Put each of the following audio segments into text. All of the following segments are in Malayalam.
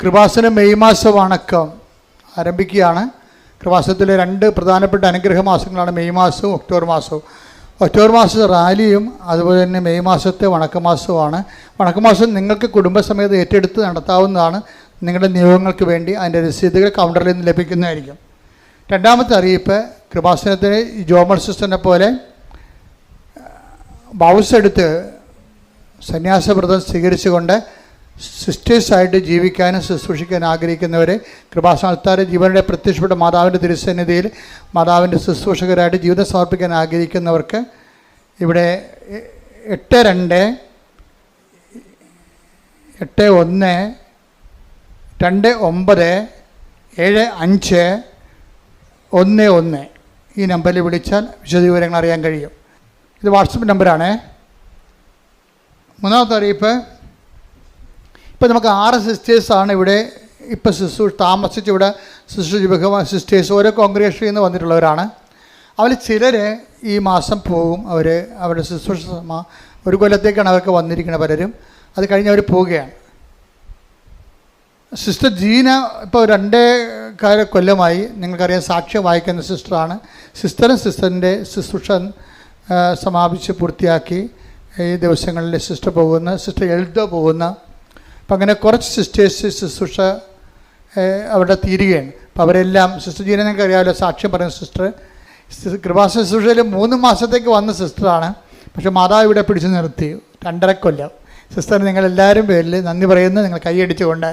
കൃപാസന മെയ് മാസ വണക്കം ആരംഭിക്കുകയാണ്. കൃപാസനത്തിലെ 2 പ്രധാനപ്പെട്ട അനുഗ്രഹ മാസങ്ങളാണ് മെയ് മാസവും ഒക്ടോബർ മാസവും. ഒക്ടോബർ മാസത്തെ റാലിയും അതുപോലെ തന്നെ മെയ് മാസത്തെ വണക്കമാസവുമാണ്. വണക്കമാസം നിങ്ങൾക്ക് കുടുംബസമേതം ഏറ്റെടുത്ത് നടത്താവുന്നതാണ്. നിങ്ങളുടെ നിയോഗങ്ങൾക്ക് വേണ്ടി അതിൻ്റെ രസീതുകൾ കൗണ്ടറിൽ നിന്ന് ലഭിക്കുന്നതായിരിക്കും. രണ്ടാമത്തെ അറിയിപ്പ്, കൃപാസനത്തിന് ജോമൽ സിസ്റ്ററിനെ പോലെ ബൗസെടുത്ത് സന്യാസവ്രതം സ്വീകരിച്ചുകൊണ്ട് സിസ്റ്റേഴ്സായിട്ട് ജീവിക്കാനും ശുശ്രൂഷിക്കാനും ആഗ്രഹിക്കുന്നവരെ, കൃപാസനത്താരെ ജീവനുടെ പ്രത്യക്ഷപ്പെട്ട മാതാവിൻ്റെ തിരുസന്നിധിയിൽ മാതാവിൻ്റെ ശുശ്രൂഷകരായിട്ട് ജീവിതം സമർപ്പിക്കാൻ ആഗ്രഹിക്കുന്നവർക്ക് ഇവിടെ 82 81 29 75 11 ഈ നമ്പറിൽ വിളിച്ചാൽ വിശദവിവരങ്ങൾ അറിയാൻ കഴിയും. ഇത് വാട്സപ്പ് നമ്പറാണ്. മൂന്നാമത്തെ അറിയിപ്പ്, ഇപ്പോൾ നമുക്ക് 6 സിസ്റ്റേഴ്സാണ് ഇവിടെ ഇപ്പോൾ താമസിച്ച് ഇവിടെ സിസ്റ്റേഴ്സ് ഓരോ കോൺഗ്രിഗേഷനിൽ നിന്ന് വന്നിട്ടുള്ളവരാണ്. അവരിൽ ചിലർ ഈ മാസം പോകും. അവരുടെ ശുശ്രൂഷ 1 കൊല്ലത്തേക്കാണ് അവർക്ക് വന്നിരിക്കുന്നത്. പലരും അത് കഴിഞ്ഞ് അവർ പോവുകയാണ്. സിസ്റ്റർ ജീന ഇപ്പോൾ 2 കൊല്ലമായി നിങ്ങൾക്കറിയാം സാക്ഷ്യം വായിക്കുന്ന സിസ്റ്ററാണ്. സിസ്റ്ററിൻ്റെ ശുശ്രൂഷ സമാപിച്ച് പൂർത്തിയാക്കി ഈ ദിവസങ്ങളിൽ സിസ്റ്റർ പോകുന്ന, സിസ്റ്റർ എൽദോ പോകുന്ന, അപ്പം അങ്ങനെ കുറച്ച് സിസ്റ്റേഴ്സ് ശുശ്രൂഷ അവിടെ തീരുകയാണ്. അപ്പോൾ അവരെല്ലാം സിസ്റ്റർ ജീന നിങ്ങൾക്ക് അറിയാമല്ലോ, സാക്ഷ്യം പറയുന്ന സിസ്റ്റർ കൃപാസന ശുശ്രൂഷയിൽ 3 മാസത്തേക്ക് വന്ന സിസ്റ്ററാണ്. പക്ഷേ മാതാവ് ഇവിടെ പിടിച്ചു നിർത്തി 2.5 കൊല്ലം. സിസ്റ്ററിന് നിങ്ങളെല്ലാവരും പേരിൽ നന്ദി പറയുന്നു. നിങ്ങൾ കൈയടിച്ചുകൊണ്ട്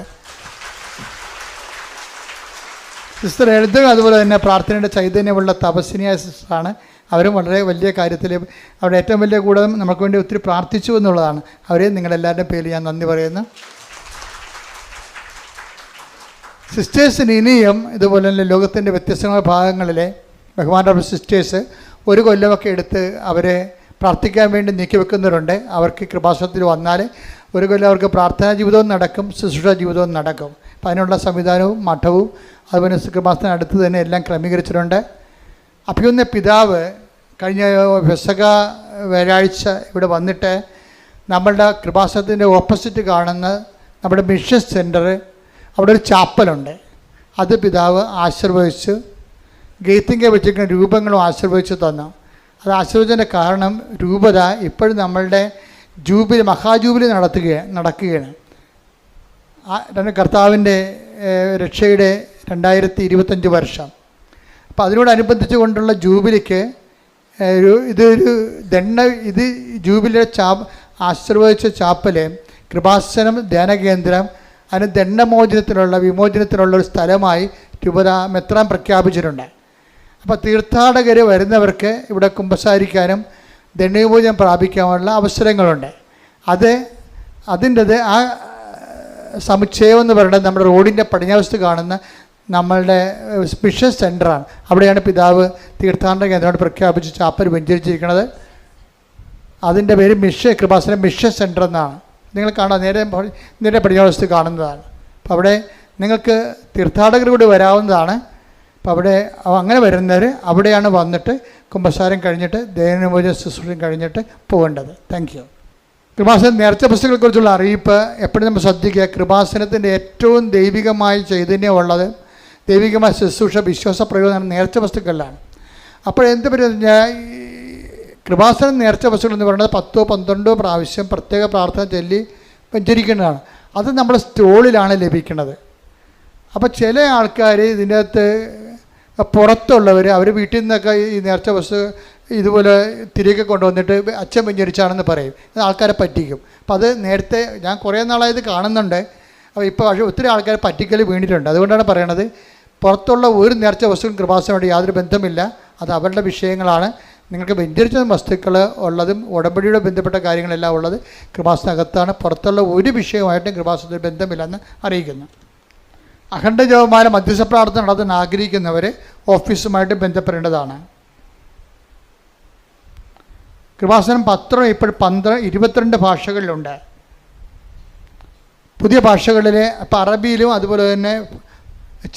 സിസ്റ്റർ എഴുതുക. അതുപോലെ തന്നെ പ്രാർത്ഥനയുടെ ചൈതന്യമുള്ള തപസ്വിനിയായ സിസ്റ്ററാണ്. അവരും വളരെ വലിയ കാര്യത്തിൽ അവിടെ ഏറ്റവും വലിയ കൂടെ നമുക്ക് വേണ്ടി ഒത്തിരി പ്രാർത്ഥിച്ചു എന്നുള്ളതാണ്. അവരെയും നിങ്ങളെല്ലാവരുടെയും പേരിൽ ഞാൻ നന്ദി പറയുന്നു. സിസ്റ്റേഴ്സിന് ഇനിയും ഇതുപോലെ തന്നെ ലോകത്തിൻ്റെ വ്യത്യസ്തമായ ഭാഗങ്ങളിലെ ബഹുമാനപ്പെട്ട സിസ്റ്റേഴ്സ് 1 കൊല്ലമൊക്കെ എടുത്ത് അവരെ പ്രാർത്ഥിക്കാൻ വേണ്ടി നീക്കി വെക്കുന്നവരുണ്ട്. അവർക്ക് കൃപാസനത്തിൽ വന്നാൽ 1 കൊല്ലം അവർക്ക് പ്രാർത്ഥനാ ജീവിതവും നടക്കും, ശുശ്രൂഷ ജീവിതവും നടക്കും. അപ്പം അതിനുള്ള സംവിധാനവും മഠവും അതുപോലെ കൃപാസനം അടുത്ത് തന്നെ എല്ലാം ക്രമീകരിച്ചിട്ടുണ്ട്. അഭിയുന്ന പിതാവ് കഴിഞ്ഞ പെസഹ വ്യാഴാഴ്ച ഇവിടെ വന്നിട്ട് നമ്മളുടെ കൃപാസനത്തിൻ്റെ ഓപ്പോസിറ്റ് കാണുന്ന നമ്മുടെ മിഷൻ സെൻറ്റർ, അവിടെ ഒരു ചാപ്പലുണ്ട്. അത് പിതാവ് ആശീർവദിച്ച് ഗേറ്റിംഗ് വെച്ചിരിക്കുന്ന രൂപങ്ങളും ആശീർവദിച്ച് തന്നു. അത് ആശീർവദിച്ചതിൻ്റെ കാരണം രൂപത ഇപ്പോഴും നമ്മളുടെ ജൂബിലി മഹാജൂബിലി നടക്കുകയാണ്. കർത്താവിൻ്റെ രക്ഷയുടെ 2025 വർഷം. അപ്പോൾ അതിനോടനുബന്ധിച്ച് കൊണ്ടുള്ള ജൂബിലിക്ക് ഇത് ജൂബിലിയുടെ ആശീർവദിച്ച ചാപ്പല് കൃപാസനം ധ്യാനകേന്ദ്രം അതിന് വിമോചനത്തിനുള്ള ഒരു സ്ഥലമായി രൂപത മെത്രാൻ പ്രഖ്യാപിച്ചിട്ടുണ്ട്. അപ്പോൾ തീർത്ഥാടകർ വരുന്നവർക്ക് ഇവിടെ കുമ്പസാരിക്കാനും ദണ്ഡവിമോചനം പ്രാപിക്കാനുള്ള അവസരങ്ങളുണ്ട്. അതിൻ്റെത് ആ സമുച്ചയം എന്ന് പറയുന്നത് നമ്മുടെ റോഡിൻ്റെ പടിഞ്ഞാറുവശത്ത് കാണുന്ന നമ്മളുടെ മിഷൻ സെൻ്ററാണ്. അവിടെയാണ് പിതാവ് തീർത്ഥാടന കേന്ദ്രമായിട്ട് പ്രഖ്യാപിച്ച് ചാപ്പൽ വെഞ്ചരിച്ചിരിക്കുന്നത്. അതിൻ്റെ പേര് കൃപാസനം മിഷൻ സെൻ്റർ എന്നാണ്. നിങ്ങൾ കാണാം, നേരെ പടിഞ്ഞാറുവശത്ത് കാണുന്നതാണ്. അപ്പോൾ അവിടെ നിങ്ങൾക്ക് തീർത്ഥാടകർ കൂടി വരാവുന്നതാണ്. അപ്പോൾ അവിടെ അങ്ങനെ വരുന്നവർ അവിടെയാണ് വന്നിട്ട് കുമ്പസാരം കഴിഞ്ഞിട്ട് ദൈനംദിന ശുശ്രൂഷ കഴിഞ്ഞിട്ട് പോകേണ്ടത്. Thank you. കൃപാസനം നേർച്ച വസ്തുക്കളെക്കുറിച്ചുള്ള അറിയിപ്പ് എപ്പോഴും നമ്മൾ ശ്രദ്ധിക്കുക. കൃപാസനത്തിൻ്റെ ഏറ്റവും ദൈവികമായ ചൈതന്യമുള്ളത്, ദൈവികമായ ശുശ്രൂഷ, വിശ്വാസ പ്രയോജനം നേർച്ച വസ്തുക്കളിലാണ്. അപ്പോൾ എന്ത് പറഞ്ഞാൽ കൃപാസനം നേർച്ച വസ്തുക്കൾ എന്ന് പറയുന്നത് 10-12 പ്രാവശ്യം പ്രത്യേക പ്രാർത്ഥന ചൊല്ലി വെഞ്ചരിക്കേണ്ടതാണ്. അത് നമ്മുടെ സ്റ്റോളിലാണ് ലഭിക്കുന്നത്. അപ്പോൾ ചില ആൾക്കാർ ഇതിൻ്റെ അകത്ത് പുറത്തുള്ളവർ അവർ വീട്ടിൽ നിന്നൊക്കെ ഈ നേർച്ച വസ്തു ഇതുപോലെ തിരികെ കൊണ്ടുവന്നിട്ട് അച്ഛൻ വെഞ്ചരിച്ചാണെന്ന് പറയും. ആൾക്കാരെ പറ്റിക്കും. അപ്പോൾ അത് നേരത്തെ ഞാൻ കുറേ നാളായത് കാണുന്നുണ്ട്. അപ്പോൾ ഇപ്പോൾ പക്ഷേ ഒത്തിരി ആൾക്കാർ പറ്റിക്കൽ വീണിട്ടുണ്ട്. അതുകൊണ്ടാണ് പറയണത്, പുറത്തുള്ള ഒരു നേർച്ച വസ്തുവും കൃപാസനമായിട്ട് യാതൊരു ബന്ധമില്ല. അത് അവരുടെ വിഷയങ്ങളാണ്. നിങ്ങൾക്ക് വെഞ്ചരിച്ച വസ്തുക്കൾ ഉള്ളതും ഉടമ്പടിയുടെ ബന്ധപ്പെട്ട കാര്യങ്ങളെല്ലാം ഉള്ളത് കൃപാസനകത്താണ്. പുറത്തുള്ള ഒരു വിഷയമായിട്ടും കൃപാസനത്തിൽ ബന്ധമില്ലെന്ന് അറിയിക്കുന്നു. അഖണ്ഡ ജപമാല മധ്യസ്ഥ പ്രാർത്ഥന നടത്താൻ ആഗ്രഹിക്കുന്നവർ ഓഫീസുമായിട്ട് ബന്ധപ്പെടേണ്ടതാണ്. കൃപാസനം പത്രം ഇപ്പോൾ 22 ഭാഷകളിലുണ്ട്. പുതിയ ഭാഷകളിൽ ഇപ്പോൾ അറബിയിലും അതുപോലെ തന്നെ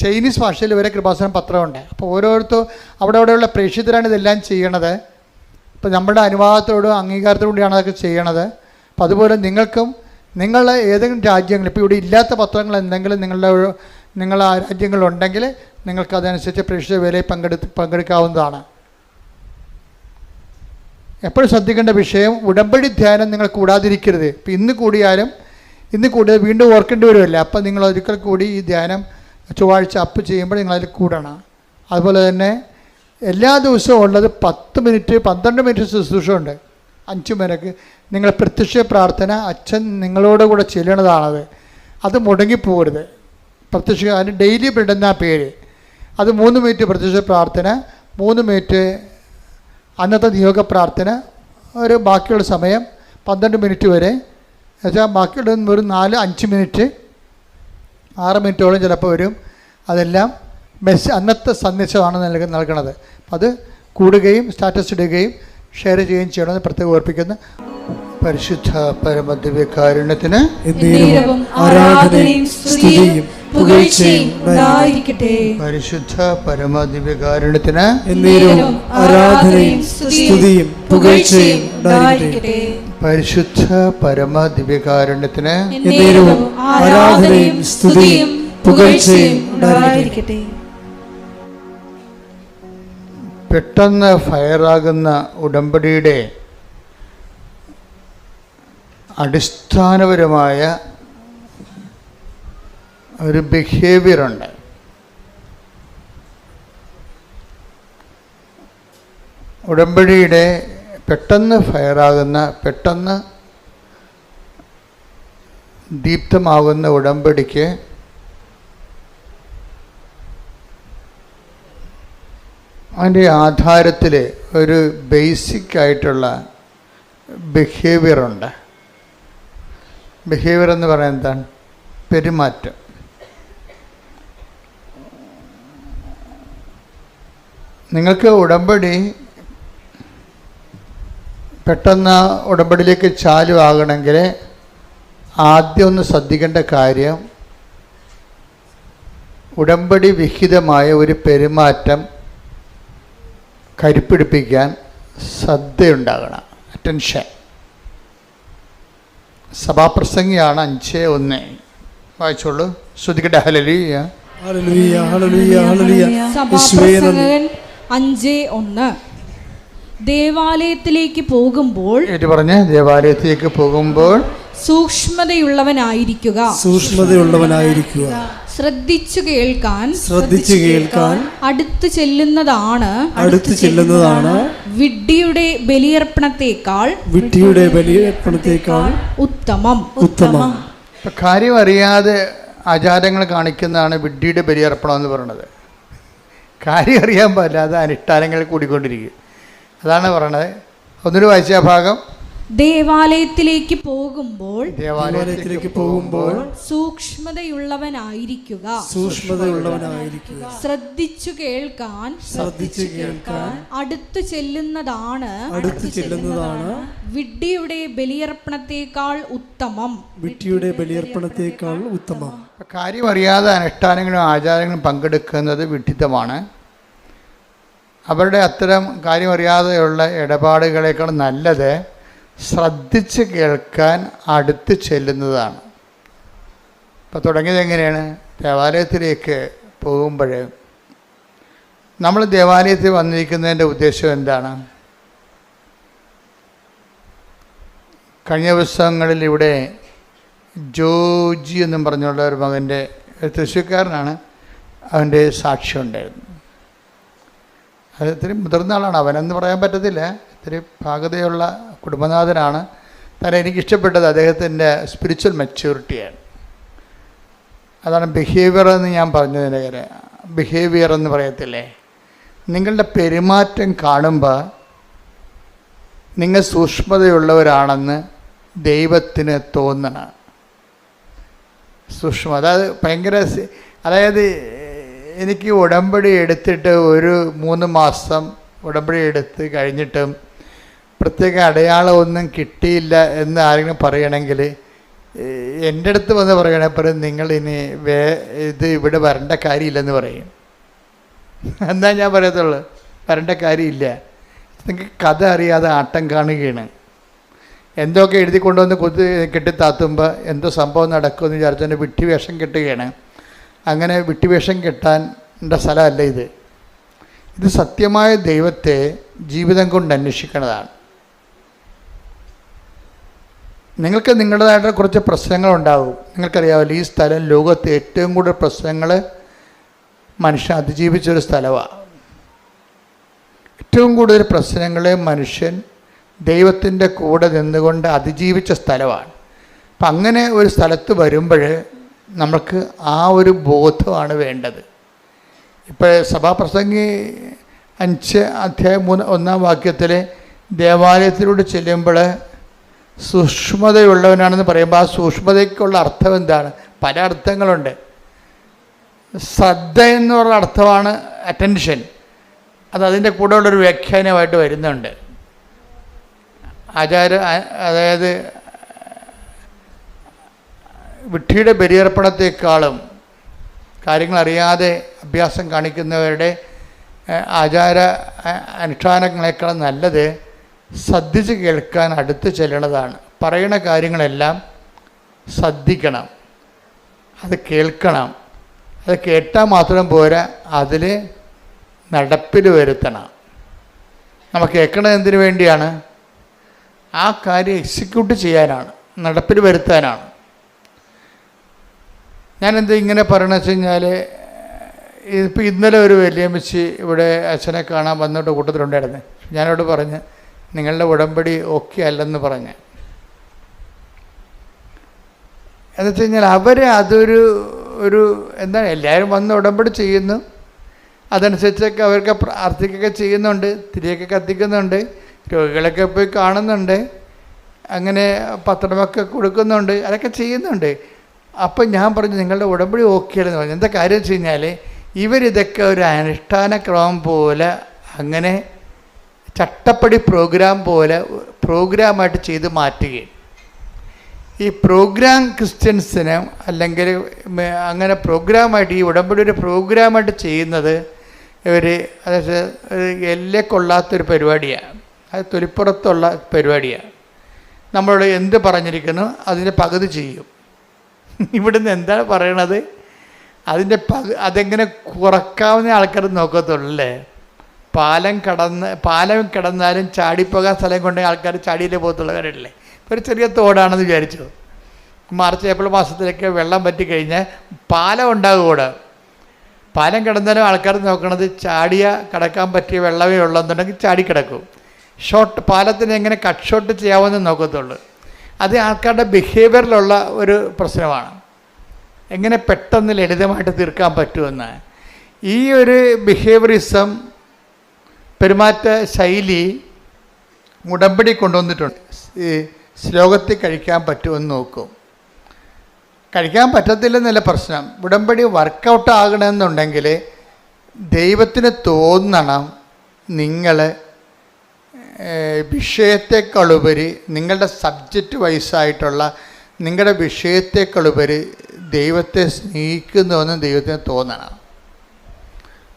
ചൈനീസ് ഭാഷയിൽ വരെ കൃപാസനം പത്രമുണ്ട്. അപ്പോൾ ഓരോരുത്തരും അവിടെയുള്ള പ്രേക്ഷിതരാണ് ഇതെല്ലാം ചെയ്യണത്. ഇപ്പോൾ നമ്മുടെ അനുവാദത്തോടും അംഗീകാരത്തോടുകൂടിയാണ് അതൊക്കെ ചെയ്യണത്. അപ്പോൾ അതുപോലെ നിങ്ങൾക്കും നിങ്ങൾ ഏതെങ്കിലും രാജ്യങ്ങൾ, ഇപ്പോൾ ഇവിടെ ഇല്ലാത്ത പത്രങ്ങൾ എന്തെങ്കിലും നിങ്ങളുടെ ആ രാജ്യങ്ങളുണ്ടെങ്കിൽ നിങ്ങൾക്ക് അതനുസരിച്ച് പ്രേക്ഷിത വേലയിൽ പങ്കെടുക്കാവുന്നതാണ്. എപ്പോഴും ശ്രദ്ധിക്കേണ്ട വിഷയം, ഉടമ്പടി ധ്യാനം നിങ്ങൾ കൂടാതിരിക്കരുത്. ഇപ്പം ഇന്ന് കൂടിയാൽ വീണ്ടും ഓർക്കേണ്ടി വരുമല്ലോ. അപ്പം നിങ്ങൾ ഒരിക്കൽ കൂടി ഈ ധ്യാനം ചൊവ്വാഴ്ച അപ്പ് ചെയ്യുമ്പോൾ നിങ്ങളതിൽ കൂടണം. അതുപോലെ തന്നെ എല്ലാ ദിവസവും ഉള്ളത് 10 മിനിറ്റ് 12 മിനിറ്റ് ശുശ്രൂഷ ഉണ്ട്. 5 പേർക്ക് നിങ്ങൾ പ്രത്യക്ഷ പ്രാർത്ഥന അച്ഛൻ നിങ്ങളോട് കൂടെ ചെല്ലണതാണത്. അത് മുടങ്ങിപ്പോകരുത്. പ്രത്യക്ഷ അതിന് ഡെയിലി ബ്രെഡ് ആ പേര്. അത് 3 മിനിറ്റ് പ്രത്യക്ഷ പ്രാർത്ഥന, 3 മിനിറ്റ് അന്നത്തെ നിയോഗ പ്രാർത്ഥന, ഒരു ബാക്കിയുള്ള സമയം 12 മിനിറ്റ് വരെ. എന്നുവെച്ചാൽ ബാക്കിയുള്ള ഒരു 4-5 മിനിറ്റ് 6 മിനിറ്റോളം ചിലപ്പോൾ വരും. അതെല്ലാം അന്നത്തെ സന്ദേശമാണ് നൽകണത്. അപ്പം അത് കൂടുകയും സ്റ്റാറ്റസ് ഇടുകയും ഷെയർ ചെയ്യുകയും ചെയ്യണമെന്ന് പ്രത്യേകം ഓർപ്പിക്കുന്നു. പരിശുദ്ധ പരമദിവ്യകാരുണ്യത്തിന് ആരാധനയും സ്തുതിയും പുകഴ്ചയും ഉണ്ടായിരിക്കട്ടെ. പരിശുദ്ധ പരമദിവ്യകാരുണ്യത്തിന് ആരാധനയും സ്തുതിയും പുകഴ്ചയും ഉണ്ടായിരിക്കട്ടെ. പരിശുദ്ധ പരമദിവ്യകാരുണ്യത്തിന് ആരാധനയും സ്തുതിയും പുകഴ്ചയും ഉണ്ടായിരിക്കട്ടെ. പെട്ടെന്ന് ഫയറാകുന്ന ഉടമ്പടിയുടെ അടിസ്ഥാനപരമായ ഒരു ബിഹേവിയറുണ്ട്. ഉടമ്പടിയുടെ പെട്ടെന്ന് ഫയറാകുന്ന, പെട്ടെന്ന് ദീപ്തമാകുന്ന ഉടമ്പടിക്ക് അതിൻ്റെ ആധാരത്തിൽ ഒരു ബേസിക് ആയിട്ടുള്ള ബിഹേവിയറുണ്ട്. ബിഹേവിയർ എന്ന് പറയുന്നത് എന്താണ്? പെരുമാറ്റം. നിങ്ങൾക്ക് ഉടമ്പടി പെട്ടെന്ന് ഉടമ്പടിയിലേക്ക് ചാലുവാകണമെങ്കിൽ ആദ്യം ഒന്ന് ശ്രദ്ധിക്കേണ്ട കാര്യം, ഉടമ്പടി വിഹിതമായ ഒരു പെരുമാറ്റം കരുപ്പിടിപ്പിക്കാൻ ശ്രദ്ധയുണ്ടാകണം, അറ്റൻഷൻ. സഭാപ്രസംഗിയാണ് 5:1. വായിച്ചോളൂ, ശ്രദ്ധിക്കട്ടെ. ഹല്ലേലൂയ ഹല്ലേലൂയ ഹല്ലേലൂയ ഹല്ലേലൂയ. സഭാപ്രസംഗകൻ 5:1. ദേവാലയത്തിലേക്ക് പോകുമ്പോൾ, ദേവാലയത്തിലേക്ക് പോകുമ്പോൾ സൂക്ഷ്മതയുള്ളവനായിരിക്കുക, ശ്രദ്ധിച്ചു കേൾക്കാൻ അടുത്തു ചെല്ലുന്നതാണ് വിഡ്ഢിയുടെ ബലിയർപ്പണത്തേക്കാൾ ഉത്തമം. കാര്യം അറിയാതെ ആചാരങ്ങൾ കാണിക്കുന്നതാണ് വിഡ്ഢിയുടെ ബലിയർപ്പണം എന്ന് പറയുന്നത്. കാര്യം അറിയാൻ പാടില്ലാതെ അനുഷ്ഠാനങ്ങൾ കൂടിക്കൊണ്ടിരിക്കും. അതാണ് പറയണത്. ഒന്നിനു വായിച്ച ഭാഗം, ദേവാലയത്തിലേക്ക് പോകുമ്പോൾ സൂക്ഷ്മതയുള്ളവനായിരിക്കുക, ശ്രദ്ധിച്ചു കേൾക്കാൻ അടുത്തു ചെല്ലുന്നതാണ് വിഡ്ഢിയുടെ ബലിയർപ്പണത്തേക്കാൾ ഉത്തമം. കാര്യം അറിയാതെ അനുഷ്ഠാനങ്ങളും ആചാരങ്ങളും പങ്കെടുക്കുന്നത് വിഡ്ഢിത്തമാണ്. അവരുടെ അത്തരം കാര്യം അറിയാതെയുള്ള ഇടപാടുകളേക്കാൾ നല്ലത് ശ്രദ്ധിച്ച് കേൾക്കാൻ അടുത്ത് ചെല്ലുന്നതാണ്. ഇപ്പോൾ തുടങ്ങിയത് എങ്ങനെയാണ്? ദേവാലയത്തിലേക്ക് പോകുമ്പോൾ നമ്മൾ ദേവാലയത്തിൽ വന്നിരിക്കുന്നതിൻ്റെ ഉദ്ദേശം എന്താണ്? കഴിഞ്ഞ ദിവസങ്ങളിൽ ഇവിടെ ജോജി എന്നും പറഞ്ഞുള്ള ഒരു മകൻ്റെ, തൃശ്ശൂർക്കാരനാണ്, അവൻ്റെ സാക്ഷ്യം ഉണ്ടായിരുന്നു. അത് ഇത്തിരി മുതിർന്ന ആളാണ്, അവനെന്ന് പറയാൻ പറ്റത്തില്ല, ഇത്തിരി ഭാഗതയുള്ള കുടുംബനാഥനാണ്. തന്നെ എനിക്കിഷ്ടപ്പെട്ടത് അദ്ദേഹത്തിൻ്റെ സ്പിരിച്വൽ മെച്യൂരിറ്റിയാണ്. അതാണ് ബിഹേവിയർ എന്ന് ഞാൻ പറഞ്ഞതിൻ്റെ കാര്യം. ബിഹേവിയർ എന്ന് പറയത്തില്ലേ, നിങ്ങളുടെ പെരുമാറ്റം കാണുമ്പോൾ നിങ്ങൾ സൂക്ഷ്മതയുള്ളവരാണെന്ന് ദൈവത്തിന് തോന്നണം. അതായത് എനിക്ക് ഉടമ്പടി എടുത്തിട്ട് ഒരു 3 മാസം ഉടമ്പടി എടുത്ത് കഴിഞ്ഞിട്ടും പ്രത്യേക അടയാളമൊന്നും കിട്ടിയില്ല എന്ന് ആരെങ്കിലും പറയണമെങ്കിൽ എൻ്റെ അടുത്ത് വന്ന് പറയണപ്പോഴും നിങ്ങൾ ഇനി ഇത് ഇവിടെ വരേണ്ട കാര്യമില്ലെന്ന് പറയും. എന്താ ഞാൻ പറയത്തുള്ളൂ, വരേണ്ട കാര്യമില്ല. നിങ്ങൾക്ക് കഥ അറിയാതെ ആട്ടം കാണുകയാണ്. എന്തൊക്കെ എഴുതി കൊണ്ടുവന്ന് കെട്ടിത്താത്തുമ്പോൾ എന്തോ സംഭവം നടക്കുമെന്ന് വിചാരിച്ചതിന് വിട്ടിവേഷം കെട്ടുകയാണ്. അങ്ങനെ വിട്ടിവേഷം കെട്ടാൻ്റെ സ്ഥലമല്ല ഇത്. ഇത് സത്യമായ ദൈവത്തെ ജീവിതം കൊണ്ട് അന്വേഷിക്കുന്നതാണ്. നിങ്ങൾക്ക് നിങ്ങളുടേതായിട്ട് കുറച്ച് പ്രശ്നങ്ങളുണ്ടാകും. നിങ്ങൾക്കറിയാമല്ലോ, ഈ സ്ഥലം ലോകത്ത് ഏറ്റവും കൂടുതൽ പ്രശ്നങ്ങൾ മനുഷ്യൻ അതിജീവിച്ചൊരു സ്ഥലമാണ്. ഏറ്റവും കൂടുതൽ പ്രശ്നങ്ങൾ മനുഷ്യൻ ദൈവത്തിൻ്റെ കൂടെ നിന്നുകൊണ്ട് അതിജീവിച്ച സ്ഥലമാണ്. അപ്പം അങ്ങനെ ഒരു സ്ഥലത്ത് വരുമ്പോൾ നമുക്ക് ആ ഒരു ബോധമാണ് വേണ്ടത്. ഇപ്പോൾ സഭാപ്രസംഗി 5:1 ദേവാലയത്തിലൂടെ ചെല്ലുമ്പോൾ സൂക്ഷ്മതയുള്ളവനാണെന്ന് പറയുമ്പോൾ ആ സൂക്ഷ്മതയ്ക്കുള്ള അർത്ഥം എന്താണ്? പല അർത്ഥങ്ങളുണ്ട്. ശ്രദ്ധ എന്ന് പറഞ്ഞ അർത്ഥമാണ് അറ്റൻഷൻ. അതിൻ്റെ കൂടെ ഉള്ളൊരു വ്യാഖ്യാനമായിട്ട് വരുന്നുണ്ട്. അതായത് വിഡ്ഢിയുടെ ബലിയർപ്പണത്തെക്കാളും കാര്യങ്ങൾ അറിയാതെ അഭ്യാസം കാണിക്കുന്നവരുടെ ആചാര അനുഷ്ഠാനങ്ങളെക്കാളും നല്ലത് ശ്രദ്ധിച്ച് കേൾക്കാൻ അടുത്ത് ചെല്ലണതാണ്. പറയുന്ന കാര്യങ്ങളെല്ലാം ശ്രദ്ധിക്കണം, അത് കേൾക്കണം. അത് കേട്ടാൽ മാത്രം പോരാ, അതിൽ നടപ്പിൽ വരുത്തണം. നമ്മൾ കേൾക്കണത് എന്തിനു വേണ്ടിയാണ്? ആ കാര്യം എക്സിക്യൂട്ട് ചെയ്യാനാണ്, നടപ്പിൽ വരുത്താനാണ്. ഞാനെന്താ ഇങ്ങനെ പറയണമെന്ന് വെച്ച് കഴിഞ്ഞാൽ, ഇപ്പോൾ ഇന്നലെ ഒരു വലിയമ്മച്ചി ഇവിടെ അച്ഛനെ കാണാൻ വന്നിട്ട് കൂട്ടത്തിലുണ്ടായിരുന്നു. ഞാനോട് പറഞ്ഞ് നിങ്ങളുടെ ഉടമ്പടി ഓക്കെ അല്ലെന്ന് പറഞ്ഞ്. എന്ന് വെച്ച് കഴിഞ്ഞാൽ അവർ അതൊരു എന്താണ്, എല്ലാവരും വന്ന് ഉടമ്പടി ചെയ്യുന്നു, അതനുസരിച്ചൊക്കെ അവർക്ക് പ്രാർത്ഥിക്കുകയൊക്കെ ചെയ്യുന്നുണ്ട്, തിരിയൊക്കെ കത്തിക്കുന്നുണ്ട്, രോഗികളൊക്കെ പോയി കാണുന്നുണ്ട്, അങ്ങനെ പത്രമൊക്കെ കൊടുക്കുന്നുണ്ട്, അതൊക്കെ ചെയ്യുന്നുണ്ട്. അപ്പം ഞാൻ പറഞ്ഞു നിങ്ങളുടെ ഉടമ്പടി ഓക്കെ അല്ലെന്ന് പറഞ്ഞു. എന്താ കാര്യം വെച്ച് കഴിഞ്ഞാൽ ഇവരിതൊക്കെ ഒരു അനുഷ്ഠാന ക്രമം പോലെ, അങ്ങനെ ചട്ടപ്പടി പ്രോഗ്രാം പോലെ പ്രോഗ്രാമായിട്ട് ചെയ്ത് മാറ്റുകയും, ഈ പ്രോഗ്രാം ക്രിസ്ത്യൻസിന് അല്ലെങ്കിൽ അങ്ങനെ പ്രോഗ്രാമായിട്ട് ഈ ഉടമ്പടി ഒരു പ്രോഗ്രാമായിട്ട് ചെയ്യുന്നത് ഇവർ അതായത് എല്ലേ കൊള്ളാത്തൊരു പരിപാടിയാണ്. അത് തൊലിപ്പുറത്തുള്ള പരിപാടിയാണ്. നമ്മളോട് എന്ത് പറഞ്ഞിരിക്കുന്നു അതിൻ്റെ പകുതി ചെയ്യും. ഇവിടുന്ന് എന്താണ് പറയണത് അതിൻ്റെ അതെങ്ങനെ കുറക്കാവുന്ന ആൾക്കാർ നോക്കത്തുള്ളൂ അല്ലേ. പാലം കിടന്നാലും ചാടിപ്പോകാൻ സ്ഥലം കൊണ്ടെങ്കിൽ ആൾക്കാർ ചാടിയിലേ പോകത്തുള്ളവരല്ലേ. ഒരു ചെറിയ തോടാണെന്ന് വിചാരിച്ചു. മാർച്ച് ഏപ്രിൽ മാസത്തിലൊക്കെ വെള്ളം പറ്റിക്കഴിഞ്ഞാൽ പാലം ഉണ്ടാകും കൂടെ. പാലം കിടന്നാലും ആൾക്കാർ നോക്കണത് ചാടിയ കിടക്കാൻ പറ്റിയ വെള്ളമേ ഉള്ളെന്നുണ്ടെങ്കിൽ ചാടിക്കിടക്കും. പാലത്തിന് എങ്ങനെ കട്ട് ഷോട്ട് ചെയ്യാമെന്ന് നോക്കത്തുള്ളൂ. അത് ആൾക്കാരുടെ ബിഹേവിയറിലുള്ള ഒരു പ്രശ്നമാണ്. എങ്ങനെ പെട്ടെന്ന് ലളിതമായിട്ട് തീർക്കാൻ പറ്റുമെന്ന്. ഈ ഒരു ബിഹേവിയറിസം പെരുമാറ്റ ശൈലി ഉടമ്പടി കൊണ്ടുവന്നിട്ടുണ്ട്. ഈ ശ്ലോകത്തിൽ കഴിക്കാൻ പറ്റുമെന്ന് നോക്കും. കഴിക്കാൻ പറ്റത്തില്ലെന്നല്ല പ്രശ്നം. ഉടമ്പടി വർക്കൗട്ട് ആകണമെന്നുണ്ടെങ്കിൽ ദൈവത്തിന് തോന്നണം നിങ്ങൾ വിഷയത്തെക്കാളുപരി നിങ്ങളുടെ സബ്ജക്റ്റ് വൈസായിട്ടുള്ള നിങ്ങളുടെ വിഷയത്തെക്കാളുപരി ദൈവത്തെ സ്നേഹിക്കുന്നുവെന്ന് ദൈവത്തിന് തോന്നണം.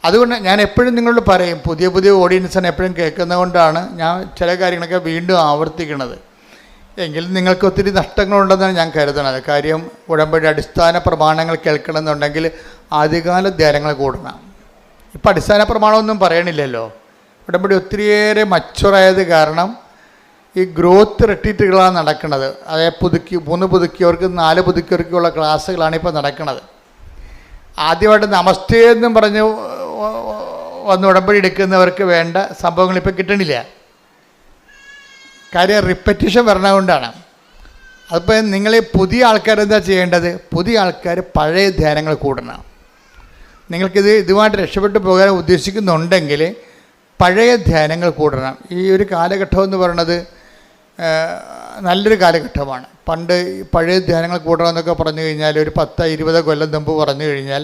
അതുകൊണ്ട് ഞാൻ എപ്പോഴും നിങ്ങളോട് പറയും, പുതിയ ഓഡിയൻസാണ് എപ്പോഴും കേൾക്കുന്നതുകൊണ്ടാണ് ഞാൻ ചില കാര്യങ്ങളൊക്കെ വീണ്ടും ആവർത്തിക്കുന്നത്. എങ്കിലും നിങ്ങൾക്ക് ഒത്തിരി നഷ്ടങ്ങളുണ്ടെന്നാണ് ഞാൻ കരുതുന്നത്. കാര്യം ഉടമ്പടി അടിസ്ഥാന പ്രമാണങ്ങൾ കേൾക്കണമെന്നുണ്ടെങ്കിൽ ആദ്യകാല ധ്യാനങ്ങൾ കൂടണം. ഇപ്പം അടിസ്ഥാന പ്രമാണമൊന്നും പറയണില്ലല്ലോ. ഉടമ്പടി ഒത്തിരിയേറെ മച്ചുറായത് കാരണം ഈ ഗ്രോത്ത് റിട്രീറ്റുകളാണ് നടക്കുന്നത്. അതായത് 3 പുതുക്കിയവർക്ക് 4 പുതുക്കിയവർക്കുള്ള ക്ലാസ്സുകളാണ് ഇപ്പോൾ നടക്കുന്നത്. ആദ്യമായിട്ട് നമസ്തേ എന്നും പറഞ്ഞ് വന്ന് ഉടമ്പടി എടുക്കുന്നവർക്ക് വേണ്ട സംഭവങ്ങൾ ഇപ്പോൾ കിട്ടണില്ല. കാര്യം റിപ്പറ്റീഷൻ വരണതുകൊണ്ടാണ്. അതിപ്പോൾ നിങ്ങൾ പുതിയ ആൾക്കാരെന്താ ചെയ്യേണ്ടത്? പുതിയ ആൾക്കാർ പഴയ ധ്യാനങ്ങൾ കൂടണം. ഇതുമായിട്ട് രക്ഷപ്പെട്ടു പോകാൻ ഉദ്ദേശിക്കുന്നുണ്ടെങ്കിൽ പഴയ ധ്യാനങ്ങൾ കൂടണം. ഈ ഒരു കാലഘട്ടം എന്ന് പറയുന്നത് നല്ലൊരു കാലഘട്ടമാണ്. പണ്ട് പഴയ ധ്യാനങ്ങൾ കൂടണമെന്നൊക്കെ പറഞ്ഞു കഴിഞ്ഞാൽ ഒരു 10-20 കൊല്ലം മുമ്പ് പറഞ്ഞു കഴിഞ്ഞാൽ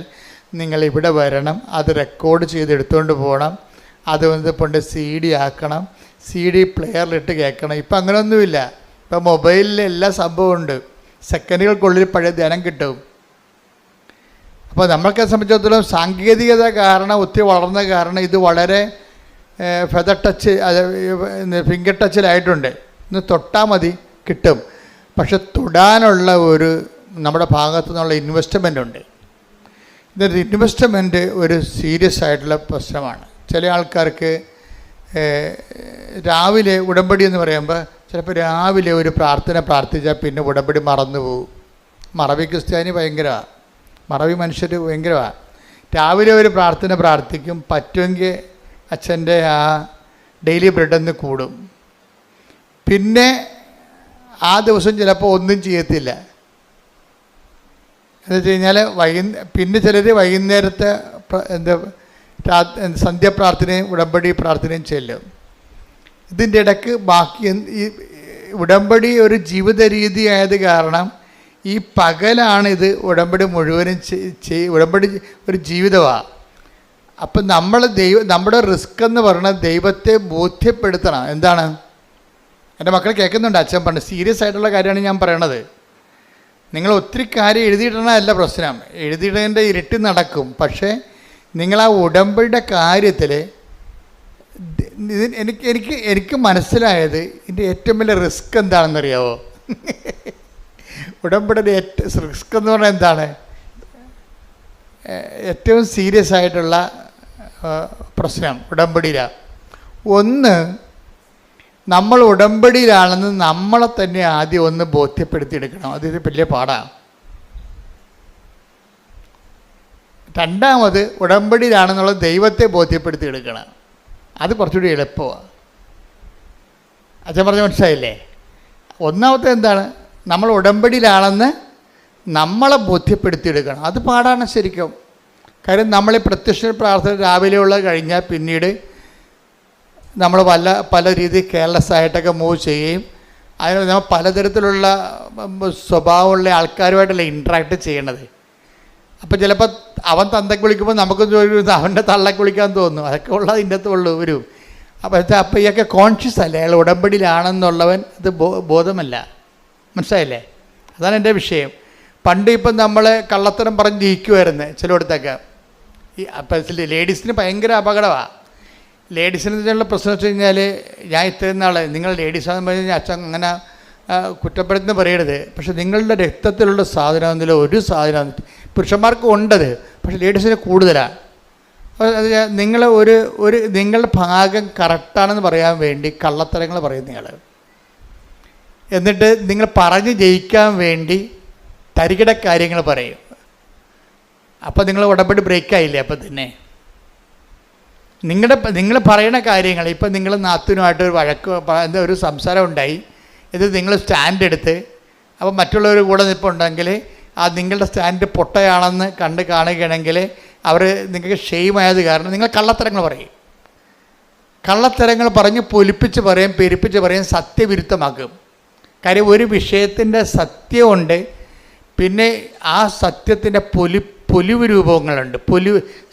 നിങ്ങളിവിടെ വരണം, അത് റെക്കോർഡ് ചെയ്ത് എടുത്തുകൊണ്ട് പോകണം, അത് പണ്ട് CD ആക്കണം, CD പ്ലെയറിലിട്ട് കേൾക്കണം. ഇപ്പം അങ്ങനെയൊന്നുമില്ല. ഇപ്പം മൊബൈലിൽ എല്ലാ സംഭവമുണ്ട്. സെക്കൻഡുകൾക്കുള്ളിൽ പഴയ ധ്യാനം കിട്ടും. അപ്പോൾ നമ്മൾക്ക് സംബന്ധിച്ചിടത്തോളം സാങ്കേതികത കാരണം ഒത്തിരി വളർന്ന കാരണം ഇത് വളരെ ഫെദർ ടച്ച് ഫിംഗർ ടച്ചിലായിട്ടുണ്ട്. ഒന്ന് തൊട്ടാൽ മതി കിട്ടും. പക്ഷെ തൊടാനുള്ള ഒരു നമ്മുടെ ഭാഗത്തു നിന്നുള്ള ഇൻവെസ്റ്റ്മെൻ്റ് ഉണ്ട്. ഇതൊരു ഇൻവെസ്റ്റ്മെൻറ്റ് ഒരു സീരിയസ് ആയിട്ടുള്ള പ്രശ്നമാണ്. ചില ആൾക്കാർക്ക് രാവിലെ ഉടമ്പടി എന്ന് പറയുമ്പോൾ ചിലപ്പോൾ രാവിലെ ഒരു പ്രാർത്ഥന പ്രാർത്ഥിച്ചാൽ പിന്നെ ഉടമ്പടി മറന്നു പോകും. മറവി ക്രിസ്ത്യാനി ഭയങ്കരമാണ്, മറവി മനുഷ്യർ ഭയങ്കരമാണ്. രാവിലെ ഒരു പ്രാർത്ഥന പ്രാർത്ഥിക്കും, പറ്റുമെങ്കിൽ അച്ഛൻ്റെ ആ ഡെയിലി ബ്രെഡൊന്ന് കൂടും, പിന്നെ ആ ദിവസം ചിലപ്പോൾ ഒന്നും ചെയ്യത്തില്ല. എന്ന് വെച്ച് കഴിഞ്ഞാൽ പിന്നെ ചിലർ വൈകുന്നേരത്തെ സന്ധ്യാപ്രാർത്ഥനയും ഉടമ്പടി പ്രാർത്ഥനയും ചെല്ലും. ഇതിൻ്റെ ഇടയ്ക്ക് ബാക്കി ഈ ഉടമ്പടി ഒരു ജീവിത രീതി ആയത് കാരണം ഈ പകലാണിത് ഉടമ്പടി മുഴുവനും ഉടമ്പടി ഒരു ജീവിതമാണ്. അപ്പം നമ്മുടെ റിസ്ക് എന്ന് പറയുന്നത് ദൈവത്തെ ബോധ്യപ്പെടുത്തണം. എന്താണ്? എൻ്റെ മക്കൾ കേൾക്കുന്നുണ്ട്, അച്ഛൻ പറഞ്ഞു സീരിയസ് ആയിട്ടുള്ള കാര്യമാണ് ഞാൻ പറയണത്. നിങ്ങൾ ഒത്തിരി കാര്യം എഴുതിയിടണമല്ല പ്രശ്നം, എഴുതിയിടേണ്ട ഇരട്ടി നടക്കും. പക്ഷേ നിങ്ങൾ ആ ഉടമ്പടിയുടെ കാര്യത്തിൽ എനിക്ക് മനസ്സിലായത് ഇതിൻ്റെ ഏറ്റവും വലിയ റിസ്ക് എന്താണെന്നറിയാവോ? ഉടമ്പടിയുടെ റിസ്ക് എന്ന് പറഞ്ഞാൽ എന്താണ്? ഏറ്റവും സീരിയസ് ആയിട്ടുള്ള പ്രശ്നം ഉടമ്പടിയിലാണ്. ഒന്ന്, നമ്മൾ ഉടമ്പടിയിലാണെന്ന് നമ്മളെ തന്നെ ആദ്യം ഒന്ന് ബോധ്യപ്പെടുത്തിയെടുക്കണം. അത് വലിയ പാടാണ്. രണ്ടാമത്, ഉടമ്പടിയിലാണെന്നുള്ള ദൈവത്തെ ബോധ്യപ്പെടുത്തിയെടുക്കണം. അത് കുറച്ചുകൂടി എളുപ്പമാണ്. അച്ഛൻ പറഞ്ഞ മനസ്സിലായില്ലേ? ഒന്നാമത്തെ എന്താണ്? നമ്മൾ ഉടമ്പടിയിലാണെന്ന് നമ്മളെ ബോധ്യപ്പെടുത്തിയെടുക്കണം. അത് പാടാണ് ശരിക്കും. കാര്യം നമ്മൾ പ്രത്യക്ഷ പ്രാർത്ഥന രാവിലെയുള്ള കഴിഞ്ഞാൽ പിന്നീട് നമ്മൾ പല രീതിയിൽ കെയർലെസ് ആയിട്ടൊക്കെ മൂവ് ചെയ്യുകയും അതിന് നമ്മൾ പലതരത്തിലുള്ള സ്വഭാവമുള്ള ആൾക്കാരുമായിട്ടല്ല ഇൻട്രാക്ട് ചെയ്യണത്. അപ്പോൾ ചിലപ്പോൾ അവൻ തന്തയ്ക്ക് വിളിക്കുമ്പോൾ നമുക്ക് അവൻ്റെ തള്ളയ്ക്ക് വിളിക്കാൻ തോന്നും. അതൊക്കെ ഉള്ളത് ഇതിൻ്റെ അകത്ത് ഉള്ളൂ ഒരു. അപ്പോൾ ഇയൊക്കെ കോൺഷ്യസ് അല്ലേ, അയാൾ ഉടമ്പടിയിലാണെന്നുള്ളവൻ ഇത് ബോധമല്ല. മനസ്സിലായില്ലേ? അതാണ് എൻ്റെ വിഷയം. പണ്ട് ഇപ്പം നമ്മൾ കള്ളത്തരം പറഞ്ഞ് ജയിക്കുമായിരുന്നു ചിലയിടത്തൊക്കെ. അപ്പം ലേഡീസിന് ഭയങ്കര അപകടമാണ്. ലേഡീസിനുള്ള പ്രശ്നം വെച്ച് കഴിഞ്ഞാൽ, ഞാൻ ഇത്രയും നാൾ നിങ്ങൾ ലേഡീസാണെന്ന് പറഞ്ഞു കഴിഞ്ഞാൽ അച്ഛൻ അങ്ങനെ കുറ്റപ്പെടുത്തുന്ന പറയരുത്. പക്ഷെ നിങ്ങളുടെ രക്തത്തിലുള്ള സാധനം എന്നില്ല ഒരു സാധനം പുരുഷന്മാർക്ക് ഉണ്ടത്, പക്ഷെ ലേഡീസിന് കൂടുതലാണ്. നിങ്ങൾ നിങ്ങളുടെ ഭാഗം കറക്റ്റാണെന്ന് പറയാൻ വേണ്ടി കള്ളത്തരങ്ങൾ പറയും നിങ്ങൾ. എന്നിട്ട് നിങ്ങൾ പറഞ്ഞ് ജയിക്കാൻ വേണ്ടി തരികിട കാര്യങ്ങൾ പറയും. അപ്പോൾ നിങ്ങൾ ഉടമ്പടി ബ്രേക്കായില്ലേ? അപ്പം തന്നെ നിങ്ങൾ പറയുന്ന കാര്യങ്ങൾ, ഇപ്പം നിങ്ങൾ നാത്തൂനുമായിട്ട് ഒരു വഴക്ക് ഒരു സംസാരം ഉണ്ടായി, ഇത് നിങ്ങൾ സ്റ്റാൻഡ് എടുത്ത് അപ്പോൾ മറ്റുള്ളവർ കൂടെ നിൽപ്പുണ്ടെങ്കിൽ ആ നിങ്ങളുടെ സ്റ്റാൻഡ് പൊട്ടയാണെന്ന് കാണുകയാണെങ്കിൽ അവർ നിങ്ങൾക്ക് ഷെയിമായത് കാരണം നിങ്ങൾ കള്ളത്തരങ്ങൾ പറയും. കള്ളത്തരങ്ങൾ പറഞ്ഞ് പൊലിപ്പിച്ച് പറയും, പെരുപ്പിച്ച് പറയും, സത്യവിരുദ്ധമാക്കും. കാര്യം ഒരു വിഷയത്തിൻ്റെ സത്യമുണ്ട്, പിന്നെ ആ സത്യത്തിൻ്റെ പൊലിവ് രൂപങ്ങളുണ്ട്.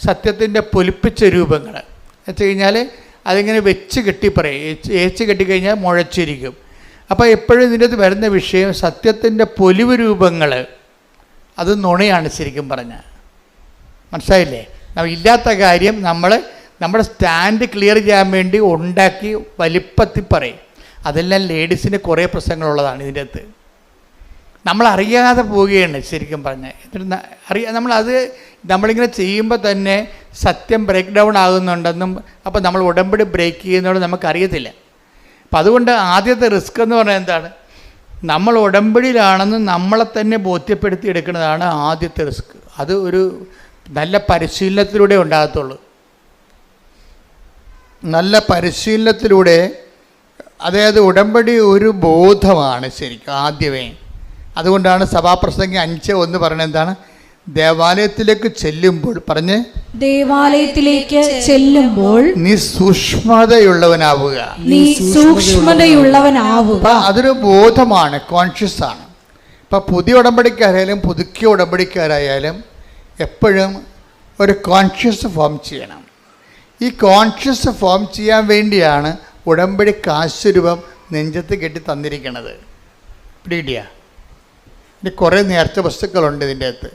സത്യത്തിൻ്റെ പൊലിപ്പിച്ച രൂപങ്ങൾ വെച്ച് കഴിഞ്ഞാൽ അതിങ്ങനെ വെച്ച് കെട്ടി പറയും. ഏച്ച് കെട്ടിക്കഴിഞ്ഞാൽ മുഴച്ചിരിക്കും. അപ്പോൾ എപ്പോഴും ഇതിൻ്റെ അകത്ത് വരുന്ന വിഷയം സത്യത്തിൻ്റെ പൊലിവ് രൂപങ്ങൾ, അത് നുണയാണ് ശരിക്കും പറഞ്ഞാൽ. മനസ്സിലായില്ലേ? ഇല്ലാത്ത കാര്യം നമ്മുടെ സ്റ്റാൻഡ് ക്ലിയർ ചെയ്യാൻ വേണ്ടി ഉണ്ടാക്കി വലിപ്പത്തിൽ പറയും. അതെല്ലാം ലേഡീസിന് കുറേ പ്രശ്നങ്ങളുള്ളതാണ് ഇതിൻ്റെ അകത്ത്. നമ്മളറിയാതെ പോവുകയാണ് ശരിക്കും പറഞ്ഞാൽ. എന്നിട്ട് നമ്മളിങ്ങനെ ചെയ്യുമ്പോൾ തന്നെ സത്യം ബ്രേക്ക് ഡൗൺ ആകുന്നുണ്ടെന്നും അപ്പോൾ നമ്മൾ ഉടമ്പടി ബ്രേക്ക് ചെയ്യുന്നതോടെ നമുക്കറിയത്തില്ല. അപ്പം അതുകൊണ്ട് ആദ്യത്തെ റിസ്ക് എന്ന് പറഞ്ഞാൽ എന്താണ്? നമ്മൾ ഉടമ്പടിയിലാണെന്ന് നമ്മളെ തന്നെ ബോധ്യപ്പെടുത്തി എടുക്കുന്നതാണ് ആദ്യത്തെ റിസ്ക്. അത് ഒരു നല്ല പരിശീലനത്തിലൂടെ ഉണ്ടാകത്തുള്ളൂ. നല്ല പരിശീലനത്തിലൂടെ, അതായത് ഉടമ്പടി ഒരു ബോധമാണ് ശരിക്കും ആദ്യമേ. അതുകൊണ്ടാണ് സഭാപ്രസംഗി 5:1 പറയുന്നത് എന്താണ്? ദേവാലയത്തിലേക്ക് ചെല്ലുമ്പോൾ ദേവാലയത്തിലേക്ക് ചെല്ലുമ്പോൾ നീ സൂക്ഷ്മതയുള്ളവനാവുക. അതൊരു ബോധമാണ്, കോൺഷ്യസ് ആണ്. ഇപ്പം പുതിയ ഉടമ്പടിക്കാരായാലും പുതുക്കിയ ഉടമ്പടിക്കാരായാലും എപ്പോഴും ഒരു കോൺഷ്യസ് ഫോം ചെയ്യണം. ഈ കോൺഷ്യസ് ഫോം ചെയ്യാൻ വേണ്ടിയാണ് ഉടമ്പടി കാശുരൂപം നെഞ്ചത്ത് കെട്ടി തന്നിരിക്കുന്നത്. പിടികിട്ടിയ? ഇനി കുറേ നേർച്ച വസ്തുക്കളുണ്ട് ഇതിൻ്റെ അകത്ത്.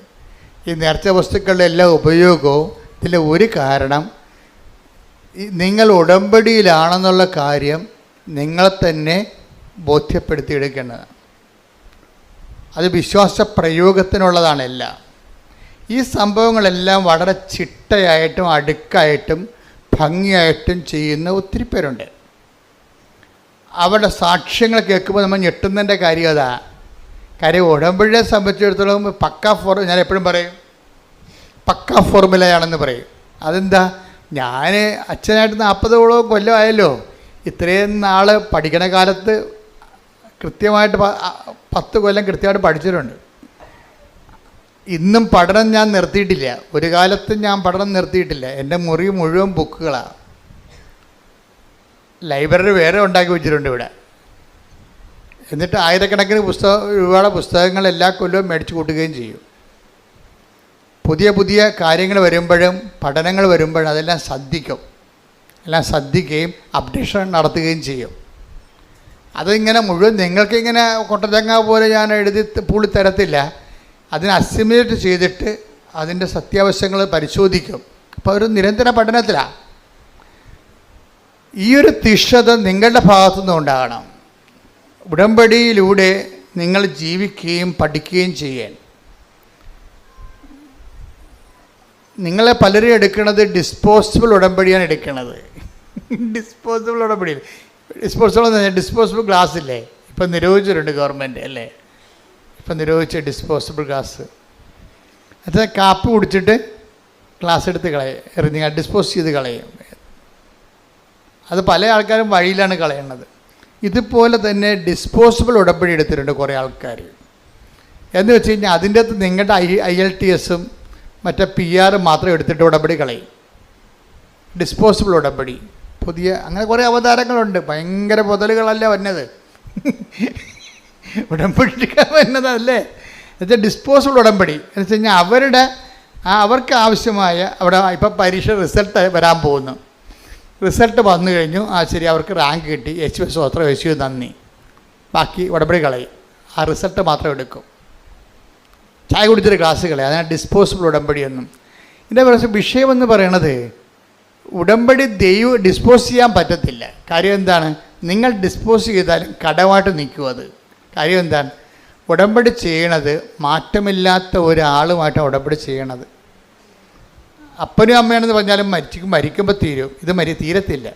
ഈ നേർച്ച വസ്തുക്കളുടെ എല്ലാ ഉപയോഗവും ഇതിലെ ഒരു കാരണം നിങ്ങൾ ഉടമ്പടിയിലാണെന്നുള്ള കാര്യം നിങ്ങളെ തന്നെ ബോധ്യപ്പെടുത്തിയെടുക്കേണ്ടത്. അത് വിശ്വാസ പ്രയോഗത്തിനുള്ളതാണ് എല്ലാം. ഈ സംഭവങ്ങളെല്ലാം വളരെ ചിട്ടയായിട്ടും അടുക്കായിട്ടും ഭംഗിയായിട്ടും ചെയ്യുന്ന ഒത്തിരി പേരുണ്ട്. അവരുടെ സാക്ഷ്യങ്ങൾ കേൾക്കുമ്പോൾ നമ്മൾ ഞെട്ടുന്നതിൻ്റെ കാര്യം അതാ. കാര്യം ഉടമ്പടിയെ സംബന്ധിച്ചിടത്തോളം ഞാൻ എപ്പോഴും പറയും പക്കാ ഫോർമുലയാണെന്ന് പറയും. അതെന്താ? ഞാൻ അച്ഛനായിട്ട് 40 കൊല്ലമായല്ലോ. ഇത്രയും നാൾ പഠിക്കണ കാലത്ത് കൃത്യമായിട്ട് 10 കൊല്ലം കൃത്യമായിട്ട് പഠിച്ചിട്ടുണ്ട്. ഇന്നും പഠനം ഞാൻ നിർത്തിയിട്ടില്ല. ഒരു കാലത്തും ഞാൻ പഠനം നിർത്തിയിട്ടില്ല. എൻ്റെ മുറി മുഴുവൻ ബുക്കുകളാണ്. ലൈബ്രറി വേറെ ഉണ്ടാക്കി വെച്ചിട്ടുണ്ട് ഇവിടെ. എന്നിട്ട് ആയിരക്കണക്കിന് രൂപയുടെ പുസ്തകങ്ങൾ എല്ലാ കൊല്ലവും മേടിച്ചു കൂട്ടുകയും ചെയ്യും. പുതിയ പുതിയ കാര്യങ്ങൾ വരുമ്പോഴും പഠനങ്ങൾ വരുമ്പോഴും അതെല്ലാം ശ്രദ്ധിക്കുകയും അപ്ഡേഷൻ നടത്തുകയും ചെയ്യും. അതിങ്ങനെ മുഴുവൻ നിങ്ങൾക്കിങ്ങനെ കൊട്ടതങ്ങ പോലെ ഞാൻ എഴുതി പൂളി തരത്തില്ല. അതിനെ അസിമുലേറ്റ് ചെയ്തിട്ട് അതിൻ്റെ സത്യാവശങ്ങൾ പരിശോധിക്കും. അപ്പോൾ ഒരു നിരന്തര പഠനത്തിലാണ്. ഈ ഒരു തീക്ഷ്ണത നിങ്ങളുടെ ഭാഗത്തുനിന്ന് ഉണ്ടാകണം. ഉടമ്പടിയിലൂടെ നിങ്ങൾ ജീവിക്കുകയും പഠിക്കുകയും ചെയ്യാൻ. നിങ്ങളെ പലരും എടുക്കുന്നത് ഡിസ്പോസിബിൾ ഉടമ്പടിയാണ് എടുക്കുന്നത്. ഡിസ്പോസിബിൾ ഉടമ്പടിയിൽ ഡിസ്പോസിബിൾ ഗ്ലാസ് ഇല്ലേ, ഇപ്പം നിരോധിച്ചിട്ടുണ്ട് ഗവൺമെൻറ് അല്ലേ. ഇപ്പം നിരോധിച്ച ഡിസ്പോസിബിൾ ഗ്ലാസ്. അത് കാപ്പി കുടിച്ചിട്ട് ഗ്ലാസ് എടുത്ത് എറിഞ്ഞ് ഡിസ്പോസ് ചെയ്ത് കളയും. അത് പല ആൾക്കാരും വഴിയിലാണ് കളയുന്നത്. ഇതുപോലെ തന്നെ ഡിസ്പോസിബിൾ ഉടമ്പടി എടുത്തിട്ടുണ്ട് കുറേ ആൾക്കാർ. എന്ന് വെച്ച് കഴിഞ്ഞാൽ അതിൻ്റെ അകത്ത് നിങ്ങളുടെ IELTS മറ്റേ PR മാത്രം എടുത്തിട്ട് ഉടമ്പടി കളയും. ഡിസ്പോസിബിൾ ഉടമ്പടി പുതിയ അങ്ങനെ കുറേ അവതാരങ്ങളുണ്ട്. ഭയങ്കര മുതലുകളല്ല വന്നത്, ഉടമ്പടിക്കാൻ വന്നതല്ലേ. എന്നുവെച്ചാൽ ഡിസ്പോസിബിൾ ഉടമ്പടി എന്ന് വെച്ച് കഴിഞ്ഞാൽ അവർക്ക് ആവശ്യമായ അവിടെ ഇപ്പം പരീക്ഷ റിസൾട്ട് വരാൻ പോകുന്നു. റിസൾട്ട് വന്നു കഴിഞ്ഞു, ശരി, അവർക്ക് റാങ്ക് കിട്ടി, സ്വത്രം നന്ദി, ബാക്കി ഉടമ്പടി കളയും. ആ റിസൾട്ട് മാത്രം എടുക്കും. ചായ കുടിച്ചൊരു ഗ്ലാസ് കളയും. അതിനാണ് ഡിസ്പോസിബിൾ ഉടമ്പടിയൊന്നും. ഇതിൻ്റെ വിഷയമെന്ന് പറയണത് ഉടമ്പടി ഡിസ്പോസ് ചെയ്യാൻ പറ്റത്തില്ല. കാര്യം എന്താണ്? നിങ്ങൾ ഡിസ്പോസ് ചെയ്താലും കടമായിട്ട് നിൽക്കും. അത് കാര്യം എന്താണ്? ഉടമ്പടി ചെയ്യണത് മാറ്റമില്ലാത്ത ഒരാളുമായിട്ടാണ് ഉടമ്പടി ചെയ്യണത്. അപ്പനും അമ്മയാണെന്ന് പറഞ്ഞാലും മരിക്കുമ്പോൾ തീരും. ഇത് തീരത്തില്ല.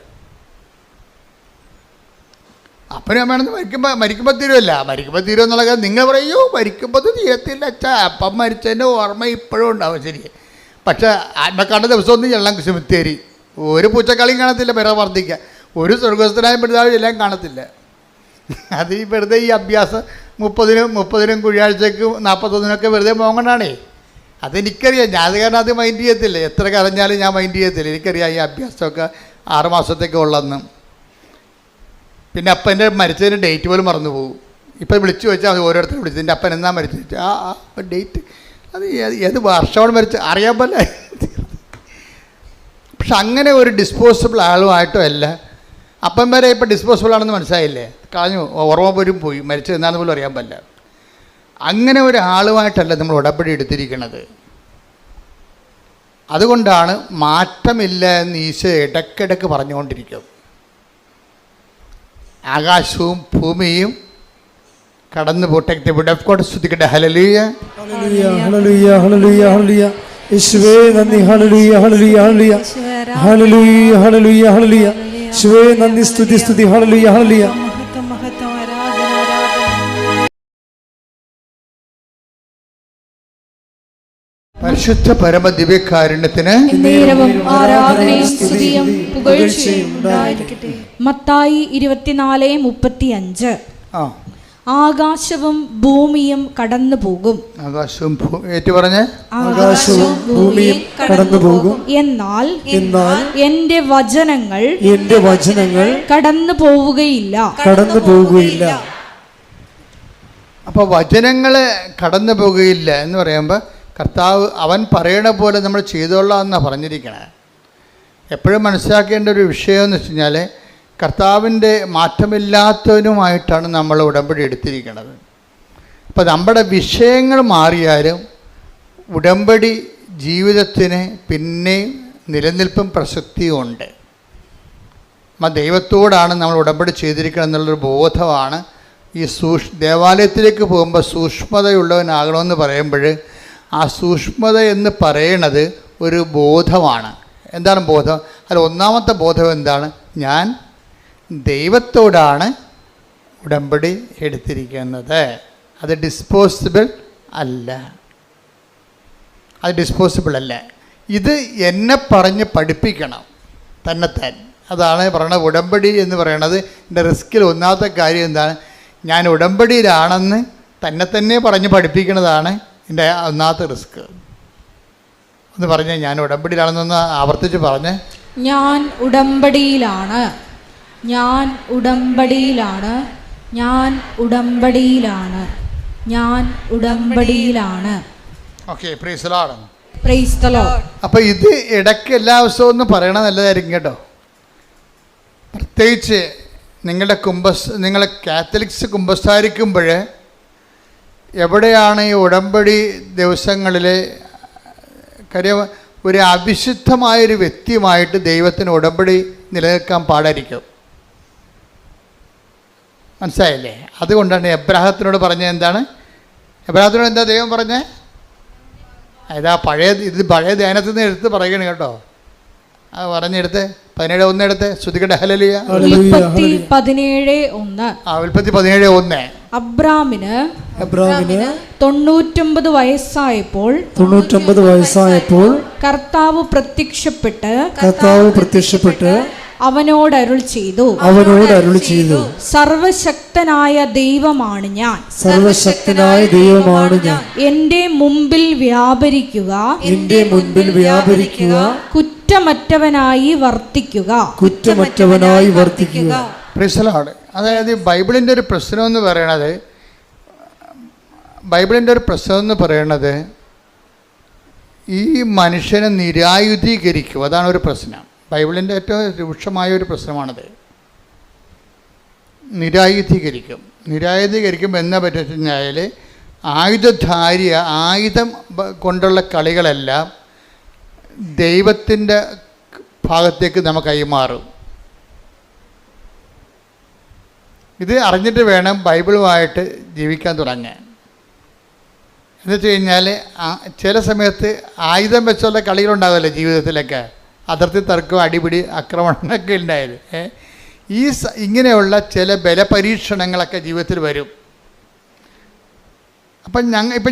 അപ്പനും അമ്മയാണെന്ന് മരിക്കുമ്പോൾ തീരുമല്ല. മരിക്കുമ്പോൾ തീരുമെന്നുള്ള കാര്യം നിങ്ങൾ പറയൂ, മരിക്കുമ്പോൾ തീരത്തില്ല അച്ഛാ. അപ്പം മരിച്ചതിൻ്റെ ഓർമ്മ ഇപ്പോഴും ഉണ്ടാവും. ശരി, പക്ഷേ ആത്മക്കാണ്ട ദിവസമൊന്നും ചെല്ലാം സെമിത്തേരി ഒരു പൂച്ചക്കളിയും കാണത്തില്ല. പിറ വർദ്ധിക്കുക ഒരു സ്വർഗസ്ഥനായ പിതാവ് എല്ലാം കാണത്തില്ല. അത് ഈ വെറുതെ ഈ അഭ്യാസം 30-നും കുഴിയാഴ്ചയ്ക്കും 41-നൊക്കെ വെറുതെ മോങ്ങണാണേ. അതെനിക്കറിയാം. ഞാൻ അത് കാരണം അത് മൈൻഡ് ചെയ്യത്തില്ല. എത്ര കരഞ്ഞാലും ഞാൻ മൈൻഡ് ചെയ്യത്തില്ല. എനിക്കറിയാം ഈ അഭ്യാസമൊക്കെ 6 മാസത്തേക്ക് ഉള്ളതെന്ന്. പിന്നെ അപ്പൻ്റെ മരിച്ചതിന് ഡേറ്റ് പോലും മറന്നു പോകും. ഇപ്പം വിളിച്ചു വെച്ചാൽ അത് ഓരോരുത്തരും വിളിച്ചു, എൻ്റെ അപ്പൻ എന്നാ മരിച്ചു വെച്ചാൽ ഡേറ്റ് അത് ഏത് വർഷമാണ് മരിച്ചത് അറിയാൻ പോലെ. പക്ഷെ അങ്ങനെ ഒരു ഡിസ്പോസിബിൾ ആളുമായിട്ടും അല്ല. അപ്പം വരെ ഇപ്പം ഡിസ്പോസിബിൾ ആണെന്ന് മനസ്സിലായില്ലേ, കളഞ്ഞു, ഓർമ്മ പോലും പോയി, മരിച്ചത് എന്താണെന്ന് പോലും അറിയാൻ പറ്റില്ല. അങ്ങനെ ഒരാളുമായിട്ടല്ല നമ്മൾ ഉടമ്പടി എടുത്തിരിക്കുന്നത്. അതുകൊണ്ടാണ് മാറ്റമില്ല എന്ന് ഈശോ ഇടയ്ക്കിടയ്ക്ക് പറഞ്ഞുകൊണ്ടിരിക്കും. ആകാശവും ഭൂമിയും കടന്നു പോട്ടെ. സ്തുതിക്കട്ടെ. ഹല്ലേലൂയ, ഹല്ലേലൂയ, ഹല്ലേലൂയ, ഹല്ലേലൂയ. യേശുവേ നന്ദി. ഹല്ലേലൂയ, ഹല്ലേലൂയ, ഹല്ലേലൂയ, ഹല്ലേലൂയ, ഹല്ലേലൂയ, ഹല്ലേലൂയ. യേശുവേ നന്ദി, സ്തുതി, സ്തുതി. ഹല്ലേലൂയ, ഹല്ലേലൂയ. പരിശുദ്ധ പരമ ദിവ്യകാരുണ്യത്തിന് മത്തായി 24:35. ആകാശവും ഭൂമിയും കടന്നു പോകും. ആകാശവും പറഞ്ഞ് ആകാശവും ഭൂമിയും കടന്നു പോകും. എന്നാൽ എന്റെ വചനങ്ങൾ കടന്നു പോവുകയില്ല. അപ്പോൾ വചനങ്ങൾ കടന്നു പോകുകയില്ല എന്ന് പറയുമ്പോൾ കർത്താവ് അവൻ പറയണ പോലെ നമ്മൾ ചെയ്തോളാം എന്നാണ് പറഞ്ഞിരിക്കണേ. എപ്പോഴും മനസ്സിലാക്കേണ്ട ഒരു വിഷയം എന്ന് വെച്ച് കഴിഞ്ഞാൽ കർത്താവിൻ്റെ മാറ്റമില്ലാത്തവനുമായിട്ടാണ് നമ്മൾ ഉടമ്പടി എടുത്തിരിക്കുന്നത്. അപ്പോൾ നമ്മുടെ വിഷയങ്ങൾ മാറിയാലും ഉടമ്പടി ജീവിതത്തിന് പിന്നെയും നിലനിൽപ്പും പ്രസക്തിയും ഉണ്ട്. ദൈവത്തോടാണ് നമ്മൾ ഉടമ്പടി ചെയ്തിരിക്കണം എന്നുള്ളൊരു ബോധമാണ് ഈ ദേവാലയത്തിലേക്ക് പോകുമ്പോൾ സൂക്ഷ്മതയുള്ളവനാകണമെന്ന് പറയുമ്പോൾ ആ സൂക്ഷ്മത എന്ന് പറയണത് ഒരു ബോധമാണ്. എന്താണ് ബോധം? അതിൽ ഒന്നാമത്തെ ബോധം എന്താണ്? ഞാൻ ദൈവത്തോടാണ് ഉടമ്പടി എടുത്തിരിക്കുന്നത്. അത് ഡിസ്പോസിബിൾ അല്ല. ഇത് എന്നെ പറഞ്ഞ് പഠിപ്പിക്കണം തന്നെത്താൻ. അതാണ് പറയണത് ഉടമ്പടി എന്ന് പറയണത്. എൻ്റെ റിസ്കിൽ ഒന്നാമത്തെ കാര്യം എന്താണ്? ഞാൻ ഉടമ്പടിയിലാണെന്ന് തന്നെ പറഞ്ഞ് പഠിപ്പിക്കുന്നതാണ് എൻ്റെ ഒന്നാമത്തെ റിസ്ക്. ഒന്ന് പറഞ്ഞേ, ഞാൻ ഉടമ്പടിയിലാണെന്നൊന്ന് ആവർത്തിച്ച് പറഞ്ഞേ. ഞാൻ ഉടമ്പടിയിലാണ്, ഞാൻ ഉടമ്പടിയിലാണ്, ഞാൻ ഉടമ്പടിയിലാണ്, ഞാൻ ഉടമ്പടിയിലാണ്. Okay, praise the Lord. Praise the Lord. അപ്പോൾ ഇത് ഇടയ്ക്ക് എല്ലാ ദിവസവും ഒന്ന് പറയണത് നല്ലതായിരിക്കും കേട്ടോ. പ്രത്യേകിച്ച് നിങ്ങൾ കാത്തലിക്സ് കുമ്പസാരിക്കുമ്പോൾ എവിടെയാണ് ഈ ഉടമ്പടി ദിവസങ്ങളിൽ കാര്യം ഒരു അവിശുദ്ധമായൊരു വ്യക്തിയുമായിട്ട് ദൈവത്തിന് ഉടമ്പടി നിലനിൽക്കാൻ പാടായിരിക്കും. മനസ്സിലായില്ലേ? അതുകൊണ്ടാണ് എബ്രാഹത്തിനോട് പറഞ്ഞത്. എന്താണ് എബ്രാഹത്തിനോട് എന്താ ദൈവം പറഞ്ഞത്? ഇതാ പഴയ ധ്യാനത്തിൽ നിന്ന് എടുത്ത് പറയണ കേട്ടോ. അത് പറഞ്ഞെടുത്ത് 17:1 എടുത്ത് ശ്രുതികട്ടെ. ഹല്ലേലൂയ. ഉൽപ്പത്തി 17:1. ഉൽപ്പത്തി 17:1. അബ്രാമിന് 99 വയസ്സായപ്പോൾ കർത്താവ് പ്രത്യക്ഷപ്പെട്ട് അവനോട് അരുൾ ചെയ്തു, സർവശക്തനായ ദൈവമാണ് ഞാൻ, എന്റെ മുമ്പിൽ വ്യാപരിക്കുക, കുറ്റമറ്റവനായി വർത്തിക്കുക. അതായത് ബൈബിളിൻ്റെ ഒരു പ്രശ്നം എന്ന് പറയണത് ഈ മനുഷ്യനെ നിരായുധീകരിക്കും. അതാണ് ഒരു പ്രശ്നം. ബൈബിളിൻ്റെ ഏറ്റവും രൂക്ഷമായ ഒരു പ്രശ്നമാണത്. നിരായുധീകരിക്കുമ്പോൾ എന്നാ പറ്റുക കഴിഞ്ഞാൽ ആയുധം കൊണ്ടുള്ള കളികളെല്ലാം ദൈവത്തിൻ്റെ ഭാഗത്തേക്ക് നമുക്ക് കൈമാറും. ഇത് അറിഞ്ഞിട്ട് വേണം ബൈബിളുമായിട്ട് ജീവിക്കാൻ തുടങ്ങാൻ. എന്ന് വെച്ച് കഴിഞ്ഞാൽ ചില സമയത്ത് ആയുധം വെച്ചുള്ള കളികളുണ്ടാകുമല്ലോ ജീവിതത്തിലൊക്കെ. അതിർത്തി തർക്കം, അടിപിടി, ആക്രമണങ്ങളൊക്കെ ഉണ്ടായത്. ഇങ്ങനെയുള്ള ചില ബലപരീക്ഷണങ്ങളൊക്കെ ജീവിതത്തിൽ വരും. ഇപ്പം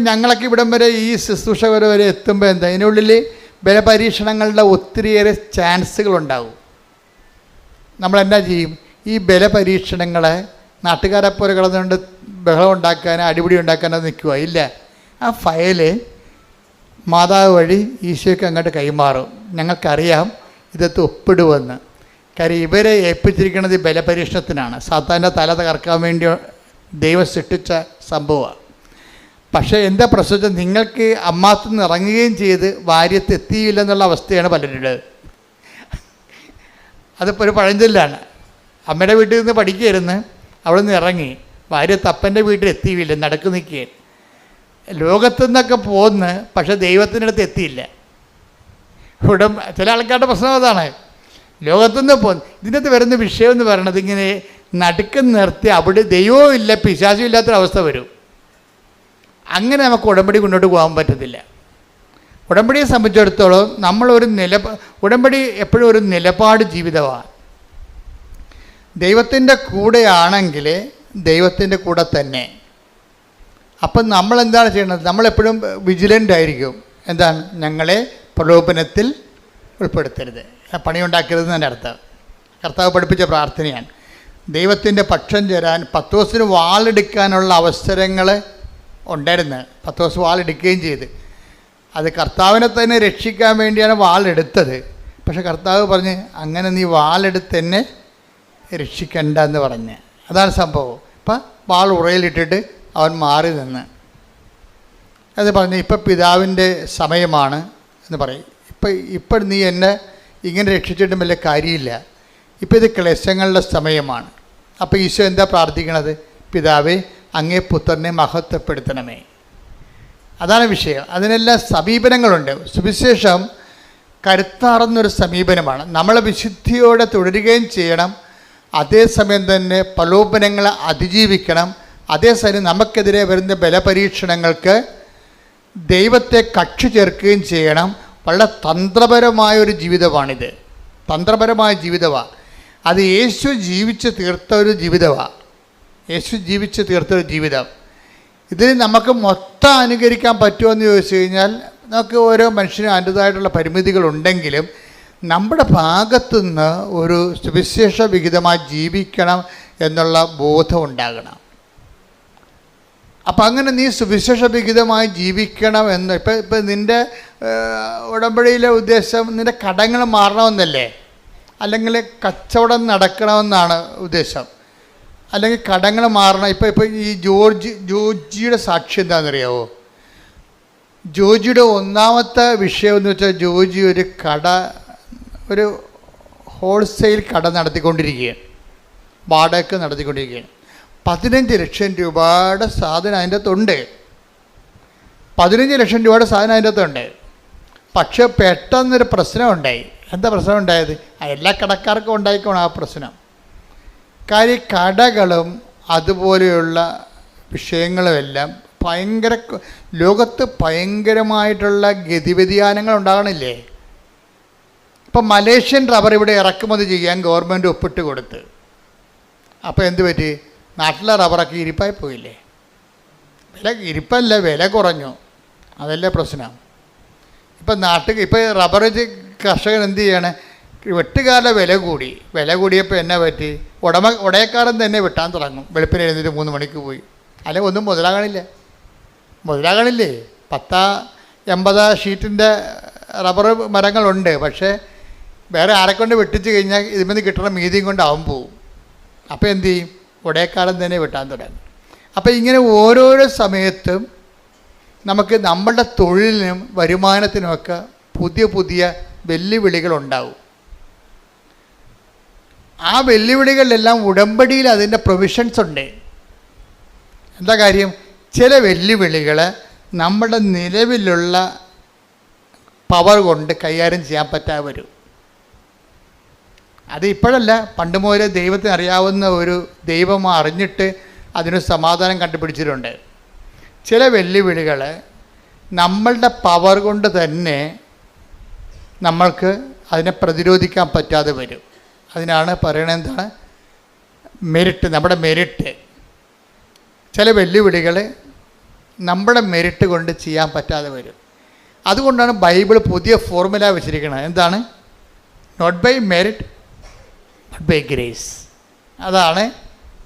ഞങ്ങളൊക്കെ ഇവിടം വരെ ഈ ശുശ്രൂഷ വരെ എത്തുമ്പോൾ എന്താ ഇതിനുള്ളിൽ ബലപരീക്ഷണങ്ങളുടെ ഒത്തിരിയേറെ ചാൻസുകളുണ്ടാവും. നമ്മളെന്നാ ചെയ്യും? ഈ ബലപരീക്ഷണങ്ങളെ നാട്ടുകാരെപ്പോലെ കിടന്നുകൊണ്ട് ബഹളം ഉണ്ടാക്കാനോ അടിപിടി ഉണ്ടാക്കാനോ നിൽക്കുക ഇല്ല. ആ ഫയല് മാതാവ് വഴി ഈശോയ്ക്ക് അങ്ങോട്ട് കൈമാറും. ഞങ്ങൾക്കറിയാം ഇതൊക്കെ ഒപ്പിടുമെന്ന്. കാര്യം ഇവരെ ഏൽപ്പിച്ചിരിക്കുന്നത് ഈ ബലപരീക്ഷണത്തിനാണ്. സാത്താൻ്റെ തല തകർക്കാൻ വേണ്ടി ദൈവം സൃഷ്ടിച്ച സംഭവമാണ്. പക്ഷേ എന്താ പ്രശ്നം? നിങ്ങൾക്ക് അമ്മാത്തു നിന്ന് ഇറങ്ങുകയും ചെയ്ത് ഭാര്യത്ത് എത്തിയില്ലെന്നുള്ള അവസ്ഥയാണ് പലരുടേത്. അതിപ്പോൾ ഒരു പഴഞ്ചൊല്ലാണ്. അമ്മയുടെ വീട്ടിൽ നിന്ന് പഠിക്കുകയായിരുന്നു, അവിടെ നിന്ന് ഇറങ്ങി ഭാര്യത്ത് അപ്പൻ്റെ വീട്ടിൽ എത്തിയില്ല, നടക്കു നിൽക്കുകയാണ്. ലോകത്തു നിന്നൊക്കെ പോന്ന്, പക്ഷെ ദൈവത്തിൻ്റെ അടുത്ത് എത്തിയില്ല. ഇവിടെ ചില ആൾക്കാരുടെ പ്രശ്നം അതാണ്. ലോകത്തുനിന്ന് പോന്ന്. ഇതിനകത്ത് വരുന്ന വിഷയം എന്ന് പറയണത് ഇങ്ങനെ നടുക്കം നിർത്തി അവിടെ ദൈവവും ഇല്ല പിശാചും ഇല്ലാത്തൊരവസ്ഥ വരും. അങ്ങനെ നമുക്ക് ഉടമ്പടി മുന്നോട്ട് പോകാൻ പറ്റത്തില്ല. ഉടമ്പടിയെ സംബന്ധിച്ചിടത്തോളം നമ്മളൊരു ഉടമ്പടി എപ്പോഴും ഒരു നിലപാട് ജീവിതമാണ്. ദൈവത്തിൻ്റെ കൂടെയാണെങ്കിൽ ദൈവത്തിൻ്റെ കൂടെ തന്നെ. അപ്പം നമ്മളെന്താണ് ചെയ്യണത്? നമ്മളെപ്പോഴും വിജിലൻ്റ് ആയിരിക്കും. എന്താണ്? ഞങ്ങളെ പ്രലോഭനത്തിൽ ഉൾപ്പെടുത്തരുത്, പണിയുണ്ടാക്കരുതെന്ന് അർത്ഥം. കർത്താവ് പഠിപ്പിച്ച പ്രാർത്ഥനയാണ്. ദൈവത്തിൻ്റെ പക്ഷം ചേരാൻ പത്രോസിന് വാളെടുക്കാനുള്ള അവസരങ്ങൾ ഉണ്ടായിരുന്നു. പത്രോസ് വാളെടുക്കുകയും ചെയ്ത്. അത് കർത്താവിനെ തന്നെ രക്ഷിക്കാൻ വേണ്ടിയാണ് വാളെടുത്തത്. പക്ഷെ കർത്താവ് പറഞ്ഞ് അങ്ങനെ നീ വാളെടുത്ത് എന്നെ രക്ഷിക്കണ്ട എന്ന് പറഞ്ഞ്. അതാണ് സംഭവം. ഇപ്പം വാൾ ഉറയിലിട്ടിട്ട് അവൻ മാറി നിന്ന് അത് പറഞ്ഞ് ഇപ്പം പിതാവിൻ്റെ സമയമാണ് എന്ന് പറയും. ഇപ്പം നീ എന്നെ ഇങ്ങനെ രക്ഷിച്ചിട്ടും വലിയ കാര്യമില്ല, ഇപ്പം ഇത് ക്ലേശങ്ങളുടെ സമയമാണ്. അപ്പോൾ ഈശോ എന്താ പ്രാർത്ഥിക്കണത്? പിതാവേ, അങ്ങേ പുത്രനെ മഹത്വപ്പെടുത്തണമേ. അതാണ് വിഷയം. അതിനെല്ലാം സമീപനങ്ങളുണ്ട്. സുവിശേഷം കരുത്താർന്നൊരു സമീപനമാണ്. നമ്മളെ വിശുദ്ധിയോടെ തുടരുകയും ചെയ്യണം, അതേസമയം തന്നെ പ്രലോഭനങ്ങളെ അതിജീവിക്കണം. അതേസമയം നമുക്കെതിരെ വരുന്ന ബലപരീക്ഷണങ്ങൾക്ക് ദൈവത്തെ കക്ഷി ചേർക്കുകയും ചെയ്യണം. വളരെ തന്ത്രപരമായൊരു ജീവിതമാണിത്. തന്ത്രപരമായ ജീവിതമാണ്. അത് യേശു ജീവിച്ച് തീർത്ത ഒരു ജീവിതമാണ്. യേശു ജീവിച്ച് തീർത്ത ഒരു ജീവിതം. ഇതിന് നമുക്ക് മൊത്തം അനുകരിക്കാൻ പറ്റുമോ എന്ന് ചോദിച്ചു കഴിഞ്ഞാൽ നമുക്ക് ഓരോ മനുഷ്യനും അതിൻ്റേതായിട്ടുള്ള പരിമിതികളുണ്ടെങ്കിലും നമ്മുടെ ഭാഗത്തുനിന്ന് ഒരു സുവിശേഷ വിഹിതമായി ജീവിക്കണം എന്നുള്ള ബോധം ഉണ്ടാകണം. അപ്പം അങ്ങനെ നീ സുവിശേഷ വിഹിതമായി ജീവിക്കണം എന്ന് ഇപ്പം നിൻ്റെ ഉടമ്പടിയിലെ ഉദ്ദേശം നിൻ്റെ കടങ്ങൾ മാറണമെന്നല്ലേ, അല്ലെങ്കിൽ കച്ചവടം നടക്കണമെന്നാണ് ഉദ്ദേശം, അല്ലെങ്കിൽ കടങ്ങൾ മാറണം. ഇപ്പം ഈ ജോർജിയുടെ സാക്ഷി എന്താണെന്നറിയാവോ? ജോർജിയുടെ ഒന്നാമത്തെ വിഷയം എന്ന് വെച്ചാൽ ജോർജി ഒരു ഹോൾസെയിൽ കട നടത്തിക്കൊണ്ടിരിക്കുകയാണ്, വാടക നടത്തിക്കൊണ്ടിരിക്കുകയാണ്. 15 ലക്ഷം രൂപയുടെ സാധനം അതിൻ്റെ അകത്തുണ്ട്. 15 ലക്ഷം രൂപയുടെ സാധനം അതിൻ്റെ അകത്തുണ്ട്. പക്ഷെ പെട്ടെന്നൊരു പ്രശ്നം ഉണ്ടായി. എന്താ പ്രശ്നം ഉണ്ടായത്? എല്ലാ കടക്കാർക്കും ഉണ്ടായിക്കോണം ആ പ്രശ്നം. കാര്യം കടകളും അതുപോലെയുള്ള വിഷയങ്ങളുമെല്ലാം ലോകത്ത് ഭയങ്കരമായിട്ടുള്ള ഗതിവ്യതിയാനങ്ങൾ ഉണ്ടാകണില്ലേ? ഇപ്പം മലേഷ്യൻ റബ്ബർ ഇവിടെ ഇറക്കുമതി ചെയ്യാൻ ഗവൺമെൻറ് ഒപ്പിട്ട് കൊടുത്ത്. അപ്പോൾ എന്ത് പറ്റി? നാട്ടിലെ റബ്ബറൊക്കെ ഇരിപ്പായി പോയില്ലേ? വില കുറഞ്ഞു. അതല്ലേ പ്രശ്നം. ഇപ്പം റബ്ബർ കർഷകൻ എന്ത് ചെയ്യാണ്? വെട്ടുകാരുടെ വില കൂടിയപ്പോൾ എന്നാ പറ്റി? ഉടയക്കാരൻ തന്നെ വെട്ടാൻ തുടങ്ങും. വെളുപ്പിന് എഴുന്നേറ്റ് 3 മണിക്ക് പോയി. അല്ലെങ്കിൽ ഒന്നും മുതലാകണില്ലേ? 80 ഷീറ്റിൻ്റെ റബ്ബർ മരങ്ങളുണ്ട്. പക്ഷേ വേറെ ആരെക്കൊണ്ട് വെട്ടിച്ച് കഴിഞ്ഞാൽ ഇതിൽ കിട്ടുന്ന മീതിയും കൊണ്ട് അവൻ പോവും. അപ്പോൾ എന്ത് ചെയ്യും? ഉടയക്കാരൻ തന്നെ വെട്ടാൻ തുടങ്ങും. അപ്പോൾ ഇങ്ങനെ ഓരോരോ സമയത്തും നമുക്ക് നമ്മളുടെ തൊഴിലിനും വരുമാനത്തിനുമൊക്കെ പുതിയ വെല്ലുവിളികളുണ്ടാവും. ആ വെല്ലുവിളികളിലെല്ലാം ഉടമ്പടിയിൽ അതിൻ്റെ പ്രൊവിഷൻസ് ഉണ്ട്. എന്താ കാര്യം? ചില വെല്ലുവിളികൾ നമ്മുടെ നിലവിലുള്ള പവർ കൊണ്ട് കൈകാര്യം ചെയ്യാൻ പറ്റാതെ വരും. അത് ഇപ്പോഴല്ല, പണ്ട് മുതലേ ദൈവത്തിന് അറിയാവുന്ന ഒരു ദൈവം അറിഞ്ഞിട്ട് അതിന് സമാധാനം കണ്ടുപിടിച്ചിട്ടുണ്ട്. ചില വെല്ലുവിളികൾ നമ്മളുടെ പവർ കൊണ്ട് തന്നെ നമ്മൾക്ക് അതിനെ പ്രതിരോധിക്കാൻ പറ്റാതെ വരും. അതിനാണ് പറയണത് എന്താണ്? മെരിറ്റ്, നമ്മുടെ മെരിറ്റ്. ചില വെല്ലുവിളികൾ നമ്മുടെ മെരിറ്റ് കൊണ്ട് ചെയ്യാൻ പറ്റാതെ വരും. അതുകൊണ്ടാണ് ബൈബിൾ പുതിയ ഫോർമുല വെച്ചിരിക്കുന്നത്. എന്താണ്? Not by merit but by grace. അതാണ്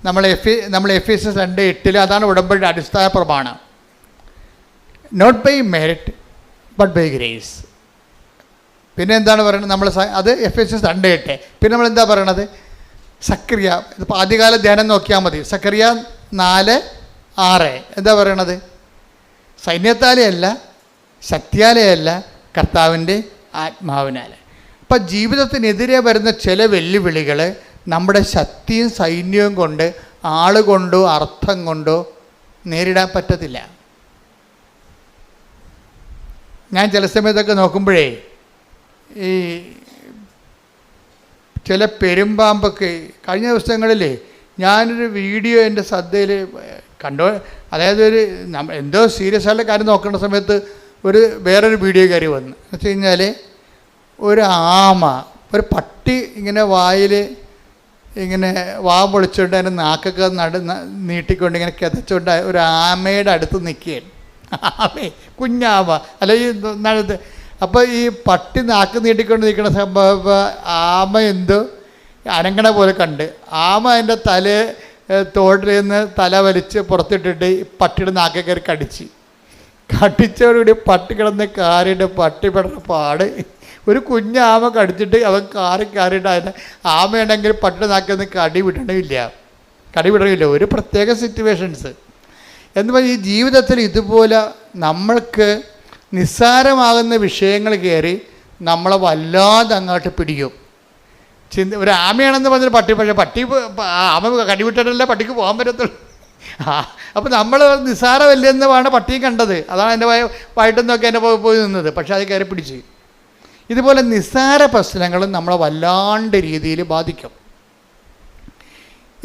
നമ്മൾ എഫേസ്യസ് 2:8 അതാണ് ഉടമ്പടിയുടെ അടിസ്ഥാന പ്രമാണം. Not by merit but by grace. പിന്നെ എന്താണ് പറയുന്നത്? നമ്മൾ അത് എഫേസ്യസ് 2:8. പിന്നെ നമ്മൾ എന്താ പറയണത്? സക്കറിയ, ഇതിപ്പോൾ ആദ്യകാല ധ്യാനം നോക്കിയാൽ മതി. സക്കറിയ 4:6 എന്താ പറയണത്? സൈന്യത്താലെയല്ല, ശക്തിയാലെയല്ല, കർത്താവിൻ്റെ ആത്മാവിനാൽ. അപ്പം ജീവിതത്തിനെതിരെ വരുന്ന ചില വെല്ലുവിളികൾ നമ്മുടെ ശക്തിയും സൈന്യവും കൊണ്ട്, ആളുകൊണ്ടോ അർത്ഥം കൊണ്ടോ നേരിടാൻ പറ്റത്തില്ല. ഞാൻ ചില സമയത്തൊക്കെ നോക്കുമ്പോഴേ ഈ ചില പെരുമ്പാമ്പൊക്കെ കഴിഞ്ഞ ദിവസങ്ങളിൽ ഞാനൊരു വീഡിയോ എൻ്റെ ശ്രദ്ധയിൽ കണ്ടോ. അതായത് എന്തോ സീരിയസ് ആയിട്ടുള്ള കാര്യം നോക്കേണ്ട സമയത്ത് വേറൊരു വീഡിയോ കയറി വന്നു. എന്ന് വെച്ച് കഴിഞ്ഞാൽ ഒരു ആമ, ഒരു പട്ടി ഇങ്ങനെ വായിൽ ഇങ്ങനെ പൊളിച്ചുകൊണ്ട് അതിൻ്റെ നാക്കൊക്കെ നീട്ടിക്കൊണ്ട് ഇങ്ങനെ കിതച്ചുകൊണ്ട് ഒരു ആമയുടെ അടുത്ത് നിൽക്കുകയാണ്. കുഞ്ഞാമ അല്ലെങ്കിൽ അപ്പോൾ ഈ പട്ടി നാക്ക് നീട്ടിക്കൊണ്ട് നിൽക്കുന്ന സംഭവം ആമ എന്തോ അനങ്ങണ പോലെ കണ്ട് ആമ അതിൻ്റെ തോട്ടിൽ നിന്ന് തല വലിച്ച് പുറത്തിട്ടിട്ട് പട്ടിയുടെ നാക്കെ കയറി കടിച്ചോടുകൂടി പട്ടി കിടന്ന് കാറിയിട്ട് പട്ടി പെടുന്ന പാട്. ഒരു കുഞ്ഞാമ കടിച്ചിട്ട് അവൻ കാറിയിട്ട് അതിനെ ആമയുണ്ടെങ്കിൽ പട്ടിയുടെ നാക്കിൽ കടി വിടണില്ല. ഒരു പ്രത്യേക സിറ്റുവേഷൻസ് എന്ന് പറഞ്ഞാൽ ഈ ജീവിതത്തിൽ ഇതുപോലെ നമ്മൾക്ക് നിസ്സാരമാകുന്ന വിഷയങ്ങൾ കയറി നമ്മളെ വല്ലാതെ അങ്ങോട്ട് പിടിക്കും. ഒരു ആമയാണെന്ന് പറഞ്ഞൊരു പക്ഷേ ആമ കടിവിട്ടിട്ടല്ലേ പട്ടിക്ക് പോകാൻ പറ്റത്തുള്ളൂ. അപ്പോൾ നമ്മൾ നിസ്സാരമല്ലെന്നാണ് പട്ടിയും കണ്ടത്. അതാണ് എൻ്റെ വയറ്റെന്നൊക്കെ എൻ്റെ പോയി നിന്നത്. പക്ഷേ അത് കയറി പിടിച്ച് ഇതുപോലെ നിസ്സാര പ്രശ്നങ്ങളും നമ്മളെ വല്ലാണ്ട് രീതിയിൽ ബാധിക്കും.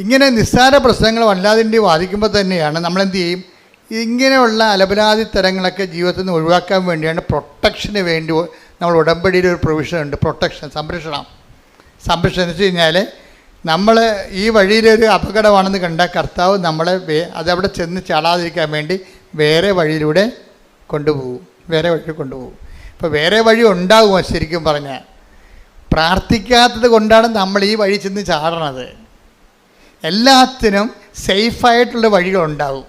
ഇങ്ങനെ നിസ്സാര പ്രശ്നങ്ങൾ വല്ലാതിൻ്റെ ബാധിക്കുമ്പോൾ തന്നെയാണ് നമ്മളെന്ത് ചെയ്യും, ഇങ്ങനെയുള്ള അലപലാതി തരങ്ങളൊക്കെ ജീവിതത്തിൽ നിന്ന് ഒഴിവാക്കാൻ വേണ്ടിയാണ് പ്രൊട്ടക്ഷന് വേണ്ടി നമ്മൾ ഉടമ്പടിയിൽ ഒരു പ്രൊവിഷൻ ഉണ്ട്. പ്രൊട്ടക്ഷൻ, സംരക്ഷണം എന്ന് വെച്ച് കഴിഞ്ഞാൽ നമ്മൾ ഈ വഴിയിലൊരു അപകടമാണെന്ന് കണ്ടാൽ കർത്താവ് നമ്മളെ അതവിടെ ചെന്ന് ചാടാതിരിക്കാൻ വേണ്ടി വേറെ വഴിയിലൂടെ കൊണ്ടുപോകും. ഇപ്പോൾ വേറെ വഴി ഉണ്ടാകുമോ? ശരിക്കും പറഞ്ഞാൽ പ്രാർത്ഥിക്കാത്തത് കൊണ്ടാണ് നമ്മൾ ഈ വഴി ചെന്ന് ചാടണത്. എല്ലാത്തിനും സേഫായിട്ടുള്ള വഴികളുണ്ടാവും.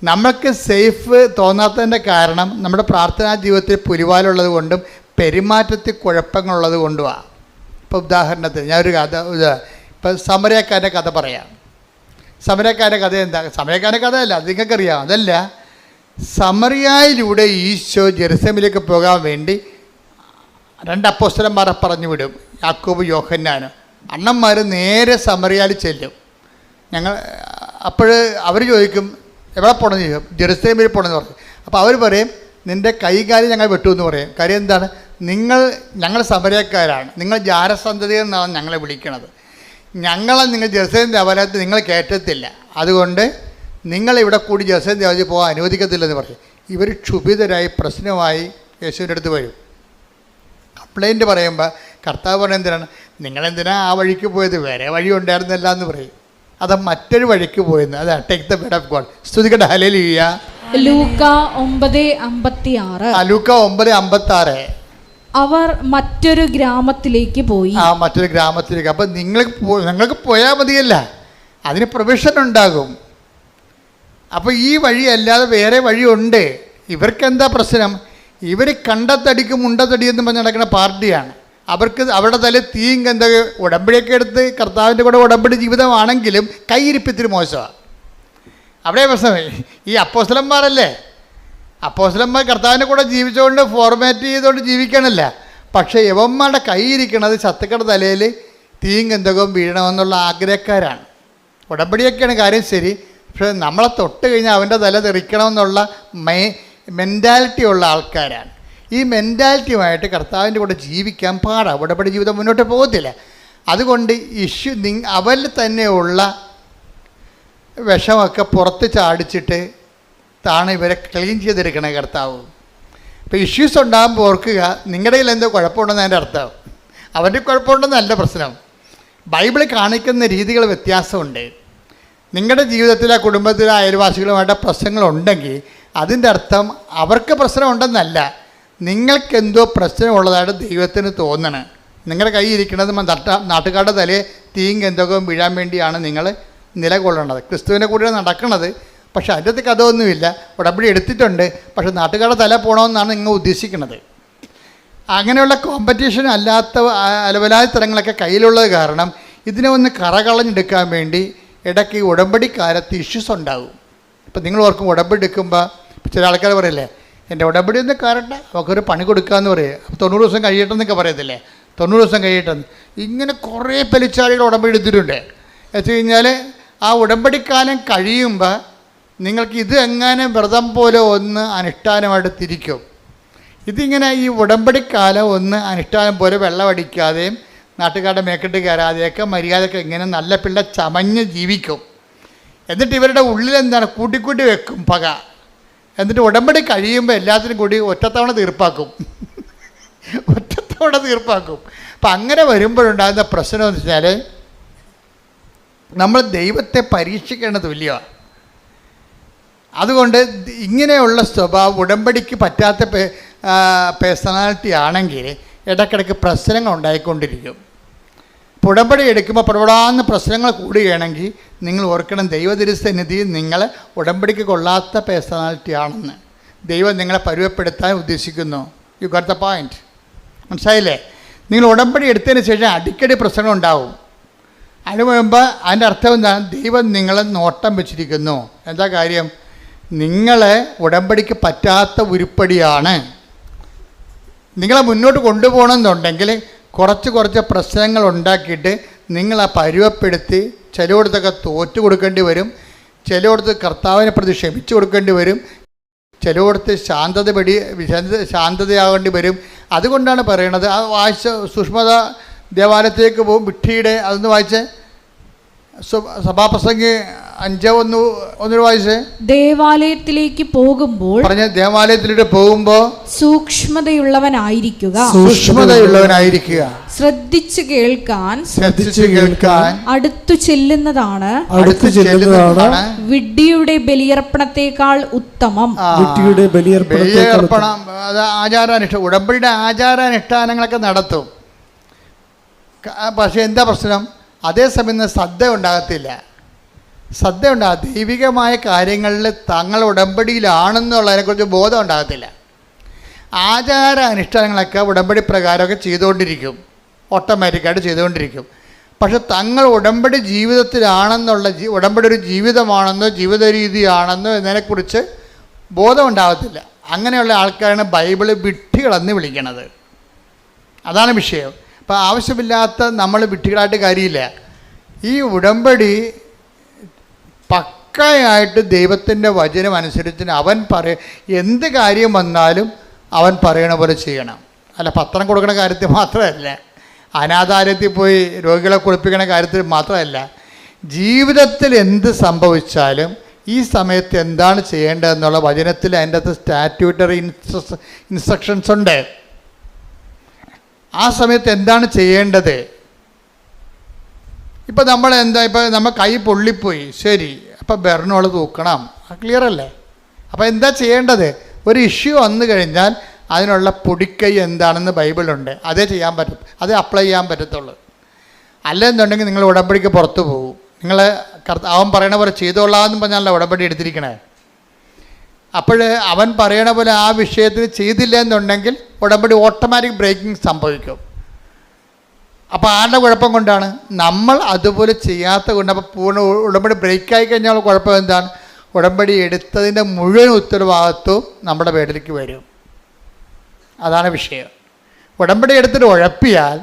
നമുക്ക് സേഫ് തോന്നാത്തതിൻ്റെ കാരണം നമ്മുടെ പ്രാർത്ഥനാ ജീവിതത്തിൽ പുലിവാലുള്ളത് കൊണ്ടും പെരുമാറ്റത്തിൽ കുഴപ്പങ്ങളുള്ളത് കൊണ്ടുമാണ്. ഇപ്പോൾ ഉദാഹരണത്തിന് ഞാനൊരു കഥ, ഇപ്പം സമരക്കാരൻ്റെ കഥ പറയാം. സമരക്കാരൻ്റെ കഥ എന്താ? സമരക്കാരൻ്റെ കഥയല്ല, അത് നിങ്ങൾക്കറിയാം. അതല്ല, സമറിയായിലൂടെ ഈശോ ജെറുസലേമിലേക്ക് പോകാൻ വേണ്ടി 2 അപ്പോസ്തലന്മാരെ പറഞ്ഞു വിടും, യാക്കോബ് യോഹന്നാനും. അണ്ണന്മാർ നേരെ സമറിയായിൽ ചെല്ലും. അപ്പോൾ അവർ ചോദിക്കും എവിടെ പോകണമെന്ന് ചോദിക്കും. ജെറുസലേമിൽ പോകണമെന്ന് പറയും. അപ്പോൾ അവർ പറയും നിൻ്റെ കൈകാര്യം ഞങ്ങൾ വെട്ടുമെന്ന് പറയും. കാര്യം എന്താണ്? ഞങ്ങൾ സമരക്കാരാണ്, നിങ്ങൾ ജാരസന്തതി എന്നാണ് ഞങ്ങളെ വിളിക്കണത്. ഞങ്ങളെ നിങ്ങൾ ജെറുസലേം ദേവാലയത്തിൽ നിങ്ങൾ കയറ്റത്തില്ല, അതുകൊണ്ട് നിങ്ങളിവിടെ കൂടി ജെറുസലേം ദേവാലയത്തിൽ പോകാൻ അനുവദിക്കത്തില്ലെന്ന് പറയും. ഇവർ ക്ഷുഭിതരായി പ്രശ്നമായി യേശുവിൻ്റെ അടുത്ത് വരും. കംപ്ലൈൻറ്റ് പറയുമ്പോൾ കർത്താവ് പറഞ്ഞ എന്തിനാണ്, നിങ്ങളെന്തിനാ ആ വഴിക്ക് പോയത്, വേറെ വഴി ഉണ്ടായിരുന്നില്ല എന്ന് പറയും. അത് മറ്റൊരു വഴിക്ക് പോയെന്ന്. അതാണ് take the word of God. സ്തുതിക്കട്ടെ, ഹല്ലേലൂയ. ലൂക്ക 9:56. ലൂക്ക 9:56. അവർ മറ്റൊരു ഗ്രാമത്തിലേക്ക് പോയി. മറ്റൊരു ഗ്രാമത്തിലേക്ക്. അപ്പം നിങ്ങൾക്ക് പോയാൽ മതിയല്ല, അതിന് പ്രൊവിഷൻ ഉണ്ടാകും. അപ്പോൾ ഈ വഴി അല്ലാതെ വേറെ വഴിയുണ്ട്. ഇവർക്കെന്താ പ്രശ്നം? ഇവർ കണ്ടത്തടിക്കും മുണ്ടത്തടിയെന്ന് പറഞ്ഞ് നടക്കുന്ന പാർട്ടിയാണ്. അവർക്ക് അവരുടെ തലയിൽ തീയും എന്തൊക്കെ ഉടമ്പടിയൊക്കെ എടുത്ത് കർത്താവിൻ്റെ കൂടെ ഉടമ്പടി ജീവിതമാണെങ്കിലും കൈയിരിപ്പത്തിരി മോശമാണ്. അവിടെ പ്രശ്നം. ഈ അപ്പോസ്തലന്മാരല്ലേ, അപ്പോസ്തലന്മാർ കർത്താവിൻ്റെ കൂടെ ജീവിച്ചുകൊണ്ട് ഫോർമാറ്റ് ചെയ്തുകൊണ്ട് ജീവിക്കണമല്ല. പക്ഷേ യവന്മാരുടെ കൈയിരിക്കണത് ശത്രുക്കളുടെ തലയിൽ തീയും ഗന്ധകവും വീഴണമെന്നുള്ള ആഗ്രഹക്കാരാണ്. ഉടമ്പടിയൊക്കെയാണ് കാര്യം ശരി, പക്ഷേ നമ്മളെ തൊട്ട് കഴിഞ്ഞാൽ അവൻ്റെ തല തെറിക്കണമെന്നുള്ള മെൻറ്റാലിറ്റി ഉള്ള ആൾക്കാരാണ്. ഈ മെൻറ്റാലിറ്റിയുമായിട്ട് കർത്താവിൻ്റെ കൂടെ ജീവിക്കാൻ പാടാണ്. ഉടമ്പടി ജീവിതം മുന്നോട്ട് പോകത്തില്ല. അതുകൊണ്ട് അവരിൽ തന്നെയുള്ള വിഷമൊക്കെ പുറത്ത് ചാടിച്ചിട്ട് താണ് ഇവരെ ക്ലീൻ ചെയ്തെടുക്കണേ കർത്താവ്. ഇപ്പോൾ ഇഷ്യൂസ് ഉണ്ടാകുമ്പോൾ ഓർക്കുക, നിങ്ങളുടെ കയ്യിൽ എന്തോ കുഴപ്പമുണ്ടെന്ന് അതിൻ്റെ അർത്ഥം. അവൻ്റെ കുഴപ്പമുണ്ടെന്നല്ല പ്രശ്നം. ബൈബിൾ കാണിക്കുന്ന രീതികൾ വ്യത്യാസമുണ്ട്. നിങ്ങളുടെ ജീവിതത്തിലെ കുടുംബത്തിലെ അയൽവാസികളുമായിട്ട് പ്രശ്നങ്ങളുണ്ടെങ്കിൽ അതിൻ്റെ അർത്ഥം അവർക്ക് പ്രശ്നമുണ്ടെന്നല്ല, നിങ്ങൾക്കെന്തോ പ്രശ്നമുള്ളതായിട്ട് ദൈവത്തിന് തോന്നണം. നിങ്ങളുടെ കയ്യിൽ ഇരിക്കുന്നത് നാട്ടുകാരുടെ തലയെ തീയും ഗന്ധകവും വീഴാൻ വേണ്ടിയാണ് നിങ്ങൾ നിലകൊള്ളണത്. ക്രിസ്തുവിനെ കൂടെ നടക്കണത്. പക്ഷേ അതിൻ്റെ കഥയൊന്നുമില്ല. ഉടമ്പടി എടുത്തിട്ടുണ്ട്, പക്ഷേ നാട്ടുകാരുടെ തല പോകണമെന്നാണ് നിങ്ങൾ ഉദ്ദേശിക്കുന്നത്. അങ്ങനെയുള്ള കോമ്പറ്റീഷൻ അല്ലാത്ത അലവലായ തരങ്ങളൊക്കെ കയ്യിലുള്ളത് കാരണം ഇതിനെ ഒന്ന് കറകളഞ്ഞെടുക്കാൻ വേണ്ടി ഇടയ്ക്ക് ഉടമ്പടിക്കാലത്ത് ഇഷ്യൂസ് ഉണ്ടാകും. ഇപ്പം നിങ്ങൾ ഓർക്കും ഉടമ്പടി എടുക്കുമ്പോൾ ചില ആൾക്കാർ പറയില്ലേ, എൻ്റെ ഉടമ്പടി ഒന്ന് കയറട്ടെ, അവൾക്കൊരു പണി കൊടുക്കാമെന്ന് പറയുക. അപ്പോൾ 90 ദിവസം കഴിയട്ടെന്നൊക്കെ പറയത്തില്ലേ, 90 ദിവസം കഴിയട്ടെന്ന്. ഇങ്ങനെ കുറേ പെലിച്ചാളികൾ ഉടമ്പടി എടുത്തിട്ടുണ്ട്. വെച്ച് കഴിഞ്ഞാൽ ആ ഉടമ്പടിക്കാലം കഴിയുമ്പോൾ നിങ്ങൾക്ക് ഇത് എങ്ങനെ വ്രതം പോലെ ഒന്ന് അനുഷ്ഠാനമായിട്ട് തിരിക്കും. ഇതിങ്ങനെ ഈ ഉടമ്പടിക്കാലം ഒന്ന് അനുഷ്ഠാനം പോലെ വെള്ളമടിക്കാതെയും നാട്ടുകാരുടെ മേക്കെട്ട് കയറാതെയൊക്കെ മര്യാദയൊക്കെ ഇങ്ങനെ നല്ല പിള്ള ചമഞ്ഞ് ജീവിക്കും. എന്നിട്ട് ഇവരുടെ ഉള്ളിലെന്താണ് കൂട്ടിക്കൂട്ടി വെക്കും പക. എന്നിട്ട് ഉടമ്പടി കഴിയുമ്പോൾ എല്ലാത്തിനും കൂടി ഒറ്റത്തവണ തീർപ്പാക്കും. അപ്പം അങ്ങനെ വരുമ്പോഴുണ്ടാകുന്ന പ്രശ്നം എന്ന് വെച്ചാൽ നമ്മൾ ദൈവത്തെ പരീക്ഷിക്കേണ്ട തുല്യമാണ്. അതുകൊണ്ട് ഇങ്ങനെയുള്ള സ്വഭാവം ഉടമ്പടിക്ക് പറ്റാത്ത പേഴ്സണാലിറ്റി ആണെങ്കിൽ ഇടയ്ക്കിടയ്ക്ക് പ്രശ്നങ്ങൾ ഉണ്ടായിക്കൊണ്ടിരിക്കും. ഇപ്പോൾ ഉടമ്പടി എടുക്കുമ്പോൾ പ്രബടാന്ന് പ്രശ്നങ്ങൾ കൂടുകയാണെങ്കിൽ നിങ്ങൾ ഓർക്കണം, ദൈവതിരുസന്നിധിയിൽ നിങ്ങൾ ഉടമ്പടിക്ക് കൊള്ളാത്ത പേഴ്സണാലിറ്റി ആണെന്ന്. ദൈവം നിങ്ങളെ പരുവപ്പെടുത്താൻ ഉദ്ദേശിക്കുന്നു. You got the point. മനസ്സിലായില്ലേ? നിങ്ങൾ ഉടമ്പടി എടുത്തതിന് ശേഷം അടിക്കടി പ്രശ്നങ്ങൾ ഉണ്ടാവും. അതിന് മുമ്പ് അതിൻ്റെ അർത്ഥം എന്താണ്? ദൈവം നിങ്ങളെ നോട്ടം വെച്ചിരിക്കുന്നു. എന്താ കാര്യം? നിങ്ങളെ ഉടമ്പടിക്ക് പറ്റാത്ത ഉരുപ്പടിയാണ്. നിങ്ങളെ മുന്നോട്ട് കൊണ്ടുപോകണമെന്നുണ്ടെങ്കിൽ കുറച്ച് പ്രശ്നങ്ങൾ ഉണ്ടാക്കിയിട്ട് നിങ്ങളെ പരുവപ്പെടുത്തി ചിലയിടത്തൊക്കെ തോറ്റു കൊടുക്കേണ്ടി വരും, ചിലയിടത്ത് കർത്താവിനെ പ്രതി ക്ഷമിച്ചു കൊടുക്കേണ്ടി വരും, ചിലയിടത്ത് ശാന്തതയാകേണ്ടി വരും. അതുകൊണ്ടാണ് പറയണത്. ആ വായിച്ച സുഷ്മത ദേവാലയത്തിലേക്ക് പോകും. വിഡ്ഢിയുടെ അതൊന്ന് വായിച്ചേ, സഭാപ്രസംഗി 5:1 വായിച്ചേ. ദേവാലയത്തിലേക്ക് പോകുമ്പോൾ പറഞ്ഞ ദേവാലയത്തിലേക്ക് പോകുമ്പോൾ സൂക്ഷ്മതയുള്ളവനായിരിക്കുക, ശ്രദ്ധിച്ചു കേൾക്കാൻ അടുത്തു ചെല്ലുന്നതാണ് വിഡ്ഢിയുടെ ബലിയർപ്പണത്തെക്കാൾ ഉത്തമം. ബലിയർപ്പണം അത് ആചാരാനുഷ്ഠാനം, ഉടമ്പടിയുടെ ആചാരാനുഷ്ഠാനങ്ങളൊക്കെ നടത്തും. പക്ഷെ എന്താ പ്രശ്നം? അതേസമയം ശ്രദ്ധ ഉണ്ടാകത്തില്ല. ദൈവികമായ കാര്യങ്ങളിൽ തങ്ങൾ ഉടമ്പടിയിലാണെന്നുള്ളതിനെക്കുറിച്ച് ബോധം ഉണ്ടാകത്തില്ല. ആചാര അനുഷ്ഠാനങ്ങളൊക്കെ ഉടമ്പടി പ്രകാരമൊക്കെ ചെയ്തുകൊണ്ടിരിക്കും, ഓട്ടോമാറ്റിക്കായിട്ട് ചെയ്തുകൊണ്ടിരിക്കും. പക്ഷെ തങ്ങൾ ഉടമ്പടി ജീവിതത്തിലാണെന്നുള്ള ഉടമ്പടി ഒരു ജീവിതമാണെന്നോ ജീവിത രീതിയാണെന്നോ എന്നതിനെക്കുറിച്ച് ബോധം ഉണ്ടാകത്തില്ല. അങ്ങനെയുള്ള ആൾക്കാരാണ് ബൈബിള് വിഡ്ഢികളെന്ന് വിളിക്കണത്. അതാണ് വിഷയം. അപ്പോൾ ആവശ്യമില്ലാത്ത നമ്മൾ വിഡ്ഢികളായിട്ട് കാര്യമില്ല. ഈ ഉടമ്പടി പക്കയായിട്ട് ദൈവത്തിൻ്റെ വചനം അനുസരിച്ച് അവൻ എന്ത് കാര്യം വന്നാലും അവൻ പറയണ പോലെ ചെയ്യണം. അല്ല പത്രം കൊടുക്കുന്ന കാര്യത്തിൽ മാത്രമല്ല, അനാഥാലയത്തിൽ പോയി രോഗികളെ കുളിപ്പിക്കുന്ന കാര്യത്തിൽ മാത്രമല്ല, ജീവിതത്തിൽ എന്ത് സംഭവിച്ചാലും ഈ സമയത്ത് എന്താണ് ചെയ്യേണ്ടതെന്നുള്ള വചനത്തിൽ അതിൻ്റെ അകത്ത് സ്റ്റാറ്റ്യൂട്ടറി ഇൻസ്ട്രക്ഷൻസ് ഉണ്ട്. ആ സമയത്ത് എന്താണ് ചെയ്യേണ്ടത്? ഇപ്പം നമ്മൾ കൈ പൊള്ളിപ്പോയി, ശരി, അപ്പം ബെർണോൾ തൂക്കണം, ക്ലിയർ അല്ലേ? അപ്പോൾ എന്താ ചെയ്യേണ്ടത്? ഒരു ഇഷ്യൂ വന്നു കഴിഞ്ഞാൽ അതിനുള്ള പൊടിക്കൈ എന്താണെന്ന് ബൈബിളുണ്ട്, അതേ ചെയ്യാൻ പറ്റും, അതേ അപ്ലൈ ചെയ്യാൻ പറ്റത്തുള്ളൂ. അല്ലെന്നുണ്ടെങ്കിൽ നിങ്ങൾ ഉടമ്പടിക്ക് പുറത്തു പോകും. നിങ്ങൾ അവൻ പറയണ പോലെ ചെയ്തോളാമെന്ന് പറഞ്ഞാലല്ല ഉടമ്പടി എടുത്തിരിക്കണേ. അപ്പോൾ അവൻ പറയണ പോലെ ആ വിഷയത്തിന് ചെയ്തില്ല എന്നുണ്ടെങ്കിൽ ഉടമ്പടി ഓട്ടോമാറ്റിക് ബ്രേക്കിംഗ് സംഭവിക്കും. അപ്പോൾ ആരുടെ കുഴപ്പം കൊണ്ടാണ്? നമ്മൾ അതുപോലെ ചെയ്യാത്ത കൊണ്ട്. അപ്പോൾ പൂർണ്ണ ഉടമ്പടി ബ്രേക്കായി കഴിഞ്ഞാൽ കുഴപ്പം എന്താണ്? ഉടമ്പടി എടുത്തതിൻ്റെ മുഴുവൻ ഉത്തരവാദിത്വവും നമ്മുടെ പേരിലേക്ക് വരും. അതാണ് വിഷയം. ഉടമ്പടി എടുത്തിട്ട് ഉഴപ്പിയാൽ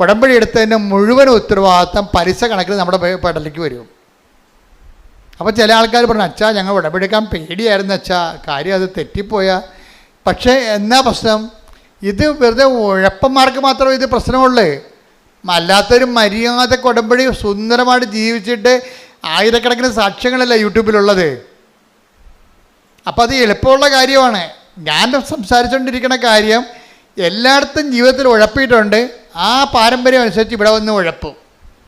ഉടമ്പടി എടുത്തതിൻ്റെ മുഴുവൻ ഉത്തരവാദിത്വം പലിശ കണക്കിൽ നമ്മുടെ പേരിലേക്ക് വരും. അപ്പോൾ ചില ആൾക്കാർ പറഞ്ഞു, അച്ഛാ ഞങ്ങൾ ഉടമ്പടി എടുക്കാൻ പേടിയായിരുന്നു അച്ഛാ, കാര്യം അത് തെറ്റിപ്പോയാൽ. പക്ഷേ എന്നാ പ്രശ്നം? ഇത് വെറുതെ ഉഴപ്പന്മാർക്ക് മാത്രമേ ഇത് പ്രശ്നമുള്ളൂ. അല്ലാത്തൊരു മര്യാദക്ക് ഉടമ്പടി സുന്ദരമായിട്ട് ജീവിച്ചിട്ട് ആയിരക്കണക്കിന് സാക്ഷ്യങ്ങളല്ല യൂട്യൂബിലുള്ളത്. അപ്പോൾ അത് എളുപ്പമുള്ള കാര്യമാണ്. ഞാൻ സംസാരിച്ചുകൊണ്ടിരിക്കുന്ന കാര്യം എല്ലായിടത്തും ജീവിതത്തിൽ ഉഴപ്പിയിട്ടുണ്ട്. ആ പാരമ്പര്യം അനുസരിച്ച് ഇവിടെ വന്ന് ഉഴപ്പും.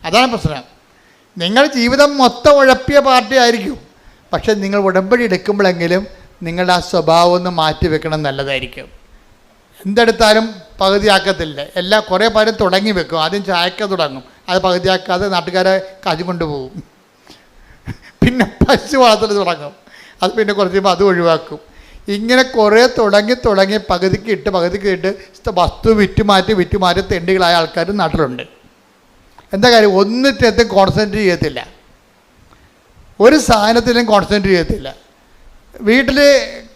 അതാണ് പ്രശ്നം. നിങ്ങൾ ജീവിതം മൊത്തം ഉഴപ്പിയ പാർട്ടി ആയിരിക്കും. പക്ഷെ നിങ്ങൾ ഉടമ്പടി എടുക്കുമ്പോഴെങ്കിലും നിങ്ങളുടെ ആ സ്വഭാവം ഒന്ന് മാറ്റി വെക്കണം, നല്ലതായിരിക്കും. എന്തെടുത്താലും പകുതിയാക്കത്തില്ല. കുറേ പേരും തുടങ്ങി വെക്കും. ആദ്യം ചായക്ക തുടങ്ങും, അത് പകുതിയാക്കാതെ നാട്ടുകാരെ കാശും കൊണ്ടുപോകും. പിന്നെ പശു വളർത്തൽ തുടങ്ങും, അത് പിന്നെ കുറച്ച് കഴിയുമ്പോൾ അത് ഒഴിവാക്കും. ഇങ്ങനെ കുറേ തുടങ്ങി പകുതിക്ക് ഇട്ട് വസ്തു വിറ്റുമാറ്റി തെണ്ടികളായ ആൾക്കാർ നാട്ടിലുണ്ട്. എന്താ കാര്യം? ഒന്നിനകത്തും കോൺസെൻട്രേറ്റ് ചെയ്യത്തില്ല, ഒരു സാധനത്തിലും കോൺസെൻട്രേറ്റ് ചെയ്യത്തില്ല. വീട്ടിൽ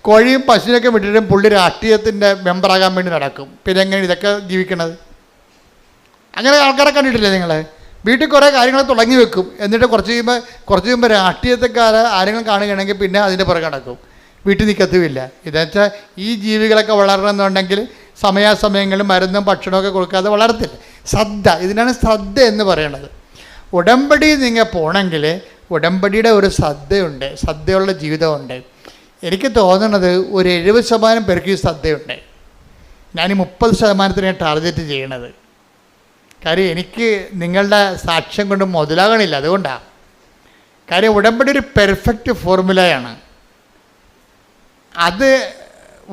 കോഴിയും പശുവിനൊക്കെ വിട്ടിട്ടും പുള്ളി രാഷ്ട്രീയത്തിൻ്റെ മെമ്പറാകാൻ വേണ്ടി നടക്കും. പിന്നെ എങ്ങനെ ഇതൊക്കെ ജീവിക്കണത്? അങ്ങനെ ആൾക്കാരെ കണ്ടിട്ടില്ലേ നിങ്ങൾ? വീട്ടിൽ കുറേ കാര്യങ്ങൾ തുടങ്ങി വെക്കും, എന്നിട്ട് കുറച്ച് കഴിയുമ്പോൾ രാഷ്ട്രീയത്തെക്കാരെ ആരെങ്കിലും കാണുകയാണെങ്കിൽ പിന്നെ അതിൻ്റെ പുറകെ നടക്കും, വീട്ടിൽ നിൽക്കത്തുമില്ല. ഇതെന്നുവെച്ചാൽ ഈ ജീവികളൊക്കെ വളരണമെന്നുണ്ടെങ്കിൽ സമയാസമയങ്ങളിൽ മരുന്നും ഭക്ഷണമൊക്കെ കൊടുക്കാതെ വളരത്തില്ല. ഇതിനാണ് ശ്രദ്ധ എന്ന് പറയുന്നത്. ഉടമ്പടി നിങ്ങൾ പോകണമെങ്കിൽ ഉടമ്പടിയുടെ ഒരു ശ്രദ്ധയുണ്ട്, ശ്രദ്ധയുള്ള ജീവിതമുണ്ട്. എനിക്ക് തോന്നുന്നത് ഒരു 70% പേർക്ക് ഈ ശ്രദ്ധയുണ്ട്. ഞാൻ 30% ടാർഗറ്റ് ചെയ്യണത്. കാര്യം എനിക്ക് നിങ്ങളുടെ സാക്ഷ്യം കൊണ്ട് മുതലാകണില്ല, അതുകൊണ്ടാണ്. കാര്യം ഉടമ്പടി ഒരു പെർഫെക്റ്റ് ഫോർമുലയാണ്. അത്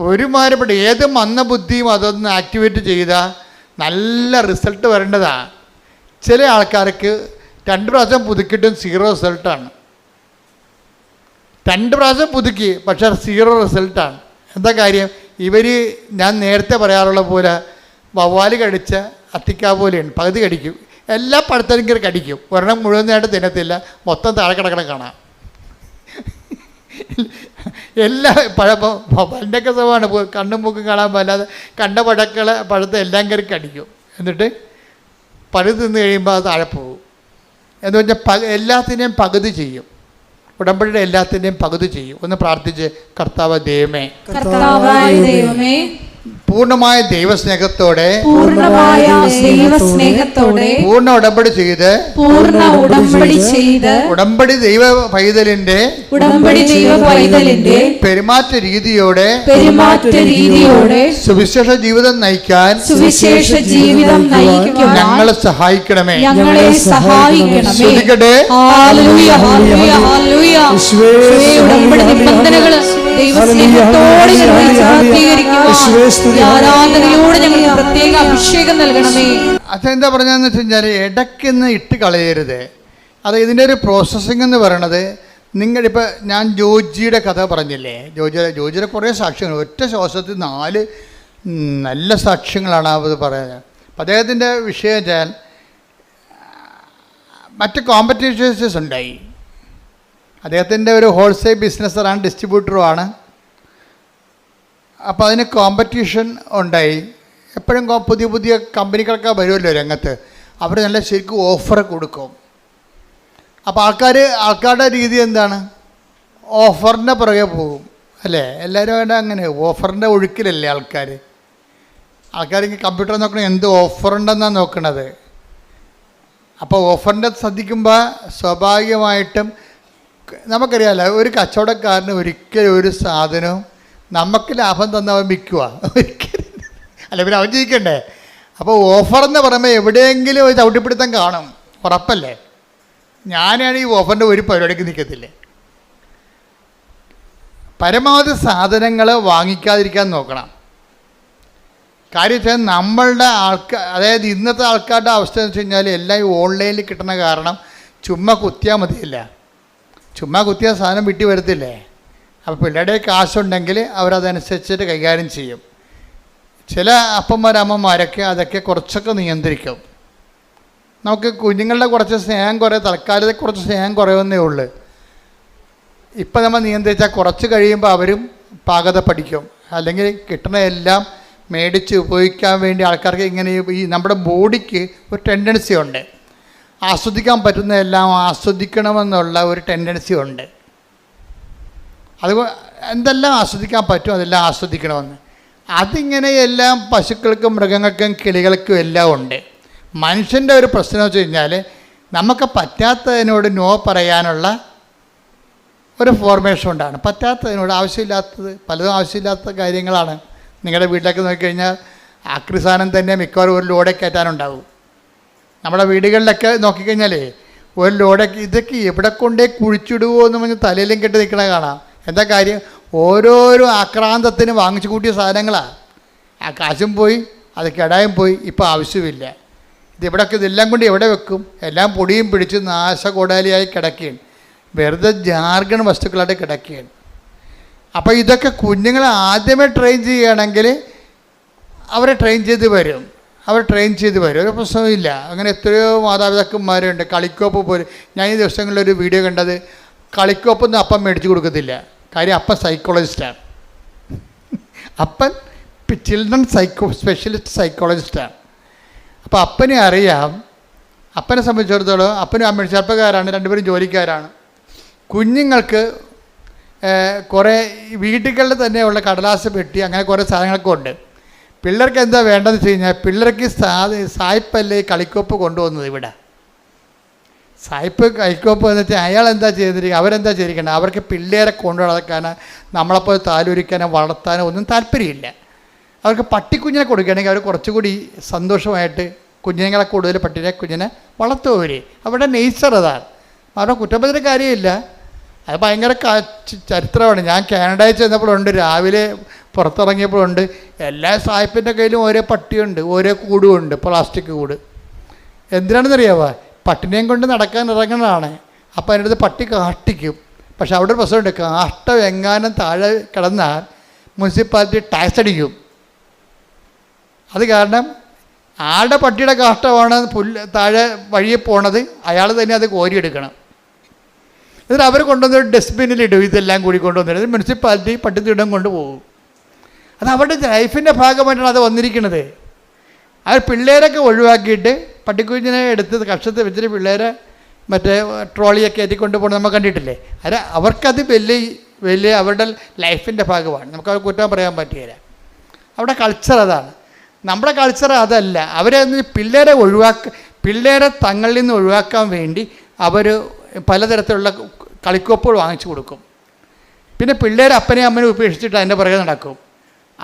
ഒരുമാതിരിപ്പെട്ട ഏത് മന്ദബുദ്ധിയും അതൊന്ന് ആക്ടിവേറ്റ് ചെയ്താൽ നല്ല റിസൾട്ട് വരേണ്ടതാണ്. ചില ആൾക്കാർക്ക് 2 പ്രാവശ്യം പുതുക്കിയിട്ടും 0 റിസൾട്ടാണ്. 2 പ്രാവശ്യം പുതുക്കി, പക്ഷേ 0 റിസൾട്ടാണ്. എന്താ കാര്യം? ഞാൻ നേരത്തെ പറയാറുള്ള പോലെ വവ്വാല് കടിച്ച അത്തിക്കാ പോലെയാണ്, പകുതി കടിക്കും, എല്ലാ പഴത്തിലും കയറി കടിക്കും, ഒരെണ്ണം മുഴുവനായിട്ട് തിന്നത്തില്ല, മൊത്തം താഴെ കിടക്കണം കാണാം. എല്ലാ പഴൻ്റെയൊക്കെ സ്വഭാവമാണ്, കണ്ണും മൂക്കും കാണാൻ പാടില്ലാതെ കണ്ട പഴത്തെ എല്ലാം കയറി കടിക്കും, എന്നിട്ട് പഴു തിന്ന് കഴിയുമ്പോൾ അത് താഴെ പോകും. എന്ന് പറഞ്ഞാൽ എല്ലാത്തിനെയും പകുതി ചെയ്യും. ഉടമ്പടിയുടെ എല്ലാത്തിൻ്റെയും പകുതി ചെയ്യും. ഒന്ന് പ്രാർത്ഥിച്ച്, കർത്താവ് ദൈവമേ, കർത്താവായ ദൈവമേ, പൂർണ്ണമായ ദൈവസ്നേഹത്തോടെ പൂർണ്ണ ഉടമ്പടി ചെയ്ത് ഉടമ്പടി ദൈവ പൈതലിന്റെ പെരുമാറ്റ രീതിയോടെ സുവിശേഷ ജീവിതം നയിക്കാൻ ഞങ്ങളെ സഹായിക്കണമേ. ശ്രദ്ധിക്കട്ടെ, അതെന്താ പറഞ്ഞതെന്ന് വെച്ച് കഴിഞ്ഞാൽ ഇടയ്ക്കൊന്ന് ഇട്ട് കളയരുത്. അത് ഇതിൻ്റെ ഒരു പ്രോസസ്സിംഗ് എന്ന് പറയണത്, നിങ്ങളിപ്പോൾ ഞാൻ ജോജിയുടെ കഥ പറഞ്ഞില്ലേ, ജോജിയുടെ കുറേ സാക്ഷ്യങ്ങൾ, ഒറ്റ ശ്വാസത്തിൽ 4 നല്ല സാക്ഷ്യങ്ങളാണ് അത് പറയുന്നത്. അപ്പം അദ്ദേഹത്തിൻ്റെ വിഷയം വെച്ചാൽ മറ്റ് കോമ്പറ്റീഷൻസ് ഉണ്ടായി. അദ്ദേഹത്തിൻ്റെ ഒരു ഹോൾസെയിൽ ബിസിനസ്സറാണ്, ഡിസ്ട്രിബ്യൂട്ടറുമാണ്. അപ്പോൾ അതിന് കോമ്പറ്റീഷൻ ഉണ്ടായി. എപ്പോഴും പുതിയ പുതിയ കമ്പനികളൊക്കെ വരുമല്ലോ രംഗത്ത്, അവർ നല്ല ശരിക്കും ഓഫർ കൊടുക്കും. അപ്പോൾ ആൾക്കാരുടെ രീതി എന്താണ്? ഓഫറിൻ്റെ പുറകെ പോകും അല്ലേ? എല്ലാവരും അങ്ങനെ ഓഫറിൻ്റെ ഒഴുക്കിലല്ലേ ആൾക്കാർ കമ്പ്യൂട്ടർ നോക്കണം, എന്ത് ഓഫറുണ്ടെന്നാണ് നോക്കണത്. അപ്പോൾ ഓഫറിൻ്റെ ശ്രദ്ധിക്കുമ്പോൾ സ്വാഭാവികമായിട്ടും നമുക്കറിയാമല്ലോ, ഒരു കച്ചവടക്കാരന് ഒരിക്കലും ഒരു സാധനവും നമുക്ക് ലാഭം തന്നവൻ വിൽക്കുക ഒരിക്കലും അല്ല, പിന്നെ അവൻ ജയിക്കണ്ടേ. അപ്പോൾ ഓഫറെന്ന് പറയുമ്പോൾ എവിടെയെങ്കിലും ഒരു ചവിട്ടിപ്പിടുത്തം കാണും, ഉറപ്പല്ലേ? ഞാനാണ് ഈ ഓഫറിൻ്റെ ഒരു പരിപാടിക്ക് നിൽക്കത്തില്ലേ. പരമാവധി സാധനങ്ങൾ വാങ്ങിക്കാതിരിക്കാൻ നോക്കണം. കാര്യം വെച്ചാൽ നമ്മളുടെ അതായത് ഇന്നത്തെ ആൾക്കാരുടെ അവസ്ഥ എന്ന് വെച്ച് കഴിഞ്ഞാൽ എല്ലാം ഓൺലൈനിൽ കിട്ടുന്ന കാരണം ചുമ്മാ കുത്തിയാൽ മതിയില്ല. ചുമ്മാ കുത്തിയാൽ സാധനം വിട്ടി വരത്തില്ലേ. അപ്പോൾ പിള്ളേരുടെ കാശുണ്ടെങ്കിൽ അവരതനുസരിച്ചിട്ട് കൈകാര്യം ചെയ്യും. ചില അപ്പന്മാരമ്മമാരൊക്കെ അതൊക്കെ കുറച്ചൊക്കെ നിയന്ത്രിക്കും. നമുക്ക് കുഞ്ഞുങ്ങളുടെ കുറച്ച് സ്നേഹം തൽക്കാലത്തെ കുറച്ച് സ്നേഹം കുറയുന്നേ ഉള്ളൂ. ഇപ്പം നമ്മൾ നിയന്ത്രിച്ചാൽ കുറച്ച് കഴിയുമ്പോൾ അവരും പാകത പഠിക്കും. അല്ലെങ്കിൽ കിട്ടുന്ന എല്ലാം മേടിച്ച് ഉപയോഗിക്കാൻ വേണ്ടി ആൾക്കാർക്ക് ഇങ്ങനെ ഈ നമ്മുടെ ബോഡിക്ക് ഒരു ടെൻഡൻസി ഉണ്ട്, ആസ്വദിക്കാൻ പറ്റുന്നതെല്ലാം ആസ്വദിക്കണമെന്നുള്ള ഒരു ടെൻഡൻസി ഉണ്ട്. അത് എന്തെല്ലാം ആസ്വദിക്കാൻ പറ്റും അതെല്ലാം ആസ്വദിക്കണമെന്ന്. അതിങ്ങനെ എല്ലാം പശുക്കൾക്കും മൃഗങ്ങൾക്കും കിളികൾക്കും എല്ലാം ഉണ്ട്. മനുഷ്യൻ്റെ ഒരു പ്രശ്നം വെച്ച് കഴിഞ്ഞാൽ നമുക്ക് പറ്റാത്തതിനോട് നോ പറയാനുള്ള ഒരു ഫോർമേഷൻ ഉണ്ടാണ്. പറ്റാത്തതിനോട് ആവശ്യമില്ലാത്തത് പലതും ആവശ്യമില്ലാത്ത കാര്യങ്ങളാണ്. നിങ്ങളുടെ വീട്ടിലേക്ക് നോക്കിക്കഴിഞ്ഞാൽ ആക്രി സാധനം തന്നെ മിക്കവാറും ഒരു ലോഡേ കയറ്റാനുണ്ടാവും. നമ്മുടെ വീടുകളിലൊക്കെ നോക്കിക്കഴിഞ്ഞാലേ ഒരു ലോഡൊക്കെ ഇതൊക്കെ എവിടെ കൊണ്ടേ കുഴിച്ചിടുവോ എന്ന് പറഞ്ഞ് തലയിലും കെട്ടി നിൽക്കണ കാണാം. എന്താ കാര്യം? ഓരോരോ ആക്രാന്തത്തിന് വാങ്ങിച്ചു കൂട്ടിയ സാധനങ്ങളാണ്. ആ കാശും പോയി, അത് കെടായും പോയി, ഇപ്പോൾ ആവശ്യമില്ല. ഇതെല്ലാം കൊണ്ട് എവിടെ വെക്കും? എല്ലാം പൊടിയും പിടിച്ച് നാശകോടാലിയായി കിടക്കുകയാണ്, വെറുതെ ജാർഗൺ വസ്തുക്കളായിട്ട് കിടക്കുകയാണ്. അപ്പോൾ ഇതൊക്കെ കുഞ്ഞുങ്ങളെ ആദ്യമേ ട്രെയിൻ ചെയ്യുകയാണെങ്കിൽ അവരെ ട്രെയിൻ ചെയ്ത് വരും. ഒരു പ്രശ്നവുമില്ല. അങ്ങനെ എത്രയോ മാതാപിതാക്കന്മാരുണ്ട്. കളിക്കോപ്പ് പോലും, ഞാൻ ഈ ദിവസങ്ങളിലൊരു വീഡിയോ കണ്ടത്, കളിക്കോപ്പൊന്നും അപ്പം മേടിച്ച് കൊടുക്കത്തില്ല. കാര്യം അപ്പൻ സൈക്കോളജിസ്റ്റാണ്. അപ്പൻ ചിൽഡ്രൻ സ്പെഷ്യലിസ്റ്റ് സൈക്കോളജിസ്റ്റാണ്. അപ്പോൾ അപ്പനെ അറിയാം. അപ്പനെ സംബന്ധിച്ചിടത്തോളം അപ്പനും അമ്മയും ചെറുപ്പക്കാരാണ്, രണ്ടുപേരും ജോലിക്കാരാണ്. കുഞ്ഞുങ്ങൾക്ക് കുറേ വീടുകളിൽ തന്നെയുള്ള കടലാസ് പെട്ടി അങ്ങനെ കുറേ സാധനങ്ങളൊക്കെ ഉണ്ട്. പിള്ളേർക്ക് എന്താ വേണ്ടതെന്ന് വെച്ച് കഴിഞ്ഞാൽ, പിള്ളേർക്ക് സായിപ്പല്ലേ കളിക്കോപ്പ് കൊണ്ടുവന്നത് ഇവിടെ. സായിപ്പ് കളിക്കോപ്പ് എന്ന് വെച്ചാൽ അയാൾ എന്താ ചെയ്തിരിക്കുക, അവരെന്താ ചെയ്തിരിക്കണം, അവർക്ക് പിള്ളേരെ കൊണ്ടു നടക്കാനോ നമ്മളെപ്പോലെ താലോലിക്കാനോ വളർത്താനോ ഒന്നും താല്പര്യമില്ല. അവർക്ക് പട്ടിക്കുഞ്ഞിനെ കൊടുക്കുകയാണെങ്കിൽ അവർ കുറച്ചുകൂടി സന്തോഷമായിട്ട് കുഞ്ഞുങ്ങളെ കൂടുതൽ കുഞ്ഞിനെ വളർത്തുവർ. അവരുടെ നേച്ചർ അതാണ്. അവരുടെ കുറ്റപ്പെടുത്തിയ കാര്യമില്ല. അത് ഭയങ്കര ചരിത്രമാണ്. ഞാൻ കാനഡയിൽ ചെന്നപ്പോഴുണ്ട്, രാവിലെ പുറത്തിറങ്ങിയപ്പോഴുണ്ട്, എല്ലാ സായിപ്പിൻ്റെ കയ്യിലും ഓരോ പട്ടിയുണ്ട്, ഓരോ കൂടുമുണ്ട്, പ്ലാസ്റ്റിക് കൂട്. എന്തിനാണെന്നറിയാമോ? പട്ടിനെയും കൊണ്ട് നടക്കാൻ ഇറങ്ങുന്നതാണ്. അപ്പോൾ അതിൻ്റെ അടുത്ത് പട്ടി കാഷ്ടിക്കും. പക്ഷെ അവിടെ ഒരു പ്രശ്നമുണ്ട്, കാഷ്ടം എങ്ങാനും താഴെ കിടന്നാൽ മുനിസിപ്പാലിറ്റി ടാക്സ് അടിക്കും. അത് കാരണം ആളുടെ പട്ടിയുടെ കാഷ്ടമാണ് താഴെ വഴിയെ പോണത്, അയാൾ തന്നെ അത് കോരിയെടുക്കണം. എന്നിട്ട് അവർ കൊണ്ടുവന്നൊരു ഡസ്റ്റ്ബിന്നിലിടും. ഇതെല്ലാം കൂടി കൊണ്ടുവന്നിട്ട് മുനിസിപ്പാലിറ്റി പട്ടിത്തിടം കൊണ്ടുപോകും. അത് അവരുടെ ലൈഫിൻ്റെ ഭാഗമായിട്ടാണ് അത് വന്നിരിക്കുന്നത്. അവർ പിള്ളേരൊക്കെ ഒഴിവാക്കിയിട്ട് പട്ടിക്കുഞ്ഞിനെ എടുത്ത് കക്ഷത്തിൽ വെച്ചിട്ട് പിള്ളേരെ മറ്റേ ട്രോളിയൊക്കെ ഏറ്റിക്കൊണ്ട് പോകുന്നത് നമ്മൾ കണ്ടിട്ടില്ലേ? അത് അവർക്കത് വലിയ അവരുടെ ലൈഫിൻ്റെ ഭാഗമാണ്. നമുക്കത് കുറ്റം പറയാൻ പറ്റുകയില്ല. അവിടെ കൾച്ചർ അതാണ്. നമ്മുടെ കൾച്ചർ അതല്ല. അവരെ പിള്ളേരെ തങ്ങളിൽ നിന്ന് ഒഴിവാക്കാൻ വേണ്ടി അവർ പലതരത്തിലുള്ള കളിക്കോപ്പുകൾ വാങ്ങിച്ചു കൊടുക്കും. പിന്നെ പിള്ളേർ അപ്പനെയും അമ്മനെയും ഉപേക്ഷിച്ചിട്ട് അതിൻ്റെ പുറകെ നടക്കും.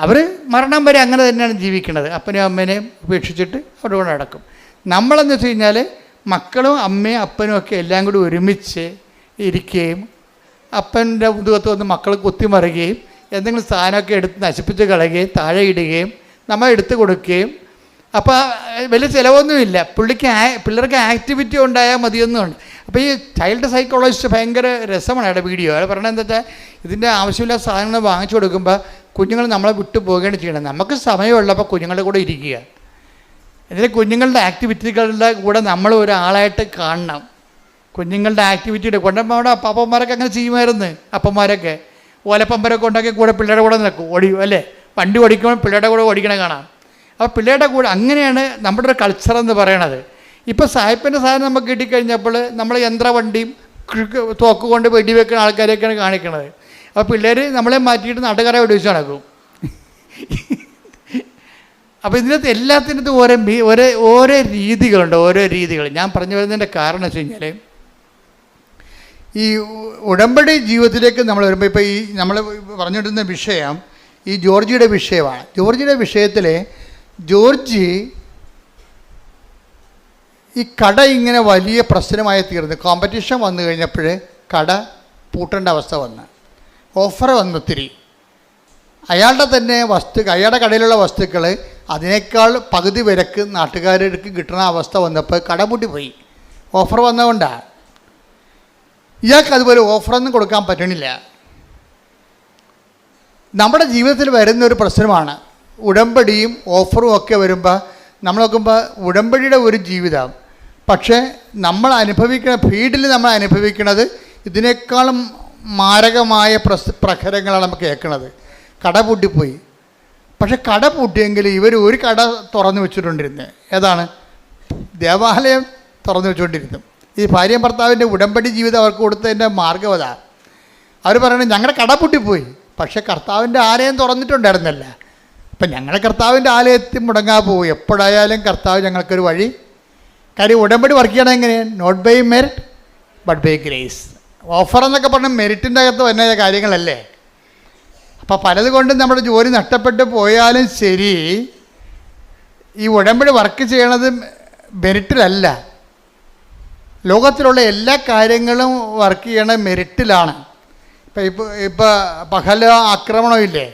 അവർ മരണം വരെ അങ്ങനെ തന്നെയാണ് ജീവിക്കുന്നത്. അപ്പനെയും അമ്മേനെയും ഉപേക്ഷിച്ചിട്ട് അവിടെ കൊണ്ട് നടക്കും. നമ്മളെന്ന് വെച്ച് കഴിഞ്ഞാൽ മക്കളും അമ്മയും അപ്പനും ഒക്കെ എല്ലാം കൂടി ഒരുമിച്ച് ഇരിക്കുകയും അപ്പൻ്റെ മുതുകത്ത് വന്ന് മക്കൾ കുത്തിമറിയുകയും എന്തെങ്കിലും സാധനമൊക്കെ എടുത്ത് നശിപ്പിച്ച് കളയുകയും താഴെ ഇടുകയും നമ്മൾ എടുത്തു കൊടുക്കുകയും. അപ്പോൾ വലിയ ചിലവൊന്നുമില്ല. പിള്ളേർക്ക് ആക്ടിവിറ്റി ഉണ്ടായാൽ മതിയൊന്നുമുണ്ട്. അപ്പോൾ ഈ ചൈൽഡ് സൈക്കോളജിസ്റ്റ് ഭയങ്കര രസമാണ് അയാളുടെ വീഡിയോ. അയാൾ പറയണത് എന്താ വെച്ചാൽ ഇതിൻ്റെ ആവശ്യമില്ലാത്ത സാധനങ്ങൾ വാങ്ങിച്ചു കൊടുക്കുമ്പോൾ കുഞ്ഞുങ്ങൾ നമ്മളെ വിട്ടു പോവുകയാണ് ചെയ്യണം. നമുക്ക് സമയമുള്ളപ്പോൾ കുഞ്ഞുങ്ങളുടെ കൂടെ ഇരിക്കുക. ഇതിൽ കുഞ്ഞുങ്ങളുടെ ആക്ടിവിറ്റികളുടെ കൂടെ നമ്മൾ ഒരാളായിട്ട് കാണണം. കുഞ്ഞുങ്ങളുടെ ആക്ടിവിറ്റിയുടെ കൊണ്ടുമ്പോൾ അവിടെ അപ്പന്മാരൊക്കെ അങ്ങനെ ചെയ്യുമായിരുന്നു. അപ്പന്മാരൊക്കെ ഓലപ്പമ്പരൊക്കെ ഉണ്ടാക്കി കൂടെ പിള്ളേരുടെ കൂടെ നിൽക്കും, ഓടിക്കും അല്ലേ? വണ്ടി ഓടിക്കുമ്പോൾ പിള്ളേരുടെ കൂടെ ഓടിക്കണ കാണാം. അപ്പോൾ പിള്ളേരുടെ കൂടെ അങ്ങനെയാണ് നമ്മുടെ ഒരു കൾച്ചർ എന്ന് പറയണത്. ഇപ്പോൾ സായിപ്പിൻ്റെ സാധനം നമുക്ക് കിട്ടിക്കഴിഞ്ഞപ്പോൾ നമ്മൾ യന്ത്രവണ്ടിയും തോക്ക് കൊണ്ട് വെടിവെക്കുന്ന ആൾക്കാരെയൊക്കെയാണ് കാണിക്കണത്. അപ്പോൾ പിള്ളേർ നമ്മളെ മാറ്റിയിട്ട് നാട്ടുകാരെ വെടിവെച്ച് നടക്കും. അപ്പോൾ ഇതിനകത്ത് എല്ലാത്തിനകത്തും ഓരോ രീതികളുണ്ട്. ഓരോ രീതികൾ ഞാൻ പറഞ്ഞു വരുന്നതിൻ്റെ കാരണം വെച്ച് കഴിഞ്ഞാൽ ഈ ഉടമ്പടി ജീവിതത്തിലേക്ക് നമ്മൾ വരുമ്പോൾ ഇപ്പോൾ ഈ നമ്മൾ പറഞ്ഞിട്ടുന്ന വിഷയം ഈ ജോർജിയുടെ വിഷയമാണ്. ജോർജിയുടെ വിഷയത്തിൽ ജോർജി ഈ കട ഇങ്ങനെ വലിയ പ്രശ്നമായി തീർന്നു. കോമ്പറ്റീഷൻ വന്നു കഴിഞ്ഞപ്പോൾ കട പൂട്ടേണ്ട അവസ്ഥ വന്ന് ഓഫർ വന്നു ഒത്തിരി. അയാളുടെ തന്നെ അയാളുടെ കടയിലുള്ള വസ്തുക്കൾ അതിനേക്കാൾ പകുതി വിലക്ക് നാട്ടുകാർക്ക് കിട്ടുന്ന അവസ്ഥ വന്നപ്പോൾ കട പൂട്ടിപ്പോയി. ഓഫർ വന്നതുകൊണ്ടാണ്. ഇയാൾക്ക് അതുപോലെ ഓഫറൊന്നും കൊടുക്കാൻ പറ്റണില്ല. നമ്മുടെ ജീവിതത്തിൽ വരുന്നൊരു പ്രശ്നമാണ് ഉടമ്പടിയും ഓഫറും ഒക്കെ വരുമ്പോൾ നമ്മൾ നോക്കുമ്പോൾ ഉടമ്പടിയുടെ ഒരു ജീവിതം, പക്ഷേ നമ്മൾ അനുഭവിക്കുന്ന ഫീൽഡിൽ നമ്മൾ അനുഭവിക്കുന്നത് ഇതിനേക്കാളും മാരകമായ പ്രഹരങ്ങളാണ് നമുക്ക് കേൾക്കുന്നത്. കട പൂട്ടിപ്പോയി. പക്ഷെ കട പൂട്ടിയെങ്കിൽ ഇവർ ഒരു കട തുറന്നു വെച്ചിട്ടുണ്ടിരുന്നത്. ഏതാണ്? ദേവാലയം തുറന്നു വെച്ചുകൊണ്ടിരുന്നു. ഈ ഭാര്യയും ഭർത്താവിൻ്റെ ഉടമ്പടി ജീവിതം അവർക്ക് കൊടുത്തതിൻ്റെ മാർഗ്ഗം അതാണ്. അവർ പറയുന്നത് ഞങ്ങളുടെ കട പൂട്ടിപ്പോയി, പക്ഷേ കർത്താവിൻ്റെ ആലയം തുറന്നിട്ടുണ്ടായിരുന്നല്ല. അപ്പം ഞങ്ങളുടെ കർത്താവിൻ്റെ ആലയത്തിൽ മുടങ്ങാൻ പോകും. എപ്പോഴായാലും കർത്താവ് ഞങ്ങൾക്കൊരു വഴി. കാര്യം ഉടമ്പടി വർക്ക് ചെയ്യണം എങ്ങനെയാണ്? Not by merit but by grace. Offer എന്നൊക്കെ പറഞ്ഞാൽ മെറിറ്റിൻ്റെ അകത്ത് വരുന്ന കാര്യങ്ങളല്ലേ. അപ്പോൾ പലതുകൊണ്ടും നമ്മുടെ ജോലി നഷ്ടപ്പെട്ടു പോയാലും ശരി, ഈ ഉടമ്പടി വർക്ക് ചെയ്യണത് മെറിറ്റിലല്ല. ലോകത്തിലുള്ള എല്ലാ കാര്യങ്ങളും വർക്ക് ചെയ്യണത് മെറിറ്റിലാണ്. ഇപ്പോൾ പഹല ആക്രമണമില്ലേ?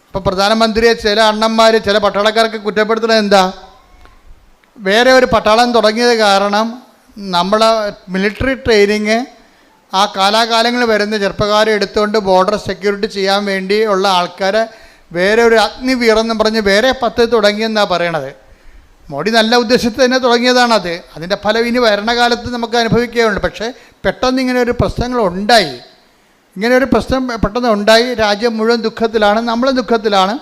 ഇപ്പോൾ പ്രധാനമന്ത്രിയെ ചില അണ്ണന്മാർ ചില പട്ടാളക്കാർക്ക് കുറ്റപ്പെടുത്തുന്നത് എന്താ? വേറെ ഒരു പട്ടാളം തുടങ്ങിയത് കാരണം നമ്മളെ മിലിറ്ററി ട്രെയിനിങ് ആ കാലാകാലങ്ങളിൽ വരുന്ന ചെറുപ്പക്കാരെ എടുത്തുകൊണ്ട് ബോർഡർ സെക്യൂരിറ്റി ചെയ്യാൻ വേണ്ടി ഉള്ള ആൾക്കാരെ വേറെ ഒരു അഗ്നിവീറെന്നും പറഞ്ഞ് വേറെ പദ്ധതി തുടങ്ങിയെന്നാണ് പറയണത്. മോഡി നല്ല ഉദ്ദേശത്തിൽ തന്നെ തുടങ്ങിയതാണത്. അതിൻ്റെ ഫലം ഇനി ഭരണകാലത്ത് നമുക്ക് അനുഭവിക്കുകയുള്ളൂ. പക്ഷേ പെട്ടെന്ന് ഇങ്ങനെ ഒരു പ്രശ്നങ്ങളുണ്ടായി. ഇങ്ങനെ ഒരു പ്രശ്നം പെട്ടെന്ന് ഉണ്ടായി. രാജ്യം മുഴുവൻ ദുഃഖത്തിലാണ്, നമ്മളും ദുഃഖത്തിലാണ്.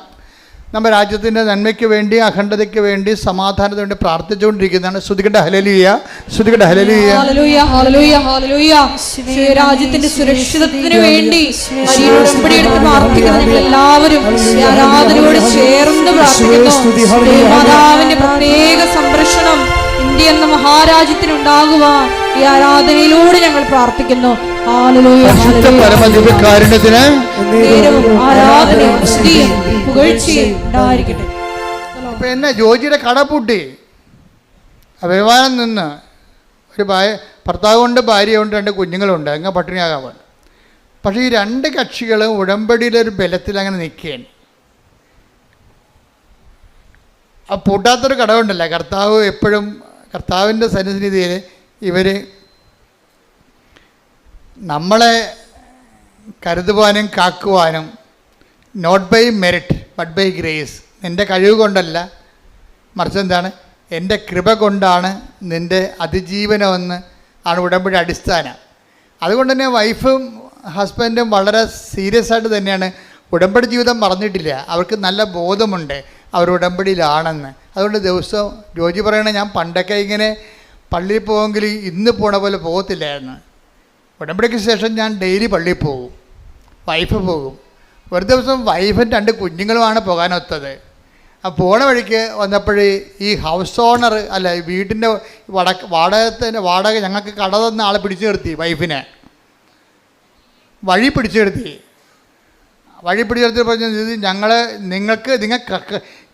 നമ്മുടെ രാജ്യത്തിൻ്റെ നന്മയ്ക്ക് വേണ്ടി, അഖണ്ഡതയ്ക്ക് വേണ്ടി, സമാധാനത്തിന് വേണ്ടി പ്രാർത്ഥിച്ചുകൊണ്ടിരിക്കുന്നതാണ്. ശ്രുതികട്ടെ ഹല്ലേലൂയ, ശ്രുതികട്ടെ ഹല്ലേലൂയ. ഹല്ലേലൂയ, ഹല്ലേലൂയ, ഹല്ലേലൂയ. രാജ്യത്തിന്റെ സുരക്ഷിതത്വത്തിന് വേണ്ടി ഉടമ്പടി എടുത്ത് പ്രാർത്ഥിക്കുന്ന ഞങ്ങൾ എല്ലാവരും ആരാധനയോട് ചേർന്ന് പ്രാർത്ഥിക്കുന്നു. മാതാവിന്റെ പ്രത്യേക സംരക്ഷണം ഇന്ത്യ എന്ന മഹാരാജ്യത്തിനുണ്ടാകുവാൻ ഈ ആരാധനയിലൂടെ ഞങ്ങൾ പ്രാർത്ഥിക്കുന്നു. പരമദിവ്യകാരുണ്യത്തിന് ഇപ്പൊ എന്നെ ജോജിയുടെ കട പൂട്ടി അഭിമാനം നിന്ന് ഒരു ഭർത്താവ് കൊണ്ട് ഭാര്യയുണ്ട്, 2 കുഞ്ഞുങ്ങളുണ്ട്, അങ്ങ് പട്ടിണിയാകാൻ. പക്ഷേ ഈ 2 കക്ഷികളും ഉടമ്പടിയിലൊരു ബലത്തിൽ അങ്ങനെ നിൽക്കുകയാണ്. ആ പൂട്ടാത്തൊരു കടവുണ്ടല്ല. കർത്താവ് എപ്പോഴും കർത്താവിൻ്റെ സന്നിധിയിൽ ഇവർ നമ്മളെ കരുതുവാനും കാക്കുവാനും not by merit but by grace, നിൻ്റെ കഴിവ് കൊണ്ടല്ല, മറിച്ച് എന്താണ്? എൻ്റെ കൃപ കൊണ്ടാണ് നിൻ്റെ അതിജീവനമെന്ന് ആണ് ഉടമ്പടി അടിസ്ഥാനം. അതുകൊണ്ട് തന്നെ വൈഫും ഹസ്ബൻഡും വളരെ സീരിയസ് ആയിട്ട് തന്നെയാണ് ഉടമ്പടി ജീവിതം മറന്നിട്ടില്ല. അവർക്ക് നല്ല ബോധമുണ്ട് അവർ ഉടമ്പടിയിലാണെന്ന്. അതുകൊണ്ട് ദിവസവും ജോജി പറയണേ, ഞാൻ പണ്ടൊക്കെ ഇങ്ങനെ പള്ളിയിൽ പോകുമെങ്കിൽ ഇന്ന് പോണ പോലെ പോകത്തില്ലായിരുന്നു. ഉടമ്പടിക്ക് ശേഷം ഞാൻ ഡെയിലി പള്ളിയിൽ പോകും, വൈഫ് പോകും. ഒരു ദിവസം വൈഫും 2 കുഞ്ഞുങ്ങളുമാണ് പോകാനൊത്തത്. ആ പോണ വഴിക്ക് വന്നപ്പോൾ ഈ ഹൗസ് ഓണർ അല്ല, വീടിൻ്റെ വാടക ഞങ്ങൾക്ക് കട തന്ന ആളെ പിടിച്ചു നിർത്തി. വൈഫിനെ വഴി പിടിച്ചു നിർത്തി പറഞ്ഞ ഇത് നിങ്ങൾക്ക്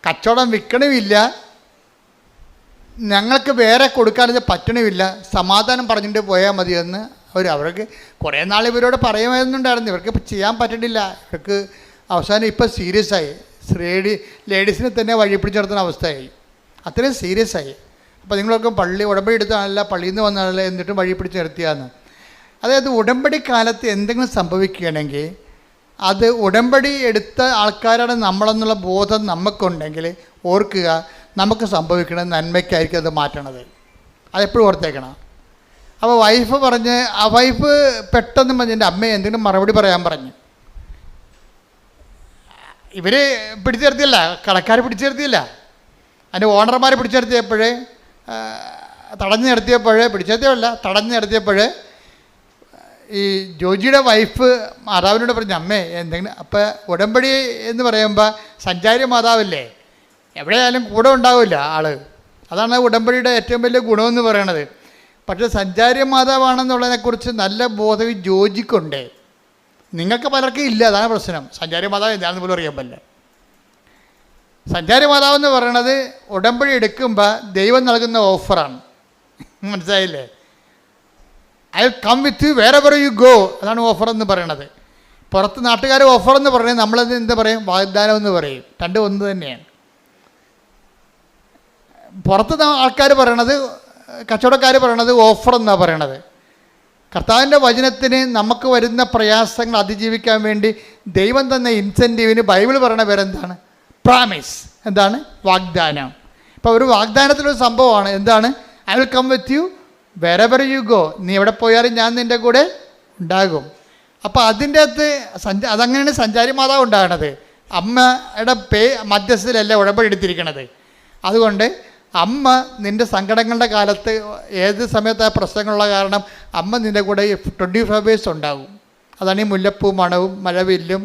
കച്ചവടം വിൽക്കണമില്ല, ഞങ്ങൾക്ക് വേറെ കൊടുക്കാനത് പറ്റണമില്ല, സമാധാനം പറഞ്ഞിട്ട് പോയാൽ മതിയെന്ന് അവർക്ക് കുറേ നാൾ ഇവരോട് പറയുമായിരുന്നുണ്ടായിരുന്നു. ഇവർക്ക് ചെയ്യാൻ പറ്റണില്ല. ഇവർക്ക് അവസാനം ഇപ്പം സീരിയസ് ആയി. ലേഡീസിനെ തന്നെ വഴി പിടിച്ച് നടത്തുന്ന അവസ്ഥയായി. അത്രയും സീരിയസ് ആയി. അപ്പോൾ നിങ്ങളൊക്കെ ഉടമ്പടി എടുത്താണല്ല, പള്ളിയിൽ നിന്ന് വന്നാണല്ല, എന്നിട്ടും വഴി പിടിച്ച് നിർത്തിയാന്ന്. അതായത് ഉടമ്പടി കാലത്ത് എന്തെങ്കിലും സംഭവിക്കുകയാണെങ്കിൽ അത് ഉടമ്പടി എടുത്ത ആൾക്കാരാണ് നമ്മളെന്നുള്ള ബോധം നമുക്കുണ്ടെങ്കിൽ ഓർക്കുക, നമുക്ക് സംഭവിക്കണ നന്മയ്ക്കായിരിക്കും അത് മാറ്റണത്. അതെപ്പോഴും ഓർത്തേക്കണം. അപ്പോൾ വൈഫ് പെട്ടെന്ന് പറഞ്ഞ് എൻ്റെ അമ്മയെ എന്തെങ്കിലും മറുപടി പറയാൻ പറഞ്ഞു. ഇവർ പിടിച്ചു നിർത്തിയല്ല, കടക്കാർ പിടിച്ചു നിർത്തിയില്ല, അതിൻ്റെ ഓണർമാർ പിടിച്ചു നിർത്തിയപ്പോഴേ തടഞ്ഞു നിർത്തിയപ്പോൾ ഈ ജോജിയുടെ വൈഫ് മാതാവിനോട് പറഞ്ഞു, അമ്മേ എന്തെങ്കിലും. അപ്പോൾ ഉടമ്പടി എന്ന് പറയുമ്പോൾ സഞ്ചാരി മാതാവല്ലേ, എവിടെയായാലും കൂടെ ഉണ്ടാവില്ല ആൾ. അതാണ് ഉടമ്പടിയുടെ ഏറ്റവും വലിയ ഗുണമെന്ന് പറയണത്. പക്ഷേ സഞ്ചാരി മാതാവാണെന്നുള്ളതിനെക്കുറിച്ച് നല്ല ബോധം ഈ ജോജിക്കുണ്ട്. നിങ്ങൾക്ക് പലർക്കും ഇല്ല, അതാണ് പ്രശ്നം. സഞ്ചാരി മാതാവ് എന്താണെന്ന് പോലും അറിയാൻ പറ്റില്ല. സഞ്ചാരി മാതാവെന്ന് പറയണത് ഉടമ്പടി എടുക്കുമ്പോൾ ദൈവം നൽകുന്ന ഓഫറാണ്. മനസ്സിലായില്ലേ? I will come with you wherever you go, അതാണ് ഓഫർ എന്ന് പറയണത്. പുറത്ത് നാട്ടുകാർ ഓഫർ എന്ന് പറയുന്നത് നമ്മളത് എന്താ പറയും, വാഗ്ദാനം എന്ന് പറയും. 2 ഒന്ന് തന്നെയാണ്. പുറത്ത് ആൾക്കാർ പറയണത്, കച്ചവടക്കാർ പറയണത് ഓഫർ എന്നാണ് പറയണത്. കർത്താവിൻ്റെ വചനത്തിന് നമുക്ക് വരുന്ന പ്രയാസങ്ങൾ അതിജീവിക്കാൻ വേണ്ടി ദൈവം തന്ന ഇൻസെൻറ്റീവിന് ബൈബിൾ പറയണ പേരെന്താണ്? പ്രാമിസ്. എന്താണ്? വാഗ്ദാനം. ഇപ്പോൾ ഒരു വാഗ്ദാനത്തിലൊരു സംഭവമാണ്. എന്താണ്? I will come with you wherever you go, നീ എവിടെ പോയാലും ഞാൻ നിൻ്റെ കൂടെ ഉണ്ടാകും. അപ്പോൾ അതിൻ്റെ അകത്ത് അതങ്ങനെയാണ് സഞ്ചാരി മാതാവ് ഉണ്ടാകണത്. അമ്മയുടെ മധ്യസ്ഥയിലല്ല ഉടമ്പടി എടുത്തിരിക്കണത്. അതുകൊണ്ട് അമ്മ നിൻ്റെ സങ്കടങ്ങളുടെ കാലത്ത് ഏത് സമയത്ത് ആ പ്രശ്നങ്ങളുള്ള കാരണം അമ്മ നിൻ്റെ കൂടെ 24 hours ഉണ്ടാകും. അതാണ് ഈ മുല്ലപ്പൂ മണവും മഴവില്ലും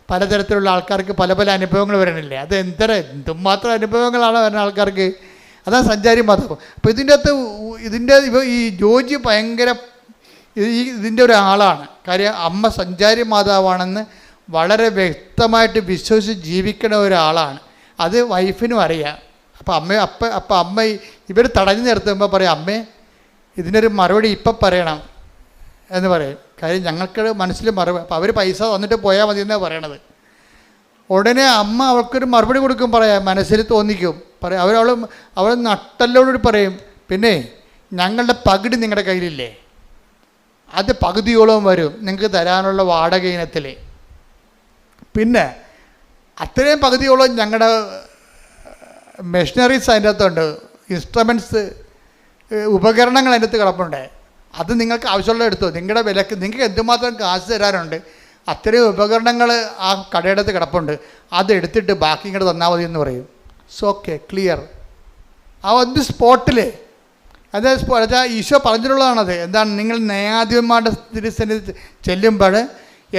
പലതരത്തിലുള്ള ആൾക്കാർക്ക് പല പല അനുഭവങ്ങൾ വരണില്ലേ. അത് എന്തുമാത്രം അനുഭവങ്ങളാണ് വരുന്ന ആൾക്കാർക്ക്. അതാണ് സഞ്ചാരി മാതാവ്. അപ്പോൾ ഇതിൻ്റെ ഈ ജോജി ഭയങ്കര ഇതിൻ്റെ ഒരാളാണ്. കാര്യം അമ്മ സഞ്ചാരി മാതാവാണെന്ന് വളരെ വ്യക്തമായിട്ട് വിശ്വസിച്ച് ജീവിക്കുന്ന ഒരാളാണ്. അത് വൈഫിനും അറിയാം. അപ്പോൾ അമ്മ ഇവർ തടഞ്ഞു നിർത്തുമ്പോൾ പറയും, അമ്മേ ഇതിനൊരു മറുപടി ഇപ്പം പറയണം എന്ന് പറയും. കാര്യം ഞങ്ങൾക്ക് മനസ്സിൽ മറുപടി. അപ്പോൾ അവർ പൈസ തന്നിട്ട് പോയാൽ മതി എന്നാണ് പറയണത്. ഉടനെ അമ്മ അവൾക്കൊരു മറുപടി കൊടുക്കും, പറയാം, മനസ്സിൽ തോന്നിക്കും, പറയും. അവൾ നട്ടല്ലോട് പറയും, പിന്നെ ഞങ്ങളുടെ പകുതി നിങ്ങളുടെ കയ്യിലില്ലേ, അത് പകുതിയോളം വരും നിങ്ങൾക്ക് തരാനുള്ള വാടക ഇനത്തിൽ. പിന്നെ അത്രയും പകുതിയോളം ഞങ്ങളുടെ മെഷീനറീസ് അതിൻ്റെ അകത്തുണ്ട്, ഇൻസ്ട്രുമെൻറ്റ്സ്, ഉപകരണങ്ങൾ അതിൻ്റെ അകത്ത് കിടപ്പുണ്ട്. അത് നിങ്ങൾക്ക് ആവശ്യമുള്ള എടുത്തോ, നിങ്ങളുടെ വിലക്ക് നിങ്ങൾക്ക് എന്തുമാത്രം കാശ് തരാനുണ്ട് അത്രയും ഉപകരണങ്ങൾ ആ കടയുടെ അകത്ത് കിടപ്പുണ്ട്, അതെടുത്തിട്ട് ബാക്കി ഇങ്ങോട്ട് തന്നാൽ മതി എന്ന് പറയും. So okay, clear. ആ ഒന്ന് സ്പോട്ടിൽ അതായത് ഈശോ പറഞ്ഞിട്ടുള്ളതാണത്. എന്താണ്? നിങ്ങൾ ന്യായാധിപന്മാരുടെ തിരുസന്നിധി ചെല്ലുമ്പോൾ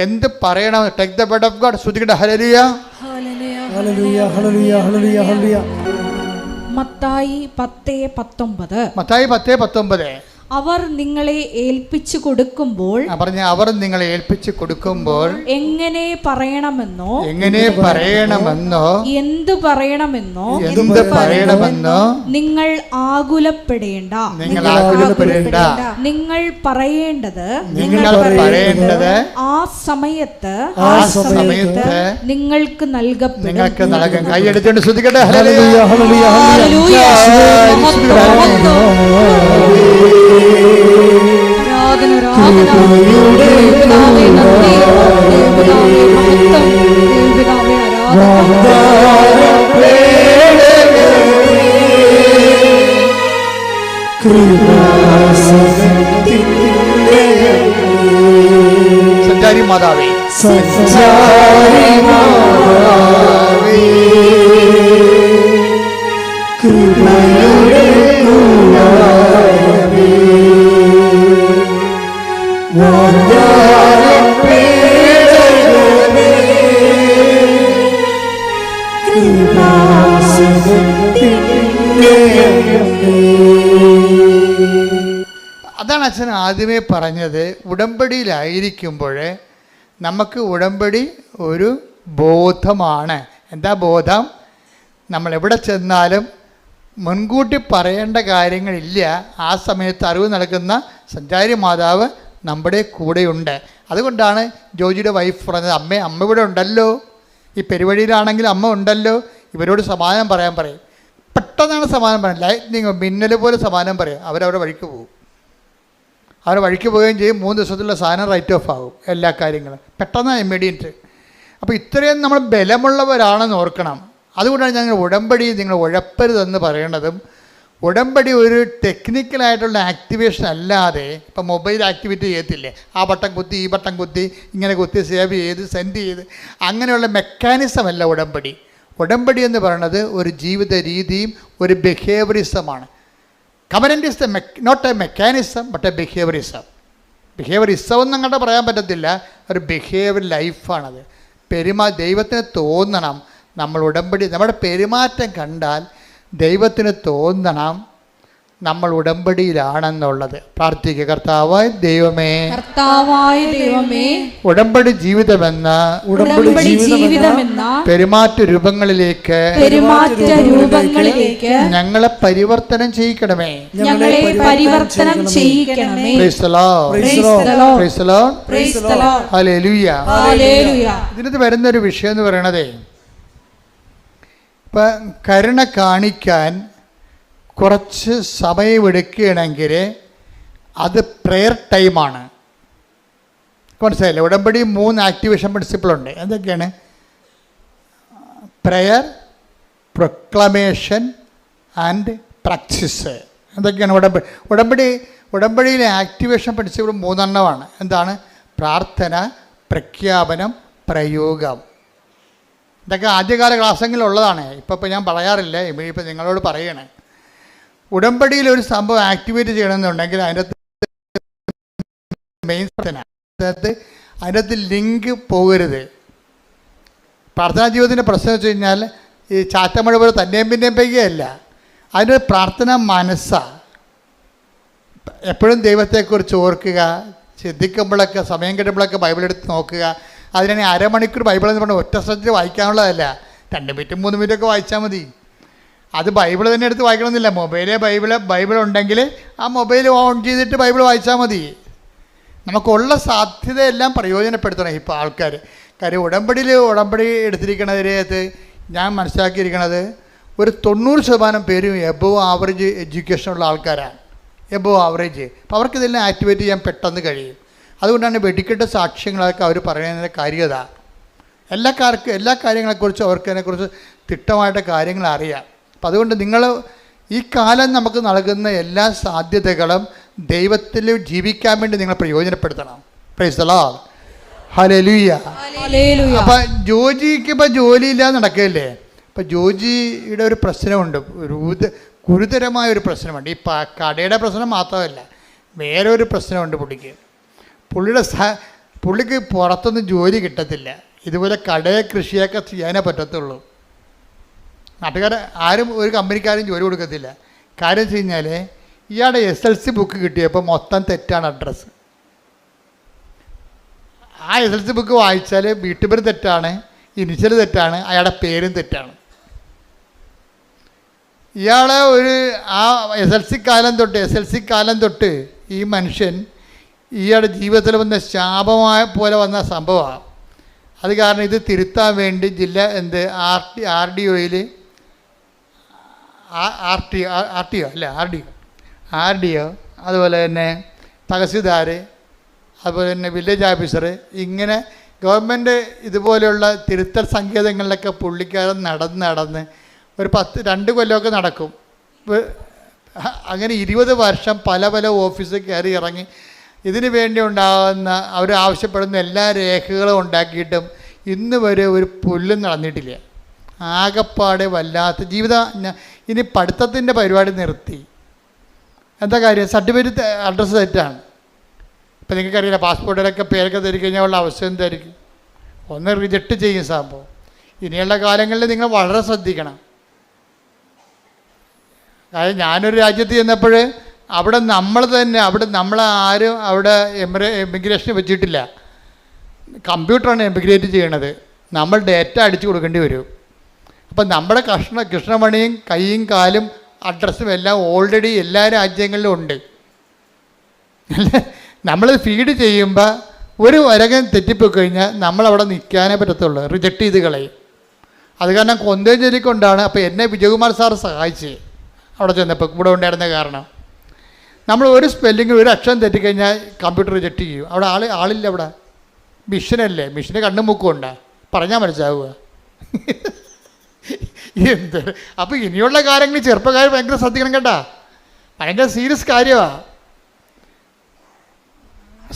എന്ത് പറയണം? Take the word of God. ശ്രുതികട ഹല്ലേലൂയ ഹല്ലേലൂയ ഹല്ലേലൂയ ഹല്ലേലൂയ ഹല്ലേലൂയ. മത്തായി 10:19. മത്തായി 10:19. അവർ നിങ്ങളെ ഏൽപ്പിച്ചു കൊടുക്കുമ്പോൾ അവർ നിങ്ങളെ ഏൽപ്പിച്ചു കൊടുക്കുമ്പോൾ എങ്ങനെ പറയണമെന്നോ എന്തു പറയണമെന്നോ നിങ്ങൾ ആകുലപ്പെടേണ്ട. നിങ്ങൾ പറയേണ്ടത് ആ സമയത്ത് നിങ്ങൾക്ക് നൽകപ്പെടും. കൈയെടുത്തുകൊണ്ട് ശ്രുതികട്ടെ. ഹല്ലേലൂയ ഹല്ലേലൂയ ഹല്ലേലൂയ. സഞ്ചാരി മാതാവേ, കൃപയുടെ അതാണ് അച്ഛൻ ആദ്യമേ പറഞ്ഞത്. ഉടമ്പടിയിലായിരിക്കുമ്പോൾ നമുക്ക് ഉടമ്പടി ഒരു ബോധമാണ്. എന്താ ബോധം? നമ്മൾ എവിടെ ചെന്നാലും മുൻകൂട്ടി പറയേണ്ട കാര്യങ്ങളില്ല. ആ സമയത്ത് അറിവ് നൽകുന്ന സഞ്ചാരി മാതാവ് നമ്മുടെ കൂടെയുണ്ട്. അതുകൊണ്ടാണ് ജോജിയുടെ വൈഫ് പറഞ്ഞത്, അമ്മ ഇവിടെ ഉണ്ടല്ലോ, ഈ പെരുവഴിയിലാണെങ്കിൽ അമ്മ ഉണ്ടല്ലോ, ഇവരോട് സമാധാനം പറയാൻ പറയും. പെട്ടെന്നാണ് സമാധാനം പറയാം. ലൈറ്റ്നിങ് മിന്നൽ പോലെ സമാധാനം പറയും. അവരവരുടെ വഴിക്ക് പോകും. അവരുടെ വഴിക്ക് പോവുകയും ചെയ്യും. 3 ദിവസത്തിലുള്ള സാധനം റൈറ്റ് ഓഫ് ആകും. എല്ലാ കാര്യങ്ങളും പെട്ടെന്ന് ഇമ്മീഡിയറ്റ്. അപ്പോൾ ഇത്രയും നമ്മൾ ബലമുള്ളവരാണെന്ന് ഓർക്കണം. അതുകൊണ്ടാണ് ഞങ്ങൾ ഉടമ്പടി നിങ്ങൾ ഉഴപ്പരുതെന്ന് പറയേണ്ടതും. ഉടമ്പടി ഒരു ടെക്നിക്കലായിട്ടുള്ള ആക്ടിവേഷൻ അല്ലാതെ, ഇപ്പം മൊബൈൽ ആക്ടിവിറ്റി ചെയ്യത്തില്ലേ, ആ ബട്ടൺ കുത്തി ഈ ബട്ടൺ കുത്തി ഇങ്ങനെ കുത്തി സേവ് ചെയ്ത് സെൻഡ് ചെയ്ത് അങ്ങനെയുള്ള മെക്കാനിസം അല്ല ഉടമ്പടി. ഉടമ്പടി എന്ന് പറയുന്നത് ഒരു ജീവിത രീതിയും ഒരു ബിഹേവിയറിസമാണ്. Covenant is not a mechanism but a behaviourism. Behaviourism ഒന്നും അങ്ങോട്ട് പറയാൻ പറ്റത്തില്ല. ഒരു ബിഹേവിയർ ലൈഫാണത്. ദൈവത്തിന് തോന്നണം നമ്മൾ ഉടമ്പടി, നമ്മുടെ പെരുമാറ്റം കണ്ടാൽ ദൈവത്തിന് തോന്നണം നമ്മൾ ഉടമ്പടിയിലാണെന്നുള്ളത്. പ്രാർത്ഥിക്കുക. കർത്താവായ ദൈവമേ, ഉടമ്പടി ജീവിതമെന്ന പെരുമാറ്റ രൂപങ്ങളിലേക്ക് ഞങ്ങളെ പരിവർത്തനം ചെയ്യിക്കണമേ. ഇതിനകത്ത് വരുന്നൊരു വിഷയം എന്ന് പറയണതേ, ഇപ്പം കരുണ കാണിക്കാൻ കുറച്ച് സമയമെടുക്കുകയാണെങ്കിൽ അത് പ്രെയർ ടൈമാണ്. മനസ്സിലായില്ലേ? ഉടമ്പടി 3 ആക്ടിവേഷൻ പ്രിൻസിപ്പിളുണ്ട്. എന്തൊക്കെയാണ്? Prayer, proclamation and practice. എന്തൊക്കെയാണ് ഉടമ്പടിയിലെ ആക്ടിവേഷൻ പ്രിൻസിപ്പിൾ 3 എണ്ണമാണ്. എന്താണ്? പ്രാർത്ഥന, പ്രഖ്യാപനം, പ്രയോഗം. ഇതൊക്കെ ആദ്യകാല ക്ലാസ്സെങ്കിലുള്ളതാണ്. ഇപ്പം ഞാൻ പറയാറില്ല. ഇപ്പം നിങ്ങളോട് പറയണേ, ഉടമ്പടിയിൽ ഒരു സംഭവം ആക്ടിവേറ്റ് ചെയ്യണമെന്നുണ്ടെങ്കിൽ അതിനകത്ത് മെയിൻ അതിനകത്ത് ലിങ്ക് പോകരുത്. പ്രാർത്ഥനാ ജീവിതത്തിൻ്റെ പ്രശ്നം വെച്ച് കഴിഞ്ഞാൽ ഈ ചാറ്റമഴ പോലെ തന്നെയും പിന്നെയും പെയ്യുകയല്ല. അതിന് പ്രാർത്ഥന മനസ്സാണ്. എപ്പോഴും ദൈവത്തെക്കുറിച്ച് ഓർക്കുക, ചിന്തിക്കുമ്പോഴൊക്കെ സമയം കിട്ടുമ്പോഴൊക്കെ ബൈബിളെടുത്ത് നോക്കുക. അതിനാണ് അരമണിക്കൂർ ബൈബിൾ എന്ന് പറഞ്ഞാൽ ഒറ്റ സ്ഥലത്തിൽ വായിക്കാനുള്ളതല്ല. 2 മിനിറ്റും 3 മിനിറ്റൊക്കെ വായിച്ചാൽ മതി. അത് ബൈബിൾ തന്നെ എടുത്ത് വായിക്കണമെന്നില്ല. ബൈബിൾ ഉണ്ടെങ്കിൽ ആ മൊബൈൽ ഓൺ ചെയ്തിട്ട് ബൈബിൾ വായിച്ചാൽ മതി. നമുക്കുള്ള സാധ്യതയെല്ലാം പ്രയോജനപ്പെടുത്തണം ഇപ്പോൾ ആൾക്കാർ. കാര്യം ഉടമ്പടി എടുത്തിരിക്കുന്നതിനകത്ത് ഞാൻ മനസ്സിലാക്കിയിരിക്കുന്നത് ഒരു 90% പേരും എബോവ് ആവറേജ് എഡ്യൂക്കേഷനുള്ള ആൾക്കാരാണ്. Above average. അപ്പോൾ അവർക്കിതെല്ലാം ആക്ടിവേറ്റ് ചെയ്യാൻ പെട്ടെന്ന് കഴിയും. അതുകൊണ്ടാണ് വെടിക്കെട്ട് സാക്ഷ്യങ്ങളൊക്കെ അവർ പറയുന്നതിൻ്റെ കാര്യത. എല്ലാ കാര്യങ്ങളെക്കുറിച്ചും അവർക്കതിനെക്കുറിച്ച് തിട്ടമായിട്ട് കാര്യങ്ങൾ അറിയാം. അപ്പം അതുകൊണ്ട് നിങ്ങൾ ഈ കാലം നമുക്ക് നൽകുന്ന എല്ലാ സാധ്യതകളും ദൈവത്തിൽ ജീവിക്കാൻ വേണ്ടി നിങ്ങൾ പ്രയോജനപ്പെടുത്തണം. Praise the Lord. ഹല്ലേലൂയ. അപ്പം ജോജിക്ക് ഇപ്പം ജോലിയില്ലാതെ നടക്കുകയല്ലേ. അപ്പം ജോജിയുടെ ഒരു പ്രശ്നമുണ്ട്, ഗുരുതരമായ ഒരു പ്രശ്നമുണ്ട്. ഈ കടയുടെ പ്രശ്നം മാത്രമല്ല, വേറെ ഒരു പ്രശ്നമുണ്ട് പുള്ളിക്ക്. പുള്ളിക്ക് പുറത്തൊന്നും ജോലി കിട്ടത്തില്ല. ഇതുപോലെ കടയെ കൃഷിയൊക്കെ ചെയ്യാനേ പറ്റത്തുള്ളൂ. നാട്ടുകാർ ആരും ഒരു കമ്പനിക്കാരും ജോലി കൊടുക്കത്തില്ല. കാര്യം വെച്ച് കഴിഞ്ഞാൽ ഇയാളുടെ SLC ബുക്ക് കിട്ടിയപ്പോൾ മൊത്തം തെറ്റാണ് അഡ്രസ്സ്. ആ SLC ബുക്ക് വായിച്ചാൽ വീട്ടുപേര് തെറ്റാണ്, ഇനിഷ്യൽ തെറ്റാണ്, അയാളുടെ പേരും തെറ്റാണ്. ഇയാളെ ആ SLC കാലം തൊട്ട് ഈ മനുഷ്യൻ ഇയാളുടെ ജീവിതത്തിൽ വന്ന ശാപമായ പോലെ വന്ന സംഭവമാണ്. അത് കാരണം ഇത് തിരുത്താൻ വേണ്ടി RDO അതുപോലെ തന്നെ തഹസിൽദാർ, അതുപോലെ തന്നെ വില്ലേജ് ഓഫീസർ, ഇങ്ങനെ ഗവൺമെൻറ് ഇതുപോലെയുള്ള തിരുത്തൽ സങ്കേതങ്ങളിലൊക്കെ പുള്ളിക്കാരൻ നടന്ന് ഒരു 2 കൊല്ലമൊക്കെ നടക്കും. അങ്ങനെ 20 വർഷം പല ഓഫീസിൽ കയറി ഇറങ്ങി ഇതിനു വേണ്ടി ഉണ്ടാകുന്ന അവർ ആവശ്യപ്പെടുന്ന എല്ലാ രേഖകളും ഉണ്ടാക്കിയിട്ടും ഇന്ന് വരെ ഒരു പുല്ലും നടന്നിട്ടില്ല. ആകപ്പാടെ വല്ലാത്ത ജീവിതം. ഇനി പഠിത്തത്തിൻ്റെ പരിപാടി നിർത്തി. എന്താ കാര്യം? സർട്ടിഫിക്കറ്റ് അഡ്രസ്സ് തെറ്റാണ്. ഇപ്പം നിങ്ങൾക്കറിയില്ല, പാസ്പോർട്ടിലൊക്കെ പേരൊക്കെ തരി കഴിഞ്ഞാൽ ഉള്ള അവസ്ഥ എന്തായിരിക്കും? ഒന്ന് റിജക്റ്റ് ചെയ്യും സംഭവം. ഇനിയുള്ള കാലങ്ങളിൽ നിങ്ങൾ വളരെ ശ്രദ്ധിക്കണം. കാര്യം ഞാനൊരു രാജ്യത്ത് ചെന്നപ്പോൾ അവിടെ നമ്മൾ തന്നെ നമ്മളാരും അവിടെ എമിഗ്രേഷൻ വെച്ചിട്ടില്ല. കമ്പ്യൂട്ടറാണ് എമിഗ്രേറ്റ് ചെയ്യണത്. നമ്മൾ ഡേറ്റ അടിച്ചു കൊടുക്കേണ്ടി വരും. അപ്പം നമ്മുടെ കൃഷ്ണമണിയും കൈയും കാലും അഡ്രസ്സും എല്ലാം ഓൾറെഡി എല്ലാ രാജ്യങ്ങളിലും ഉണ്ട്. നമ്മൾ ഫീഡ് ചെയ്യുമ്പോൾ ഒരു വരകം തെറ്റിപ്പോയി കഴിഞ്ഞാൽ നമ്മളവിടെ നിൽക്കാനേ പറ്റത്തുള്ളൂ, റിജക്റ്റ് ചെയ്ത് കളയും. അത് കാരണം കൊന്തേഞ്ചേരിക്കൊണ്ടാണ്. അപ്പോൾ എന്നെ വിജയകുമാർ സാറ് സഹായിച്ച് അവിടെ ചെന്നപ്പോൾ കൂടെ ഉണ്ടായിരുന്ന കാരണം. നമ്മൾ ഒരു സ്പെല്ലിങ് ഒരു അക്ഷരം തെറ്റിക്കഴിഞ്ഞാൽ കമ്പ്യൂട്ടർ റിജക്റ്റ് ചെയ്യും. അവിടെ ആളില്ല, അവിടെ മിഷനല്ലേ, മിഷന് കണ്ണും മൂക്കും ഉണ്ടാ, പറഞ്ഞാൽ മനസ്സിലാവുക. എന്ത് അപ്പോൾ ഇനിയുള്ള കാര്യങ്ങൾ ചെറുപ്പക്കാർ ഭയങ്കര ശ്രദ്ധിക്കണം കേട്ടാ, ഭയങ്കര സീരിയസ് കാര്യമാണ്.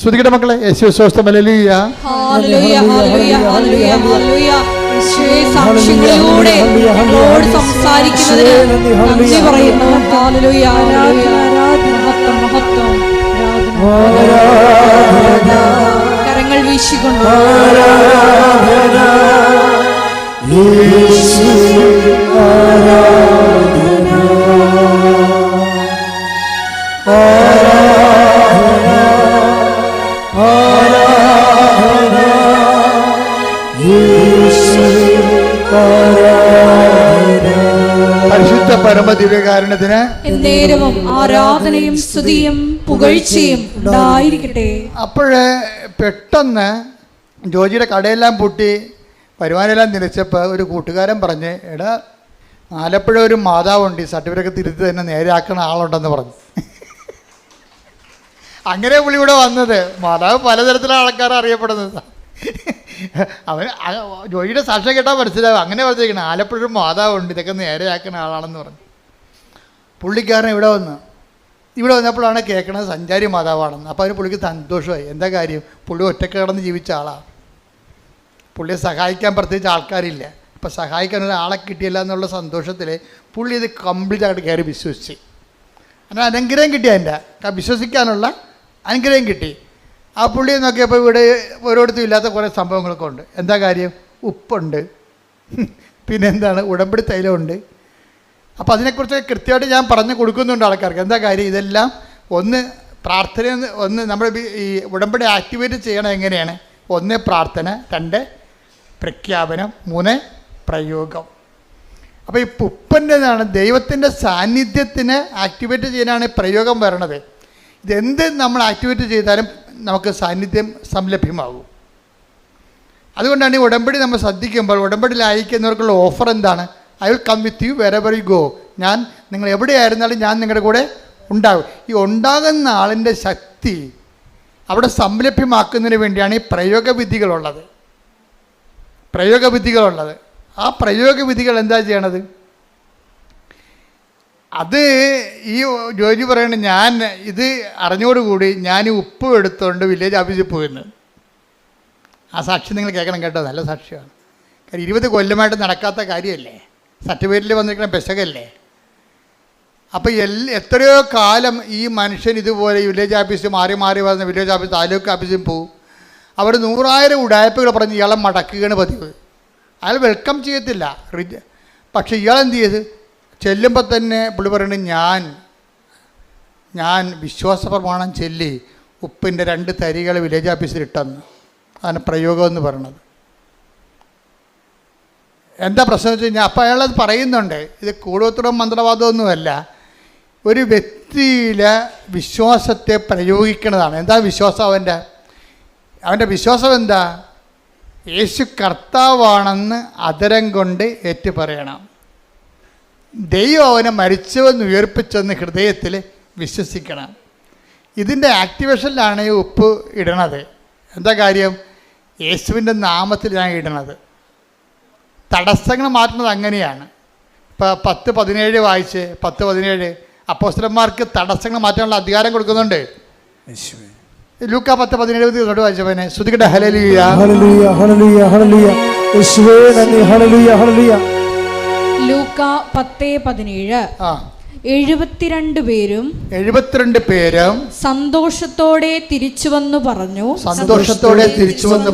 ശ്രദ്ധിക്കട്ടെ മക്കളെ. യേശു സ്വസ്ഥം. ഹല്ലേലൂയ. ഹല്ലേലൂയ, ഹല്ലേലൂയ, ഹല്ലേലൂയ, ഹല്ലേലൂയ. യേശുവേ, സാക്ഷ്യങ്ങളിലൂടെ ഞങ്ങളോട് സംസാരിക്കുന്നതിന് നന്ദി പറയുന്നു. ഹല്ലേലൂയ, ഹല്ലേലൂയ. മഹത്വം, മഹത്വം. കരങ്ങൾ വീശിക്കൊണ്ട് പരിശുദ്ധ പരമദിവ്യകാരുണ്യത്തിന് എന്നേരവും ആരാധനയും സ്തുതിയും പുകഴ്ചയും ഉണ്ടായിരിക്കട്ടെ. അപ്പോഴേ പെട്ടെന്ന് ജോജിയുടെ കടയെല്ലാം പൂട്ടി വരുമാനമെല്ലാം നിലച്ചപ്പോൾ ഒരു കൂട്ടുകാരൻ പറഞ്ഞ്, എടാ ആലപ്പുഴ ഒരു മാതാവുണ്ട്, ഈ സർട്ടിഫിക്കറ്റ് തിരുത്തി തന്നെ നേരെയാക്കണ ആളുണ്ടെന്ന് പറഞ്ഞു. അങ്ങനെ പുള്ളി ഇവിടെ വന്നത്. മാതാവ് പലതരത്തിലുള്ള ആൾക്കാരെ അറിയപ്പെടുന്നത്. അവൻ ജോയിയുടെ സാക്ഷ്യം കേട്ടാൽ മനസ്സിലാവും. അങ്ങനെ പറഞ്ഞിരിക്കണം, ആലപ്പുഴ ഒരു മാതാവുണ്ട്, ഇതൊക്കെ നേരെയാക്കുന്ന ആളാണെന്ന് പറഞ്ഞു. പുള്ളിക്കാരൻ ഇവിടെ വന്നപ്പോഴാണ് കേൾക്കണത് സഞ്ചാരി മാതാവാണെന്ന്. അപ്പോൾ അതിന് പുള്ളിക്ക് സന്തോഷമായി. എന്താ കാര്യം? പുള്ളി ഒറ്റക്ക് കിടന്ന് ജീവിച്ച ആളാണ്. പുള്ളിയെ സഹായിക്കാൻ പ്രത്യേകിച്ച് ആൾക്കാരില്ല. അപ്പോൾ സഹായിക്കാൻ ഒരാളെ കിട്ടിയില്ല എന്നുള്ള സന്തോഷത്തിൽ പുള്ളി ഇത് കംപ്ലീറ്റ് ആയിട്ട് കയറി വിശ്വസിച്ച്. അങ്ങനെ അനുഗ്രഹം കിട്ടി, എൻ്റെ വിശ്വസിക്കാനുള്ള അനുഗ്രഹം കിട്ടി. ആ പുള്ളിയെ നോക്കിയപ്പോൾ ഇവിടെ ഓരോരുത്തരും ഇല്ലാത്ത കുറേ സംഭവങ്ങളൊക്കെ ഉണ്ട്. എന്താ കാര്യം? ഉപ്പുണ്ട്, പിന്നെന്താണ് ഉടമ്പടി തൈലമുണ്ട്. അപ്പോൾ അതിനെക്കുറിച്ച് കൃത്യമായിട്ട് ഞാൻ പറഞ്ഞു കൊടുക്കുന്നുണ്ട് ആൾക്കാർക്ക്. എന്താ കാര്യം? ഇതെല്ലാം ഒന്ന് പ്രാർത്ഥന, ഒന്ന് നമ്മൾ ഈ ഉടമ്പടി ആക്ടിവേറ്റ് ചെയ്യണം എങ്ങനെയാണ്? 1 പ്രാർത്ഥന, 2 പ്രഖ്യാപനം, 3 പ്രയോഗം. അപ്പോൾ ഈ ഉപ്പൻ്റെതാണ് ദൈവത്തിൻ്റെ സാന്നിധ്യത്തിന് ആക്ടിവേറ്റ് ചെയ്യാനാണ് പ്രയോഗം വരണത്. ഇതെന്ത് നമ്മൾ ആക്ടിവേറ്റ് ചെയ്താലും നമുക്ക് സാന്നിധ്യം സംലഭ്യമാകും. അതുകൊണ്ടാണ് ഈ ഉടമ്പടി നമ്മൾ ശ്രദ്ധിക്കുമ്പോൾ ഉടമ്പടിയിൽ അയക്കുന്നവർക്കുള്ള ഓഫർ എന്താണ്? I will come with you wherever you go. നിങ്ങൾ എവിടെയായിരുന്നാലും ഞാൻ നിങ്ങളുടെ കൂടെ ഉണ്ടാകും. ഈ ഉണ്ടാകുന്ന ആളിൻ്റെ ശക്തി അവിടെ സംലഭ്യമാക്കുന്നതിന് വേണ്ടിയാണ് ഈ പ്രയോഗവിധികളുള്ളത്. ആ പ്രയോഗവിധികൾ എന്താ ചെയ്യണത്? അത് ഈ ജോജി പറയണ, ഞാൻ ഇത് അറിഞ്ഞോടുകൂടി ഞാൻ ഉപ്പ് എടുത്തുകൊണ്ട് വില്ലേജ് ഓഫീസിൽ പോയിരുന്നു. ആ സാക്ഷി നിങ്ങൾ കേൾക്കണം കേട്ടോ, നല്ല സാക്ഷിയാണ്. കാര്യം 20 കൊല്ലമായിട്ട് നടക്കാത്ത കാര്യമല്ലേ, സർട്ടിഫിക്കറ്റിൽ വന്നിരിക്കുന്ന പെശകല്ലേ. അപ്പോൾ എത്രയോ കാലം ഈ മനുഷ്യൻ ഇതുപോലെ വില്ലേജ് ഓഫീസ് മാറി വന്ന് വില്ലേജ് ഓഫീസ് താലൂക്ക് ഓഫീസിൽ പോവും. അവർ 100,000 ഉടായ്പകൾ പറഞ്ഞ് ഇയാളെ മടക്കുകയാണ് പതിവ്. അയാൾ വെൽക്കം ചെയ്യത്തില്ല. പക്ഷേ ഇയാളെന്ത് ചെയ്ത് ചെല്ലുമ്പോൾ തന്നെ പുള്ളി പറയുന്നത്, ഞാൻ വിശ്വാസപ്രമാണം ചൊല്ലി ഉപ്പിൻ്റെ 2 തരികൾ വില്ലേജ് ഓഫീസിൽ ഇട്ടെന്ന്. അതാണ് പ്രയോഗം എന്ന് പറയണത്. എന്താ പ്രശ്നം വെച്ച് കഴിഞ്ഞാൽ, അപ്പോൾ അയാളത് പറയുന്നുണ്ട്, ഇത് കൂടോത്രം മന്ത്രവാദമൊന്നുമല്ല, ഒരു വ്യക്തിയിലെ വിശ്വാസത്തെ പ്രയോഗിക്കുന്നതാണ്. എന്താ വിശ്വാസം? അവൻ്റെ വിശ്വാസം എന്താ? യേശു കർത്താവാണെന്ന് അധരം കൊണ്ട് ഏറ്റു പറയണം. ദൈവം അവനെ മരിച്ചവെന്ന് ഉയർപ്പിച്ചെന്ന് ഹൃദയത്തിൽ വിശ്വസിക്കണം. ഇതിൻ്റെ ആക്ടിവേഷനിലാണ് ഈ ഉപ്പ് ഇടണത്. എന്താ കാര്യം? യേശുവിൻ്റെ നാമത്തിൽ ഞാൻ ഇടണത്. തടസ്സങ്ങൾ മാറ്റുന്നത് അങ്ങനെയാണ്. ഇപ്പോൾ 10:17 വായിച്ച് 10:17 അപ്പോസ്തലന്മാർക്ക് തടസ്സങ്ങൾ മാറ്റാനുള്ള അധികാരം കൊടുക്കുന്നുണ്ട്. ലൂക്ക 10:17 വായിച്ചവനെ ശ്രുതിക്കട്ടെ. ഹല്ലേലൂയ, ഹല്ലേലൂയ, ഹല്ലേലൂയ, ഹല്ലേലൂയ. യേശുവേ നന്ദി. ഹല്ലേലൂയ, ഹല്ലേലൂയ. ലൂക്ക 10:17. 72 പേരും 72 പേരും സന്തോഷത്തോടെ തിരിച്ചു വന്നു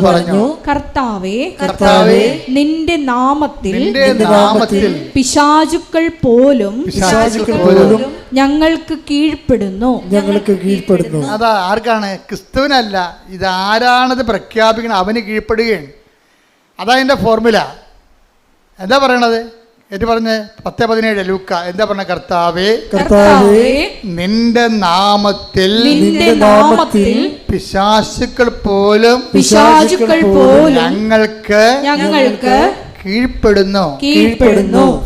പറഞ്ഞു, കർത്താവേ, നിന്റെ നാമത്തിൽ പിശാചുക്കൾ പോലും ഞങ്ങൾക്ക് കീഴ്പ്പെടുന്നു. അതാ ആർക്കാണ്? ക്രിസ്തുവിനല്ല. ഇതാരാണത് പ്രഖ്യാപിക്കണം? അവന് കീഴ്പ്പെടുകയാണ്. അതാ എൻ്റെ ഫോർമുല. എന്താ പറയണത്? ഏറ്റു പറഞ്ഞ് 10:17 ലൂക്ക എന്താ പറഞ്ഞ? കർത്താവേ, നിന്റെ നാമത്തിൽ പിശാചുക്കൾ പോലും ഞങ്ങൾക്ക് കീഴ്പ്പെടുന്നു.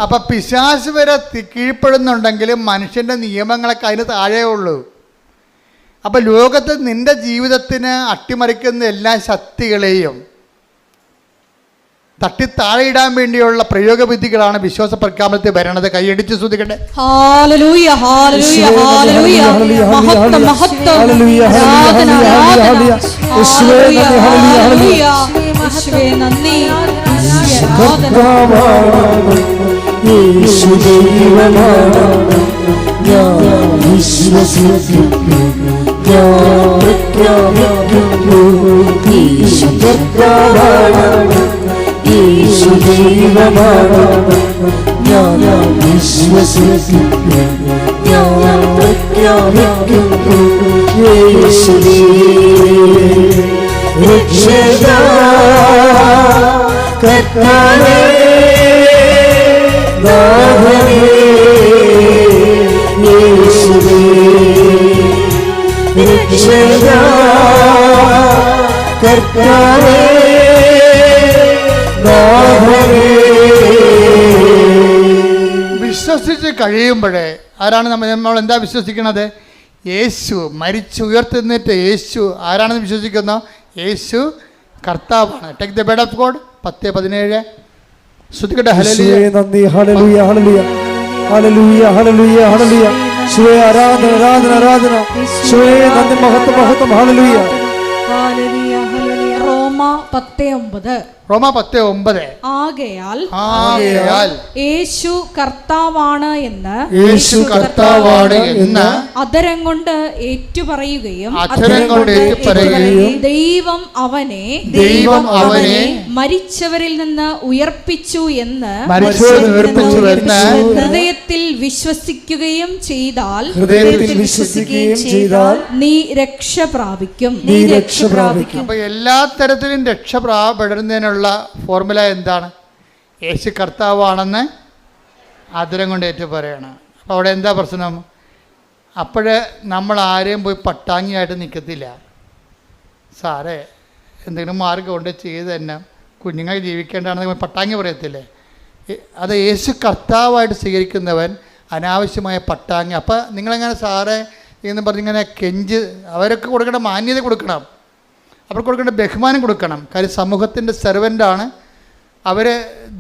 അപ്പൊ പിശാച് വരെ കീഴ്പ്പെടുന്നുണ്ടെങ്കിലും മനുഷ്യന്റെ നിയമങ്ങളൊക്കെ അതിന് താഴെ ഉള്ളൂ. അപ്പൊ ലോകത്ത് നിന്റെ ജീവിതത്തിന് അട്ടിമറിക്കുന്ന എല്ലാ ശക്തികളെയും തട്ടി താഴെയിടാൻ വേണ്ടിയുള്ള പ്രയോഗവിധികളാണ് വിശ്വാസ പ്രഖ്യാപനത്തിൽ വരണത്. കൈയടിച്ച് ശ്രദ്ധിക്കട്ടെ. ഹല്ലേലൂയ, ഹല്ലേലൂയ, ഹല്ലേലൂയ. മഹത്വം, മഹത്വം. ആരാധന, ആരാധന. ഹല്ലേലൂയ, ഹല്ലേലൂയ. യേശുവേ നന്ദി. യേശു ദൈവമാണ്, ഞാൻ വിശ്വസിക്കുന്നു, ഞാൻ പ്രഖ്യാപിക്കുന്നു. യേശു കർത്താവാണ്, യേശു ദൈവമാണ്, ഞാൻ വിശ്വസിക്കുന്നു, ഞാൻ പ്രഖ്യാപിക്കുന്നു. യേശു രക്ഷക കർത്താവേ, നാഥനേ, യേശുവേ രക്ഷക കർത്താവേ, വിശ്വസിച്ച് കഴിയുമ്പോഴേ ആരാണ് നമ്മൾ എന്താ വിശ്വസിക്കുന്നത്? യേശു മരിച്ചുയർത്തുന്നിട്ട് യേശു ആരാണെന്ന് വിശ്വസിക്കുന്നു? യേശു കർത്താവാണ്. Take the word of God. 10:17 ശ്രദ്ധിക്കട്ടെ. ഹല്ലേലൂയ, നന്ദി. ഹല്ലേലൂയ, ഹല്ലേലൂയ, ഹല്ലേലൂയ, ഹല്ലേലൂയ, ഹല്ലേലൂയ. യേശുവേ ആരാധന, ആരാധന, ആരാധന. യേശുവേ നന്ദി, മഹത്വം, മഹത്വം. ഹല്ലേലൂയ, ഹല്ലേലൂയ, ഹല്ലേലൂയ. റോമ 10:9. റോമ 10:9. ആകയാൽ യേശു കർത്താവാണ് എന്ന് അധരം കൊണ്ട് ഏറ്റുപറയുകയും ദൈവം അവനെ മരിച്ചവരിൽ നിന്ന് ഉയർപ്പിച്ചു എന്ന് ഹൃദയത്തിൽ വിശ്വസിക്കുകയും ചെയ്താൽ നീ രക്ഷ പ്രാപിക്കും. അപ്പൊ എല്ലാ തരത്തിലും രക്ഷ പ്രാപിക്കുന്നതിനുള്ള ഫോർമുല എന്താണ്? യേശു കർത്താവാണെന്ന് ആദരം കൊണ്ട് ഏറ്റു പറയണം. അപ്പോൾ അവിടെ എന്താ പ്രശ്നം? അപ്പോഴേ നമ്മൾ ആരെയും പോയി പട്ടാങ്ങിയായിട്ട് നിൽക്കത്തില്ല. സാറേ എന്തെങ്കിലും മാർഗം കൊണ്ട് ചെയ്ത് തന്നെ കുഞ്ഞുങ്ങൾ ജീവിക്കേണ്ടതാണെന്ന് പട്ടാങ്ങി പറയത്തില്ലേ? അത് യേശു കർത്താവായിട്ട് സ്വീകരിക്കുന്നവൻ അനാവശ്യമായ പട്ടാങ്ങി. അപ്പോൾ നിങ്ങളെങ്ങനെ സാറേ എന്ന് പറഞ്ഞിങ്ങനെ കെഞ്ച് അവരൊക്കെ കൊടുക്കേണ്ട മാന്യത കൊടുക്കണം, അവർക്ക് കൊടുക്കേണ്ട ബഹുമാനം കൊടുക്കണം. കാര്യം സമൂഹത്തിൻ്റെ സെർവൻ്റാണ് അവർ.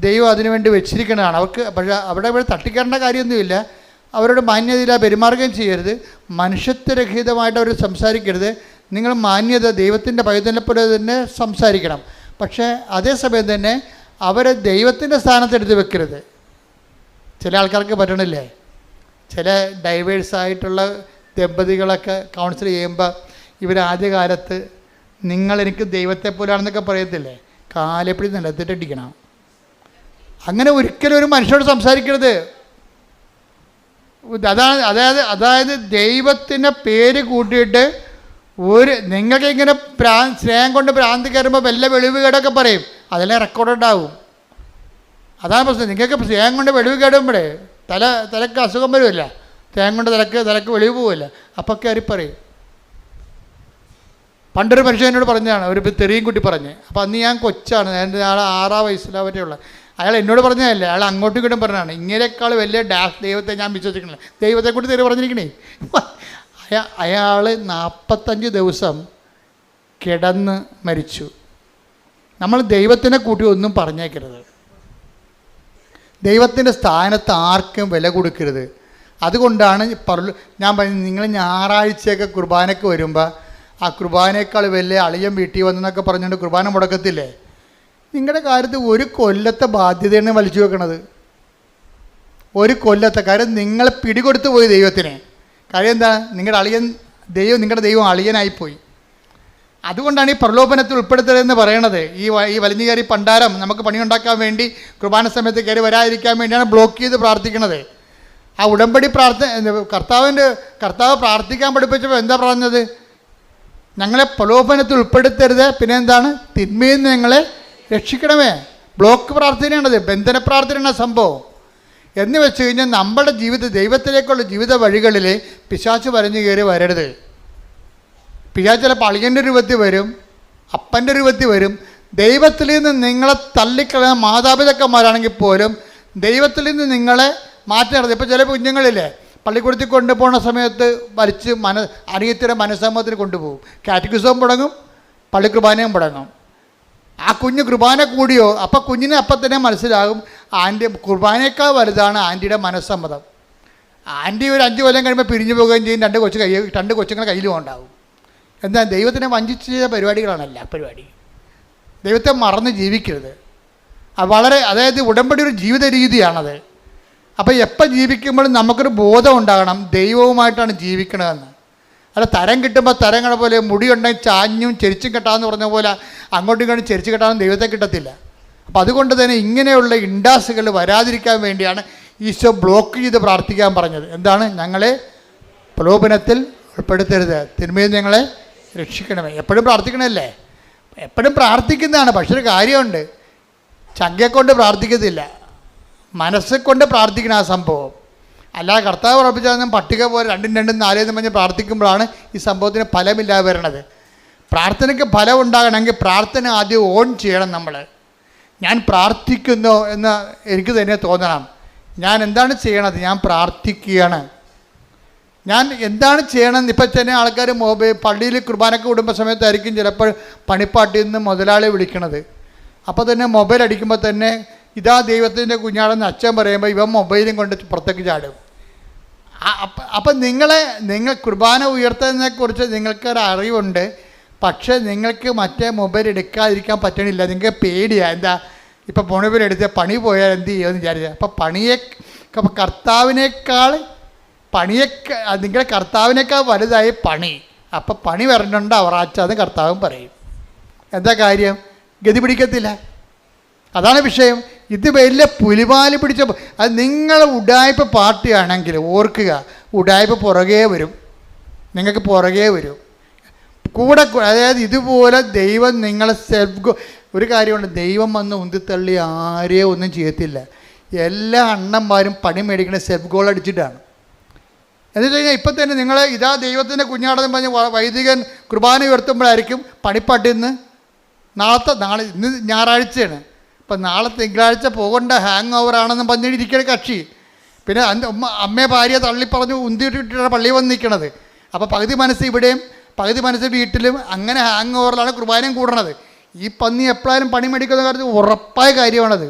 ദൈവം അതിനുവേണ്ടി വെച്ചിരിക്കുന്നതാണ് അവർക്ക്. പക്ഷേ അവിടെ തട്ടിക്കേണ്ട കാര്യമൊന്നുമില്ല. അവരോട് മാന്യതയില്ല പെരുമാറുകയും ചെയ്യരുത്. മനുഷ്യത്വരഹിതമായിട്ട് അവർ സംസാരിക്കരുത്. നിങ്ങൾ മാന്യത ദൈവത്തിൻ്റെ പൈതലിനെപ്പോലെ തന്നെ സംസാരിക്കണം. പക്ഷേ അതേസമയം തന്നെ അവരെ ദൈവത്തിൻ്റെ സ്ഥാനത്തെടുത്ത് വെക്കരുത്. ചില ആൾക്കാർക്ക് പറ്റണില്ലേ? ചില ഡൈവേഴ്സായിട്ടുള്ള ദമ്പതികളൊക്കെ കൗൺസിൽ ചെയ്യുമ്പോൾ ഇവർ ആദ്യകാലത്ത് നിങ്ങളെനിക്ക് ദൈവത്തെ പോലാണെന്നൊക്കെ പറയത്തില്ലേ? കാലെപ്പിടി നിലത്തിട്ടടിക്കണം. അങ്ങനെ ഒരിക്കലും ഒരു മനുഷ്യരോട് സംസാരിക്കരുത്. അതായത് ദൈവത്തിൻ്റെ പേര് കൂട്ടിയിട്ട് നിങ്ങൾക്ക് ഇങ്ങനെ സ്നേഹം കൊണ്ട് ഭ്രാന്തി കയറുമ്പോൾ വല്ല വെളിവ് കേടൊക്കെ പറയും. അതെല്ലാം റെക്കോർഡ് ഉണ്ടാവും. അതാണ് പ്രശ്നം. നിങ്ങൾക്ക് സ്നേഹം കൊണ്ട് വെളിവ് കേടുമ്പോഴേ തലക്ക് അസുഖം വരുമല്ല. സ്നേഹം കൊണ്ട് തലക്ക് വെളിവ് പോവില്ല. അപ്പോൾ കയറി പറയും. പണ്ടൊരു മനുഷ്യൻ എന്നോട് പറഞ്ഞതാണ്, ഒരു തെറിയും കുട്ടി പറഞ്ഞ്. അപ്പോൾ അന്ന് ഞാൻ കൊച്ചാണ്, എൻ്റെ ആൾ 6 വയസ്സിലാ പറ്റുള്ള. അയാൾ എന്നോട് പറഞ്ഞതല്ലേ, അയാൾ അങ്ങോട്ടും ഇങ്ങോട്ടും പറഞ്ഞതാണ്. ഇങ്ങനെക്കാൾ വലിയ ദൈവത്തെ ഞാൻ വിശ്വസിക്കണില്ല. ദൈവത്തെ കൂടി തെറി പറഞ്ഞിരിക്കണേ. അയാൾ 45 ദിവസം കിടന്ന് മരിച്ചു. നമ്മൾ ദൈവത്തിനെ കൂട്ടി ഒന്നും പറഞ്ഞേക്കരുത്. ദൈവത്തിൻ്റെ സ്ഥാനത്ത് ആർക്കും വില കൊടുക്കരുത്. അതുകൊണ്ടാണ് ഞാൻ പറഞ്ഞത്, നിങ്ങൾ ഞായറാഴ്ചയൊക്കെ കുർബാനയ്ക്ക് വരുമ്പോൾ ആ കുർബാനയേക്കാൾ വലിയ അളിയൻ വീട്ടിൽ വന്നെന്നൊക്കെ പറഞ്ഞുകൊണ്ട് കുർബാന മുടക്കത്തില്ലേ? നിങ്ങളുടെ കാര്യത്തിൽ ഒരു കൊല്ലത്തെ ബാധ്യതയാണ് വലിച്ചു വെക്കണത്. ഒരു കൊല്ലത്തെ കാര്യം നിങ്ങൾ പിടികൊടുത്തു പോയി ദൈവത്തിന്. കാര്യം എന്താണ്? നിങ്ങളുടെ അളിയൻ നിങ്ങളുടെ ദൈവം അളിയനായിപ്പോയി. അതുകൊണ്ടാണ് ഈ പ്രലോഭനത്തിൽ ഉൾപ്പെടുത്തരുതെന്ന് പറയണത്. ഈ വലിഞ്ഞു കയറി പണ്ടാരം നമുക്ക് പണിയുണ്ടാക്കാൻ വേണ്ടി കുർബാന സമയത്ത് കയറി വരാതിരിക്കാൻ വേണ്ടിയാണ് ബ്ലോക്ക് ചെയ്ത് പ്രാർത്ഥിക്കുന്നത്. ആ ഉടമ്പടി കർത്താവ് പ്രാർത്ഥിക്കാൻ പഠിപ്പിച്ചപ്പോൾ എന്താ പറഞ്ഞത്? ഞങ്ങളെ പ്രലോഭനത്തിൽ ഉൾപ്പെടുത്തരുത്, പിന്നെ എന്താണ്? തിന്മയിൽ നിന്ന് ഞങ്ങളെ രക്ഷിക്കണമേ. ബ്ലോക്ക് പ്രാർത്ഥനയാണത്, ബന്ധന പ്രാർത്ഥനയാണ് സംഭവം. എന്ന് വെച്ച് കഴിഞ്ഞാൽ നമ്മുടെ ദൈവത്തിലേക്കുള്ള ജീവിത വഴികളിൽ പിശാച് വരഞ്ഞു കയറി വരരുത്. പിശാച് ചിലപ്പോൾ അളിയൻ്റെ രൂപത്തിൽ വരും, അപ്പൻ്റെ രൂപത്തിൽ വരും. ദൈവത്തിൽ നിന്ന് നിങ്ങളെ തള്ളിക്കളയുന്ന മാതാപിതാക്കന്മാരാണെങ്കിൽ പോലും ദൈവത്തിൽ നിന്ന് നിങ്ങളെ മാറ്റരുത്. ഇപ്പോൾ ചില കുഞ്ഞുങ്ങളില്ലേ, പള്ളിക്കൂടത്തിൽ കൊണ്ടുപോകുന്ന സമയത്ത് വലിച്ച് അനിയത്തിയുടെ മനസ്സമ്മതത്തിന് കൊണ്ടുപോകും. കാറ്റഗിസം മുടങ്ങും, പള്ളി കുർബാനയും മുടങ്ങും. ആ കുഞ്ഞ് കുർബാന കൂടിയോ അപ്പം കുഞ്ഞിന് അപ്പം തന്നെ മനസ്സിലാകും ആൻറ്റി കുർബാനയേക്കാൾ വലുതാണ് ആൻറ്റിയുടെ മനസ്സമ്മതം. ആൻറ്റി ഒരു 5 കൊല്ലം കഴിയുമ്പോൾ പിരിഞ്ഞു പോവുകയും ചെയ്യും. 2 കൊച്ചുങ്ങൾ കയ്യിലും ഉണ്ടാവും. എന്താ? ദൈവത്തിനെ വഞ്ചിച്ച് ചെയ്ത പരിപാടികളാണ് എല്ലാ പരിപാടി. ദൈവത്തെ മറന്ന് ജീവിക്കരുത്. അതായത് ഉടമ്പടി ഒരു ജീവിത രീതിയാണത്. അപ്പോൾ എപ്പോൾ ജീവിക്കുമ്പോഴും നമുക്കൊരു ബോധം ഉണ്ടാകണം ദൈവവുമായിട്ടാണ് ജീവിക്കണതെന്ന്. അല്ല തരം കിട്ടുമ്പോൾ തരങ്ങളെ പോലെ മുടിയുണ്ടെങ്കിൽ ചാഞ്ഞും ചെരിച്ചും കെട്ടാമെന്ന് പറഞ്ഞ പോലെ അങ്ങോട്ടും ഇങ്ങോട്ടും ചെരിച്ച് കെട്ടാനും ദൈവത്തെ കിട്ടത്തില്ല. അപ്പം അതുകൊണ്ട് തന്നെ ഇങ്ങനെയുള്ള ഇൻഡാസുകൾ വരാതിരിക്കാൻ വേണ്ടിയാണ് ഈശോ ബ്ലോക്ക് ചെയ്ത് പ്രാർത്ഥിക്കാൻ പറഞ്ഞത്. എന്താണ്? ഞങ്ങളെ പ്രലോഭനത്തിൽ ഉൾപ്പെടുത്തരുത്, തിന്മയിൽ ഞങ്ങളെ രക്ഷിക്കണമേ. എപ്പോഴും പ്രാർത്ഥിക്കണമല്ലേ? എപ്പോഴും പ്രാർത്ഥിക്കുന്നതാണ്. പക്ഷെ ഒരു കാര്യമുണ്ട്, ചങ്കയെക്കൊണ്ട് പ്രാർത്ഥിക്കത്തില്ല, മനസ്സെക്കൊണ്ട് പ്രാർത്ഥിക്കണം ആ സംഭവം. അല്ലാതെ കർത്താവ് ഉറപ്പിച്ചാൽ പട്ടിക പോലെ 2 2 4 എന്ന് പറഞ്ഞ് പ്രാർത്ഥിക്കുമ്പോഴാണ് ഈ സംഭവത്തിന് ഫലമില്ലാതെ വരണത്. പ്രാർത്ഥനയ്ക്ക് ഫലം ഉണ്ടാകണമെങ്കിൽ പ്രാർത്ഥന ആദ്യം ഓൺ ചെയ്യണം നമ്മൾ. ഞാൻ പ്രാർത്ഥിക്കുന്നു എന്ന് എനിക്ക് തന്നെ തോന്നണം. ഞാൻ എന്താണ് ചെയ്യണത്? ഞാൻ പ്രാർത്ഥിക്കുകയാണ്. ഞാൻ എന്താണ് ചെയ്യണമെന്ന് ഇപ്പം തന്നെ ആൾക്കാർ പള്ളിയിൽ കുർബാനയ്ക്ക് വിടുമ്പോൾ സമയത്തായിരിക്കും ചിലപ്പോൾ പണിപ്പാട്ടിൽ നിന്ന് മുതലാളി വിളിക്കണത്. അപ്പോൾ തന്നെ മൊബൈൽ അടിക്കുമ്പോൾ തന്നെ ഇതാ ദൈവത്തിൻ്റെ കുഞ്ഞാടെന്ന് അച്ഛൻ പറയുമ്പോൾ ഇവൻ മൊബൈലും കൊണ്ട് പുറത്തേക്ക് ചാടും. അപ്പം നിങ്ങൾ കുർബാന ഉയർത്തുന്നതിനെക്കുറിച്ച് നിങ്ങൾക്കൊരു അറിവുണ്ട്, പക്ഷേ നിങ്ങൾക്ക് മറ്റേ മൊബൈൽ എടുക്കാതിരിക്കാൻ പറ്റണില്ല. നിങ്ങൾക്ക് പേടിയാണ്. എന്താ? ഇപ്പം മൊബൈൽ എടുത്ത് പണി പോയാൽ എന്ത് ചെയ്യുമെന്ന് വിചാരിച്ചാൽ അപ്പം കർത്താവിനേക്കാൾ നിങ്ങളുടെ കർത്താവിനേക്കാൾ വലുതായി പണി. അപ്പം പണി വരണുണ്ട് അവറാച്ചാന്ന് കർത്താവും പറയും. എന്താ കാര്യം? ഗതി പിടിക്കത്തില്ല. അതാണ് വിഷയം. ഇത് വലിയ പുലിവാല് പിടിച്ച അത് നിങ്ങൾ ഉഡായ്പ പാർട്ടിയാണെങ്കിൽ ഓർക്കുക, ഉഡായ്പ പുറകെ വരും, നിങ്ങൾക്ക് പുറകെ വരും കൂടെ. അതായത് ഇതുപോലെ ദൈവം നിങ്ങളെ ഒരു കാര്യമുണ്ട്, ദൈവം വന്ന് ഉന്തിത്തള്ളി ആരെയും ഒന്നും ചെയ്യത്തില്ല. എല്ലാ അണ്ണന്മാരും പണി മേടിക്കുന്ന സെൽഫ് ഗോൾ അടിച്ചിട്ടാണ്. എന്ന് വെച്ച് കഴിഞ്ഞാൽ ഇപ്പം തന്നെ നിങ്ങൾ ഇതാ ദൈവത്തിൻ്റെ കുഞ്ഞാടെന്ന് പറഞ്ഞ് വൈദികൻ കുർബാന ഉയർത്തുമ്പോഴായിരിക്കും പണിപ്പാട്ടിൽ നിന്ന് ഇന്ന് ഞായറാഴ്ചയാണ്, ഇപ്പം നാളെ തിങ്കളാഴ്ച പോകേണ്ട ഹാങ് ഓവർ ആണെന്ന് പറഞ്ഞിരിക്കുന്ന കക്ഷി. പിന്നെ അമ്മയെ ഭാര്യ തള്ളിപ്പറഞ്ഞ് ഉന്തിയിട്ടിട്ടാണ് പള്ളിയിൽ വന്ന് നിൽക്കണത്. അപ്പോൾ പകുതി മനസ്സ് ഇവിടെയും പകുതി മനസ്സ് വീട്ടിലും, അങ്ങനെ ഹാങ് ഓവറിലാണ് കുർബാനയും കൂടണത്. ഈ പന്നി എപ്പോഴും പണി മേടിക്കുന്ന കാര്യത്തിൽ ഉറപ്പായ കാര്യമാണത്.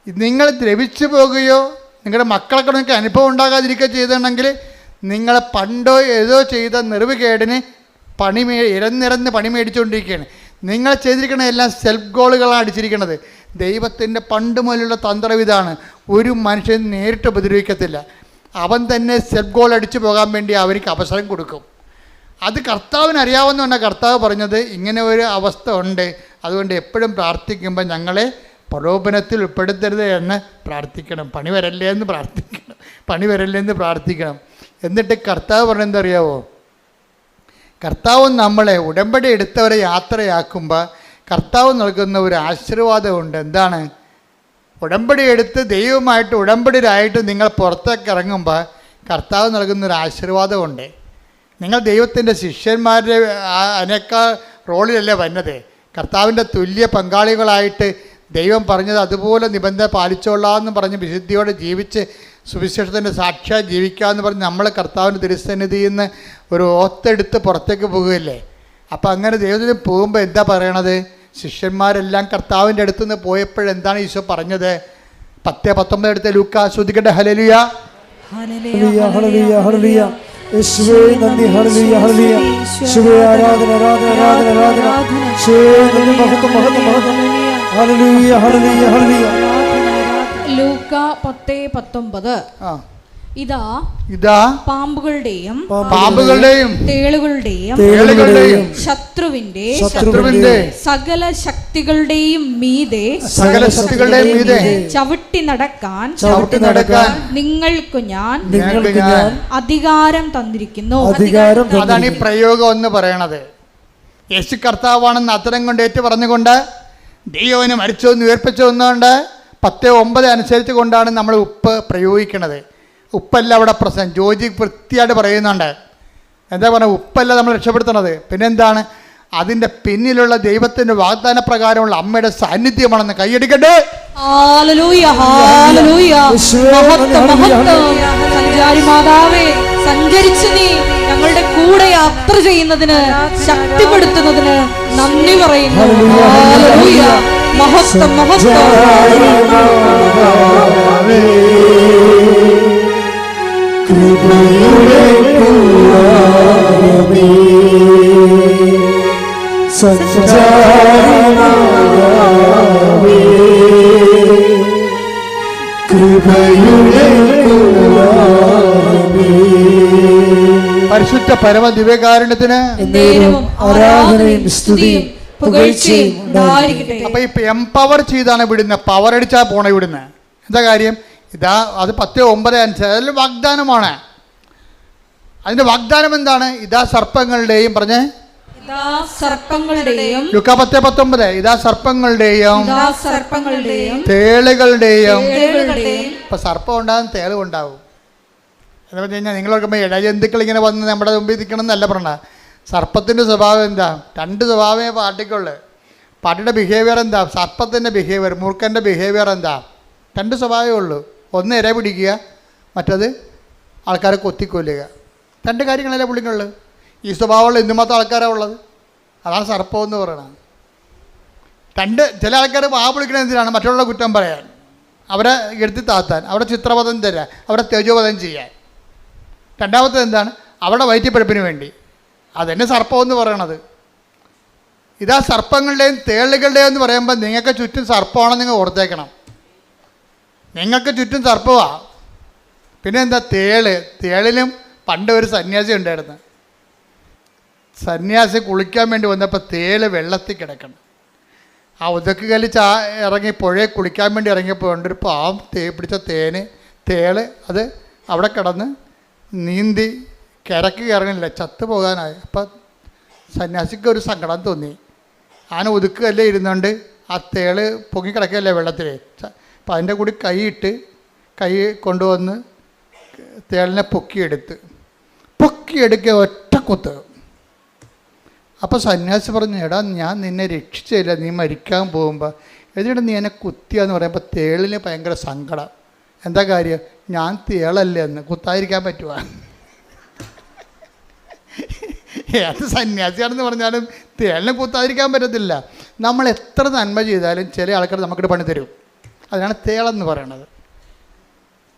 നിങ്ങൾ ദ്രവിച്ചു പോകുകയോ നിങ്ങളുടെ മക്കളൊക്കെ നിങ്ങൾക്ക് അനുഭവം ഉണ്ടാകാതിരിക്കുകയോ ചെയ്തിട്ടുണ്ടെങ്കിൽ നിങ്ങളെ പണ്ടോ ഏതോ ചെയ്ത നെറിവുകേടിന് ഇരന്നിരന്ന് പണി മേടിച്ചുകൊണ്ടിരിക്കുകയാണ്. നിങ്ങൾ ചെയ്തിരിക്കുന്ന എല്ലാം സെൽഫ് ഗോളുകളാണ് അടിച്ചിരിക്കുന്നത്. ദൈവത്തിൻ്റെ പണ്ട് മുതലുള്ള തന്ത്രം ഇതാണ്, ഒരു മനുഷ്യൻ നേരിട്ട് ഉപദ്രവിക്കത്തില്ല, അവൻ തന്നെ സെൽഫ് ഗോൾ അടിച്ചു പോകാൻ വേണ്ടി അവർക്ക് അവസരം കൊടുക്കും. അത് കർത്താവിന് അറിയാവുന്നതാണ് കർത്താവ് പറഞ്ഞത് ഇങ്ങനെ ഒരു അവസ്ഥ ഉണ്ട്, അതുകൊണ്ട് എപ്പോഴും പ്രാർത്ഥിക്കുമ്പോൾ ഞങ്ങളെ പ്രലോഭനത്തിൽ ഉൾപ്പെടുത്തരുത് എന്ന് പ്രാർത്ഥിക്കണം. പണി വരല്ലേ എന്ന് പ്രാർത്ഥിക്കണം. എന്നിട്ട് കർത്താവ് പറഞ്ഞെന്താ അറിയാവോ? കർത്താവ് നമ്മളെ ഉടമ്പടി എടുത്തവരെ യാത്രയാക്കുമ്പോൾ കർത്താവ് നൽകുന്ന ഒരു ആശീർവാദമുണ്ട്. എന്താണ്? ഉടമ്പടി എടുത്ത് ദൈവമായിട്ട് ഉടമ്പടിയിലായിട്ട് നിങ്ങൾ പുറത്തേക്ക് ഇറങ്ങുമ്പോൾ കർത്താവ് നൽകുന്നൊരു ആശീർവാദമുണ്ട്. നിങ്ങൾ ദൈവത്തിൻ്റെ ശിഷ്യന്മാരുടെ അതിനേക്കാൾ റോളിലല്ലേ വന്നത്. കർത്താവിൻ്റെ തുല്യ പങ്കാളികളായിട്ട് ദൈവം പറഞ്ഞത് അതുപോലെ നിബന്ധന പാലിച്ചോളാമെന്ന് പറഞ്ഞ് വിശുദ്ധിയോടെ ജീവിച്ച് സുവിശേഷത്തിൻ്റെ സാക്ഷിയായി ജീവിക്കാമെന്ന് പറഞ്ഞ് നമ്മൾ കർത്താവിൻ്റെ തിരുസന്നിധിയിൽ നിന്ന് ഒരു ഓത്തെടുത്ത് പുറത്തേക്ക് പോകുകയല്ലേ. അപ്പം അങ്ങനെ ദൈവത്തിന് പോകുമ്പോൾ എന്താ പറയണത്? ശിഷ്യന്മാരെല്ലാം കർത്താവിൻ്റെ അടുത്ത് നിന്ന് പോയപ്പോഴെന്താണ് ഈശോ പറഞ്ഞത്? 10:19 എടുത്ത് ലൂക്കാ ശ്രദ്ധിക്കട്ടെ. ഹല്ലേലൂയ ഹല്ലേലൂയ ഹല്ലേലൂയ ഹല്ലേലൂയ യേശുവേ നന്ദി. ഹല്ലേലൂയ ഹല്ലേലൂയ യേശുവേ ആരാധന ആരാധന ആരാധന ആരാധന യേശുവേ നന്ദി. മഹത്വം മഹത്വം മഹത്വം. ഹല്ലേലൂയ ഹല്ലേലൂയ ഹല്ലേലൂയ ലൂക്ക 10:19. ആ, ഇതാ ഇതാ പാമ്പുകളുടെയും പാമ്പുകളുടെയും തേളുകളുടെയും തേളുകളുടെയും ശത്രുവിന്റെ സകല ശക്തികളുടെയും മീതെ സകല ശക്തികളുടെയും മീതെ ചവിട്ടി നടക്കാൻ നിങ്ങൾക്ക് ഞാൻ അധികാരം തന്നിരിക്കുന്നു. അതാണ് ഈ പ്രയോഗം എന്ന് പറയണത്. യേശു കർത്താവാണെന്ന് അത്തരം കൊണ്ട് ഏറ്റു പറഞ്ഞുകൊണ്ട് ദൈവന് മരിച്ചോ എന്ന് ഉയർപ്പിച്ചോ എന്നുകൊണ്ട് 10:9 അനുസരിച്ച് കൊണ്ടാണ് നമ്മൾ ഉപ്പ് പ്രയോഗിക്കുന്നത്. ഉപ്പല്ല അവിടെ പ്രശ്നം. ജോജി വൃത്തിയായിട്ട് പറയുന്നുണ്ട്. എന്താ പറയുക, ഉപ്പല്ല നമ്മൾ രക്ഷപ്പെടുത്തുന്നത്. പിന്നെന്താണ്? അതിൻ്റെ പിന്നിലുള്ള ദൈവത്തിൻ്റെ വാഗ്ദാന പ്രകാരമുള്ള അമ്മയുടെ സാന്നിധ്യമാണെന്ന് കൈയടിക്കട്ടെ. സഞ്ചാരി മാതാവേ, സഞ്ചരിച്ച് നീ ഞങ്ങളുടെ കൂടെ യാത്ര ചെയ്യുന്നതിന്, ശക്തിപ്പെടുത്തുന്നതിന് നന്ദി പറയുന്നു. മഹത്വം മഹത്വം. പരിശുദ്ധ പരമ ദിവ്യകാരുണ്യത്തിന് ആരാധനയും സ്തുതിയും പുകഴ്ചയും ഉണ്ടായിരിക്കട്ടെ. അപ്പൊ ഈ എംപവർ ചെയ്താണ് വിടുന്നത്. പവർ അടിച്ചാ പോണ വിടുന്നത്. എന്താ കാര്യം? ഇതാ അത് 10:9 അനുസരിച്ച് അതിൽ വാഗ്ദാനമാണ്. അതിന്റെ വാഗ്ദാനം എന്താണ്? ഇതാ സർപ്പങ്ങളുടെയും പറഞ്ഞേ, ലൂക്ക 10:19. ഇതാ സർപ്പങ്ങളുടെയും തേളുകളുടെയും. ഇപ്പൊ സർപ്പം ഉണ്ടാകും, തേളും ഉണ്ടാവും. എന്ന് പറഞ്ഞു കഴിഞ്ഞാൽ നിങ്ങൾ നോക്കുമ്പോൾ ഇടജന്തുക്കൾ ഇങ്ങനെ വന്ന് നമ്മുടെ മുമ്പിൽ നിൽക്കണം എന്നല്ല പറഞ്ഞ. സർപ്പത്തിൻ്റെ സ്വഭാവം എന്താ? 2 സ്വഭാവമേ പാട്ടിക്കുള്ളൂ. പാട്ടിയുടെ ബിഹേവിയർ എന്താ? സർപ്പത്തിൻ്റെ ബിഹേവിയർ, മൂർഖൻ്റെ ബിഹേവിയർ എന്താ? 2 സ്വഭാവമേ ഉള്ളൂ. ഒന്ന് ഇര പിടിക്കുക, മറ്റത് ആൾക്കാരെ കൊത്തിക്കൊല്ലുക. 2 കാര്യങ്ങളല്ലേ പുള്ളിക്കുള്ളൂ. ഈ സ്വഭാവമുള്ള എന്തുമാത്രം ആൾക്കാരാണ് ഉള്ളത്. അതാണ് സർപ്പം എന്ന് പറയണത്. 2 ചില ആൾക്കാർ വാ വിളിക്കണത് എന്തിനാണ്? മറ്റുള്ള കുറ്റം പറയാൻ, അവരെ എടുത്തി താത്താൻ, അവരുടെ ചിത്രപഥം തരാൻ, അവരെ തേജോപഥം ചെയ്യാൻ. രണ്ടാമത്തത് എന്താണ്? അവരുടെ വയറ്റിപ്പഴപ്പിന് വേണ്ടി. അതന്നെ സർപ്പം എന്ന് പറയണത്. ഇതാ സർപ്പങ്ങളുടെയും തേളുകളുടെയും എന്ന് പറയുമ്പോൾ നിങ്ങൾക്ക് ചുറ്റും സർപ്പമാണെന്ന് നിങ്ങൾ ഓർത്തേക്കണം. നിങ്ങൾക്ക് ചുറ്റും സർപ്പമാണ്. പിന്നെ എന്താ? തേളിലും പണ്ട് ഒരു സന്യാസി ഉണ്ടായിരുന്നു. സന്യാസി കുളിക്കാൻ വേണ്ടി വന്നപ്പോൾ തേള് വെള്ളത്തിൽ കിടക്കണം. ആ ഉദക്ക് കലിച്ച് ഇറങ്ങി പുഴയെ കുളിക്കാൻ വേണ്ടി ഇറങ്ങിയപ്പോൾ ഉണ്ടൊരു പാവം പിടിച്ച തേള് അത് അവിടെ കിടന്ന് നീന്തി കിഴക്ക് ഇറങ്ങില്ല, ചത്തുപോകാനായി. അപ്പം സന്യാസിക്ക് ഒരു സങ്കടം തോന്നി. ആന ഒതുക്കല്ലേ ഇരുന്നുകൊണ്ട് ആ തേള് പൊങ്ങിക്കിടക്കല്ലേ വെള്ളത്തിൽ. അപ്പം അതിൻ്റെ കൂടി കൈ കൊണ്ടുവന്ന് തേളിനെ പൊക്കിയെടുക്കുക ഒറ്റ കുത്ത്. അപ്പോൾ സന്യാസി പറഞ്ഞു, എടാ ഞാൻ നിന്നെ രക്ഷിച്ചില്ല, നീ മരിക്കാൻ പോകുമ്പോൾ എന്നിട്ട് നീ എന്നെ കുത്തിയാന്ന് പറയുമ്പോൾ തേളിന് ഭയങ്കര സങ്കടം. എന്താ കാര്യം? ഞാൻ തേളല്ലേ എന്ന് കുത്താതിരിക്കാൻ പറ്റുക? ഏത് സന്യാസിയാണെന്ന് പറഞ്ഞാലും തേളിനെ കുത്താതിരിക്കാൻ പറ്റത്തില്ല. നമ്മൾ എത്ര നന്മ ചെയ്താലും ചില ആൾക്കാർ നമുക്കിട്ട് പണി തരും. അതിനാണ് തേളെന്ന് പറയണത്.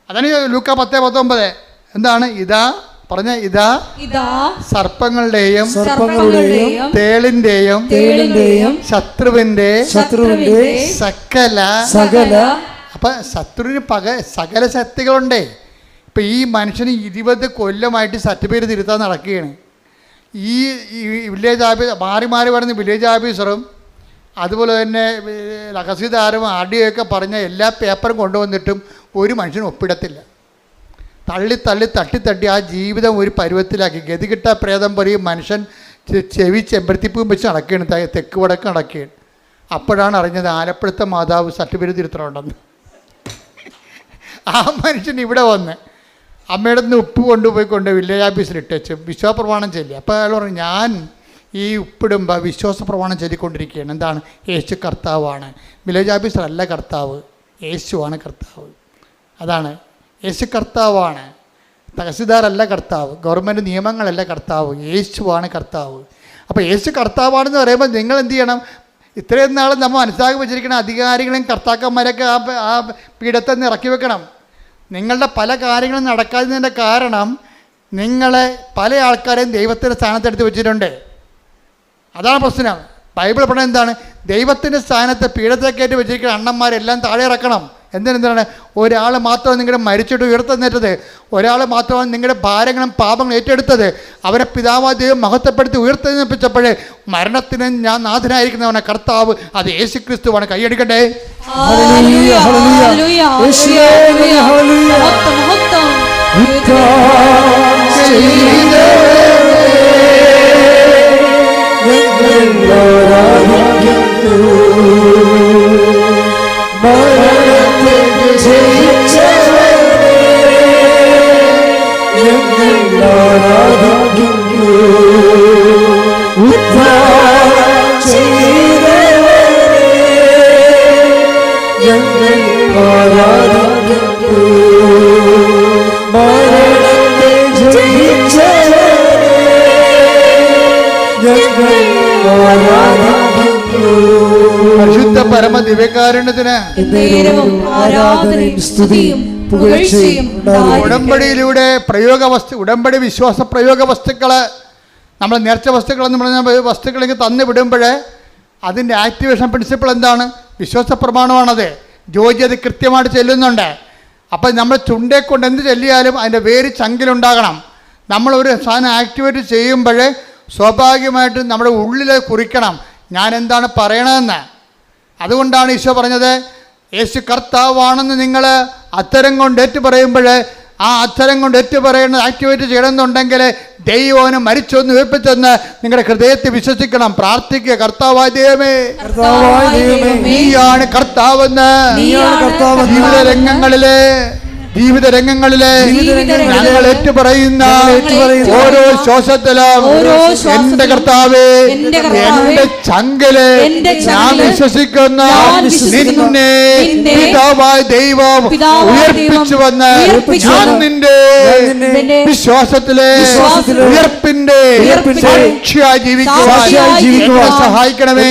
അതാണ് ലൂക്ക 10:19. എന്താണ്? ഇതാ പറഞ്ഞ ഇതാ സർപ്പങ്ങളുടെയും തേളിന്റെയും ശത്രുവിന്റെ സകല. അപ്പൊ ശത്രുവിന് സകല ശക്തികളുണ്ടേ. ഇപ്പൊ ഈ മനുഷ്യന് 20 കൊല്ലമായിട്ട് സർട്ടിഫിക്കറ്റ് തിരുത്താൻ നടക്കുകയാണ്. ഈ വില്ലേജ് ഓഫീസ് മാറി വരുന്ന വില്ലേജ് ഓഫീസറും അതുപോലെ തന്നെ തഹസീൽദാരും RDO ഒക്കെ പറഞ്ഞ എല്ലാ പേപ്പറും കൊണ്ടുവന്നിട്ടും ഒരു മനുഷ്യനും ഒപ്പിടത്തില്ല. തട്ടി ആ ജീവിതം ഒരു പരുവത്തിലാക്കി. ഗതികിട്ട പ്രേതം പോലെ ഈ മനുഷ്യൻ ചെവി ചെമ്പരത്തിപ്പൂവും വെച്ച് നടക്കുകയാണ്, തെക്ക് വടക്ക് നടക്കുകയാണ്. അപ്പോഴാണ് അറിഞ്ഞത് ആലപ്പുഴത്തെ മാതാവ് സർട്ടിഫിക്കറ്റ് തിരുത്തണുണ്ടെന്ന്. ആ മനുഷ്യൻ ഇവിടെ വന്ന് അമ്മയുടെ നിന്ന് ഉപ്പ് കൊണ്ടുപോയി വില്ലേജ് ഓഫീസിൽ ഇട്ടേച്ച് വിശ്വാസപ്രമാണം ചൊല്ലി. അപ്പോൾ അയാൾ പറഞ്ഞു, ഞാൻ ഈ ഉപ്പിടുമ്പോൾ വിശ്വാസപ്രമാണം ചൊല്ലിക്കൊണ്ടിരിക്കുകയാണ്. എന്താണ്? യേശു കർത്താവാണ്. വില്ലേജ് ഓഫീസറല്ല കർത്താവ്, യേശുവാണ് കർത്താവ്. അതാണ്, യേശു കർത്താവാണ്. തഹസിൽദാരല്ല കർത്താവ്, ഗവൺമെൻറ് നിയമങ്ങളല്ല കർത്താവ്, യേശുവാണ് കർത്താവ്. അപ്പോൾ യേശു കർത്താവാണെന്ന് പറയുമ്പോൾ നിങ്ങൾ എന്ത് ചെയ്യണം? ഇത്രയും നാൾ നമ്മൾ മനസ്സിലാക്കി വെച്ചിരിക്കുന്ന അധികാരികളെയും കർത്താക്കന്മാരൊക്കെ ആ പീഠത്തിൽ നിന്ന് ഇറക്കി വെക്കണം. നിങ്ങളുടെ പല കാര്യങ്ങളും നടക്കാത്തതിൻ്റെ കാരണം നിങ്ങളെ പല ആൾക്കാരെയും ദൈവത്തിൻ്റെ സ്ഥാനത്തെടുത്ത് വെച്ചിട്ടുണ്ട്. അതാണ് പ്രശ്നം. ബൈബിൾ പറഞ്ഞത് എന്താണ്? ദൈവത്തിൻ്റെ സ്ഥാനത്ത് പീഠത്തെ കയറ്റി വെച്ചിരിക്കുന്ന അണ്ണന്മാരെല്ലാം താഴെ ഇറക്കണം. എന്താണ്? ഒരാൾ മാത്രമാണ് നിങ്ങളുടെ മരിച്ചിട്ട് ഉയർത്തെന്നേറ്റത്, ഒരാൾ മാത്രമാണ് നിങ്ങളുടെ ഭാരങ്ങളും പാപങ്ങളും ഏറ്റെടുത്തത്. അവരെ പിതാവായ ദൈവം മഹത്വപ്പെടുത്തി ഉയർത്തെന്നിപ്പിച്ചപ്പോഴേ മരണത്തിന് ഞാൻ നാഥനായിരിക്കുന്നവനെ കർത്താവ്, അത് യേശു ക്രിസ്തുവാണ്. കൈയടിക്കട്ടെ. പരിശുദ്ധ പരമ ദിവ്യകാരുണ്യത്തിന് ഉടമ്പടിയിലൂടെ ഉടമ്പടി വിശ്വാസ പ്രയോഗ വസ്തുക്കള്, നമ്മൾ നേർച്ച വസ്തുക്കളെന്ന് പറഞ്ഞ വസ്തുക്കളേക്ക് തന്നു വിടുമ്പോൾ അതിൻ്റെ ആക്ടിവേഷൻ പ്രിൻസിപ്പിൾ എന്താണ്? വിശ്വാസ പ്രമാണമാണത്. ജോജി അത് കൃത്യമായിട്ട് ചെല്ലുന്നുണ്ട്. അപ്പം നമ്മൾ ചുണ്ടേ കൊണ്ട് എന്ത് ചെല്ലിയാലും അതിൻ്റെ വേര് ചങ്കിലുണ്ടാകണം. നമ്മളൊരു സാധനം ആക്ടിവേറ്റ് ചെയ്യുമ്പോൾ സ്വാഭാവികമായിട്ടും നമ്മുടെ ഉള്ളിൽ കുറിക്കണം ഞാൻ എന്താണ് പറയണതെന്ന്. അതുകൊണ്ടാണ് ഈശോ പറഞ്ഞത്, യേശു കർത്താവാണെന്ന് നിങ്ങൾ അത്തരം കൊണ്ട് ഏറ്റു പറയുമ്പോൾ ആ അത്തരം കൊണ്ട് ഏറ്റു പറയുന്നത് ആക്ടിവേറ്റ് ചെയ്യണമെന്നുണ്ടെങ്കിൽ ദൈവം മരിച്ചൊന്ന് ഉയർപ്പിച്ചെന്ന് നിങ്ങളുടെ ഹൃദയത്തിൽ വിശ്വസിക്കണം. പ്രാർത്ഥിക്കുക, കർത്താവായ ദൈവമേ, നീയാണ് കർത്താവെന്ന്. ജീവിത രംഗങ്ങളിലെ ഞങ്ങൾ ഏറ്റുപറയുന്ന ഓരോ ശ്വാസത്തിലും എന്റെ കർത്താവേ, എന്റെ ചങ്കല് ഞാൻ വിശ്വസിക്കുന്ന നിന്നെ പിതാവായ ദൈവം ഉയർപ്പിച്ചുവെന്ന് ഞാൻ നിന്റെ വിശ്വാസത്തിലെ ഉയർപ്പിന്റെ സാക്ഷിയായി ജീവിക്കുവാൻ സഹായിക്കണമേ.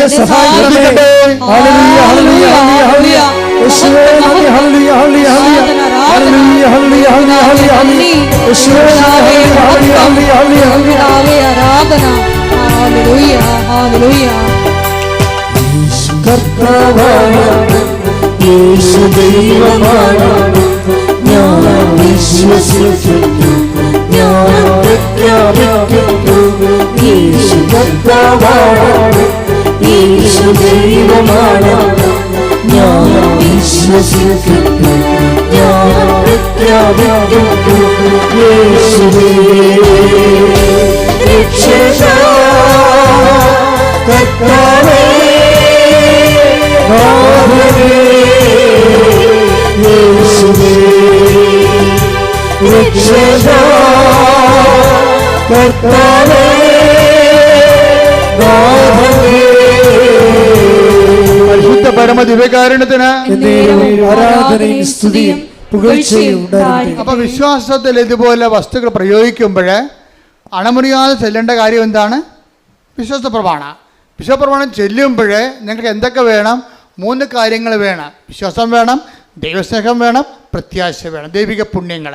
പരിശുദ്ധ പരമ ദിവ്യകാരുണ്യത്തിന് ആരാധനയും സ്തുതിയും പുകഴ്ചയും ഉണ്ടാകട്ടെ. അപ്പൊ വിശ്വാസത്തിൽ ഇതുപോലെ വസ്തുക്കൾ പ്രയോഗിക്കുമ്പോൾ അണമുറിയാതെ ചെല്ലേണ്ട കാര്യം എന്താണ്? വിശ്വാസ പ്രമാണം. വിശ്വാസ പ്രമാണം ചെല്ലുമ്പോൾ നിങ്ങൾക്ക് എന്തൊക്കെ വേണം? 3 കാര്യങ്ങൾ വേണം. വിശ്വാസം വേണം, ദൈവസ്നേഹം വേണം, പ്രത്യാശ വേണം, ദൈവിക പുണ്യങ്ങൾ.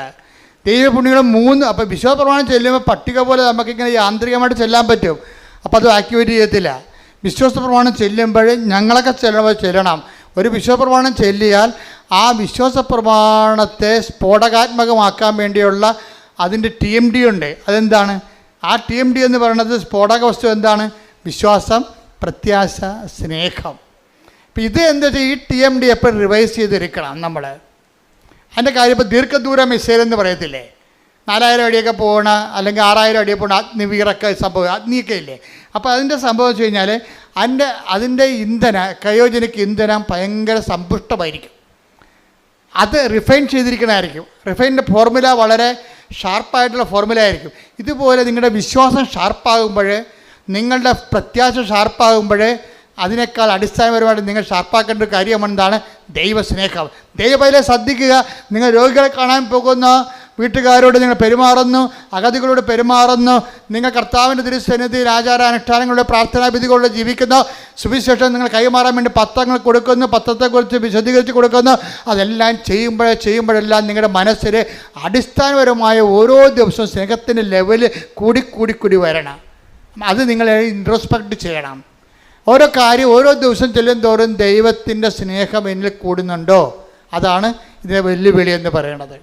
ദൈവിക പുണ്യങ്ങൾ 3. അപ്പോൾ വിശ്വാസ പ്രമാണം ചെല്ലുമ്പോൾ പട്ടിക പോലെ നമുക്കിങ്ങനെ യാന്ത്രികമായിട്ട് ചെല്ലാൻ പറ്റും. അപ്പോൾ അത് ആക്ടിവേറ്റ് ചെയ്യത്തില്ല. വിശ്വാസ പ്രമാണം ചെല്ലുമ്പോൾ ഞങ്ങളൊക്കെ ചെല്ലണം. ഒരു വിശ്വാസ പ്രമാണം ചെല്ലിയാൽ ആ വിശ്വാസ പ്രമാണത്തെ സ്ഫോടകാത്മകമാക്കാൻ വേണ്ടിയുള്ള അതിൻ്റെ TMD ഉണ്ട്. അതെന്താണ്? ആ TMD എന്ന് പറയുന്നത് സ്ഫോടക വസ്തു എന്താണ്? വിശ്വാസം, പ്രത്യാശ, സ്നേഹം. അപ്പം ഇത് എന്താ വെച്ചാൽ ഈ TMD എപ്പോഴും റിവൈസ് ചെയ്തിരിക്കണം നമ്മൾ. അതിൻ്റെ കാര്യം ഇപ്പോൾ ദീർഘദൂര മിസൈൽ എന്ന് പറയത്തില്ലേ, 4000 അടിയൊക്കെ പോകണ അല്ലെങ്കിൽ 6000 അടിയൊക്കെ പോകണ അഗ്നിവീറൊക്കെ സംഭവം, അഗ്നിയൊക്കെ ഇല്ലേ. അപ്പോൾ അതിൻ്റെ സംഭവം വെച്ച് കഴിഞ്ഞാൽ അതിൻ്റെ ക്രയോജനിക് ഇന്ധനം ഭയങ്കര സമ്പുഷ്ടമായിരിക്കും. അത് റിഫൈൻ ചെയ്തിരിക്കണമായിരിക്കും. റിഫൈൻ്റെ ഫോർമുല വളരെ ഷാർപ്പായിട്ടുള്ള ഫോർമുല ആയിരിക്കും. ഇതുപോലെ നിങ്ങളുടെ വിശ്വാസം ഷാർപ്പാകുമ്പോൾ, നിങ്ങളുടെ പ്രത്യാശ ഷാർപ്പാകുമ്പോൾ അതിനേക്കാൾ അടിസ്ഥാനപരമായിട്ട് നിങ്ങൾ ഷാർപ്പാക്കേണ്ട ഒരു കാര്യം എന്താണ്? ദൈവസ്നേഹം. ദൈവപൈലെ ശ്രദ്ധിക്കുക. നിങ്ങൾ രോഗികളെ കാണാൻ പോകുന്നു, വീട്ടുകാരോട് നിങ്ങൾ പെരുമാറുന്നു, അഗതികളോട് പെരുമാറുന്നു, നിങ്ങൾ കർത്താവിൻ്റെ തിരുസന്നിധിയിൽ ആചാരാനുഷ്ഠാനങ്ങളുടെ പ്രാർത്ഥനാവിധികളോട് ജീവിക്കുന്നു, സുവിശേഷം നിങ്ങൾ കൈമാറാൻ വേണ്ടി പത്രങ്ങൾ കൊടുക്കുന്നു, പത്രത്തെക്കുറിച്ച് വിശദീകരിച്ച് കൊടുക്കുന്നു. അതെല്ലാം ചെയ്യുമ്പോഴെല്ലാം നിങ്ങളുടെ മനസ്സിൽ അടിസ്ഥാനപരമായ ഓരോ ദിവസവും സ്നേഹത്തിൻ്റെ ലെവല് കൂടി വരണം. അത് നിങ്ങൾ ഇൻട്രോസ്പെക്റ്റ് ചെയ്യണം. ഓരോ കാര്യം ഓരോ ദിവസം ചെല്ലും തോറും ദൈവത്തിൻ്റെ സ്നേഹം എന്നിൽ കൂടുന്നുണ്ടോ? അതാണ് ഇതിനെ വെല്ലുവിളി എന്ന് പറയുന്നത്.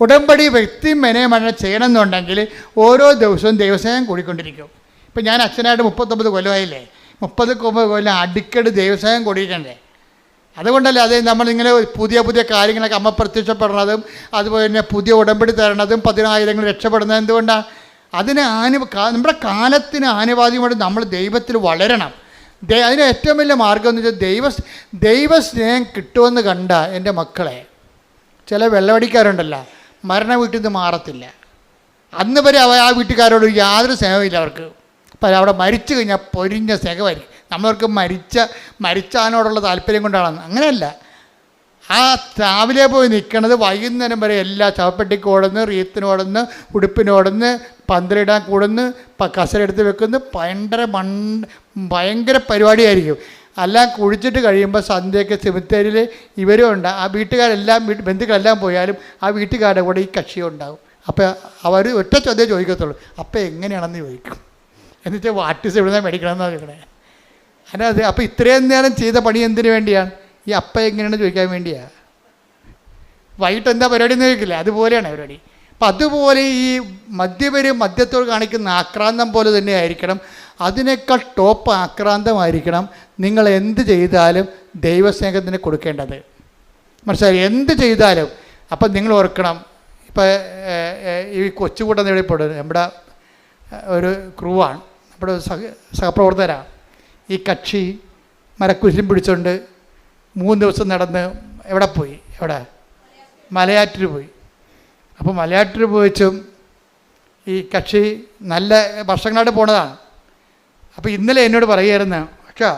ഉടമ്പടി വ്യക്തി മെനയമനം ചെയ്യണമെന്നുണ്ടെങ്കിൽ ഓരോ ദിവസവും ദൈവസ്നേഹം കൂടിക്കൊണ്ടിരിക്കും. ഇപ്പം ഞാൻ അച്ഛനായിട്ട് 39 കൊല്ലമായില്ലേ, 30 കൊല്ലം അടിക്കടി ദൈവസ്നേഹം കൂടിയിട്ടേ. അതുകൊണ്ടല്ലേ അത് നമ്മളിങ്ങനെ പുതിയ പുതിയ കാര്യങ്ങളൊക്കെ അമ്മ പ്രത്യക്ഷപ്പെടുന്നതും അതുപോലെ തന്നെ പുതിയ ഉടമ്പടി തരണതും 10,000 രക്ഷപ്പെടുന്നത് എന്തുകൊണ്ടാണ്? അതിന് നമ്മുടെ കാലത്തിന് ആനുപാതികമായിട്ട് നമ്മൾ ദൈവത്തിൽ വളരണം. അതിന് ഏറ്റവും വലിയ മാർഗ്ഗം എന്ന് വെച്ചാൽ ദൈവസ്നേഹം കിട്ടുമെന്ന് കണ്ട എൻ്റെ മക്കളെ, ചില വെള്ളമടിക്കാരുണ്ടല്ലോ, മരണ വീട്ടിൽ നിന്ന് മാറത്തില്ല. അന്ന് വരെ ആ വീട്ടുകാരോട് യാതൊരു സ്നേഹമില്ല അവർക്ക്. അപ്പം അവിടെ മരിച്ചു കഴിഞ്ഞാൽ പൊരിഞ്ഞ സ്നേഹമായിരിക്കും. നമ്മളവർക്ക് മരിച്ചാനോടുള്ള താല്പര്യം കൊണ്ടാണ്. അങ്ങനെയല്ല, ആ രാവിലെ പോയി നിൽക്കണത് വൈകുന്നേരം വരെ എല്ലാ ചവപ്പെട്ടിക്ക് ഓടുന്ന്, റീത്തിനോടുന്ന്, ഉടുപ്പിനോടുന്ന്, പന്തലിടാൻ കൂടുന്ന്, കസരെടുത്ത് വെക്കുന്നു, ഭയങ്കര പരിപാടിയായിരിക്കും. എല്ലാം കുഴിച്ചിട്ട് കഴിയുമ്പോൾ സന്ധ്യയൊക്കെ സെമിത്തേരിയിൽ ഇവരും ഉണ്ട്. ആ വീട്ടുകാരെല്ലാം ബന്ധുക്കളെല്ലാം പോയാലും ആ വീട്ടുകാരുടെ കൂടെ ഈ കക്ഷിയും ഉണ്ടാകും. അപ്പോൾ അവർ ഒറ്റ ചോദ്യം ചോദിക്കത്തുള്ളൂ, അപ്പം എങ്ങനെയാണെന്ന് ചോദിക്കും. എന്നുവെച്ചാൽ വാട്ടിസ് എവിടെ നിന്നാണ് മേടിക്കണമെന്നാണ് ചോദിക്കണേ. അതിനകത്ത് അപ്പോൾ ഇത്രയും നേരം ചെയ്ത പണി എന്തിനു വേണ്ടിയാണ്? ഈ അപ്പം എങ്ങനെയാണെന്ന് ചോദിക്കാൻ വേണ്ടിയാണ്. വൈകിട്ട് എന്താ പരിപാടി എന്ന് ചോദിക്കില്ല, അതുപോലെയാണ് പരിപാടി. അപ്പം അതുപോലെ ഈ മദ്യത്തോട് കാണിക്കുന്ന ആക്രാന്തം പോലെ തന്നെ ആയിരിക്കണം, അതിനേക്കാൾ ടോപ്പ് ആക്രാന്തമായിരിക്കണം നിങ്ങൾ എന്ത് ചെയ്താലും ദൈവസ്നേഹത്തിന് കൊടുക്കേണ്ടത്. മനസ്സിലായി? എന്ത് ചെയ്താലും. അപ്പം നിങ്ങൾ ഓർക്കണം, ഇപ്പം ഈ കൊച്ചുകൂട്ടം നേടിപ്പെടുന്നത് നമ്മുടെ ഒരു ക്രൂവാണ്, നമ്മുടെ സഹപ്രവർത്തകരാണ്. ഈ കക്ഷി മരക്കുരിശും പിടിച്ചുകൊണ്ട് 3 ദിവസം നടന്ന് എവിടെ പോയി? മലയാറ്റൂർ പോയി. അപ്പോൾ മലയാറ്റൂർ പോയിച്ചും ഈ കക്ഷി നല്ല വർഷങ്ങളായിട്ട് പോണതാണ്. അപ്പോൾ ഇന്നലെ എന്നോട് പറയുമായിരുന്നു, പക്ഷേ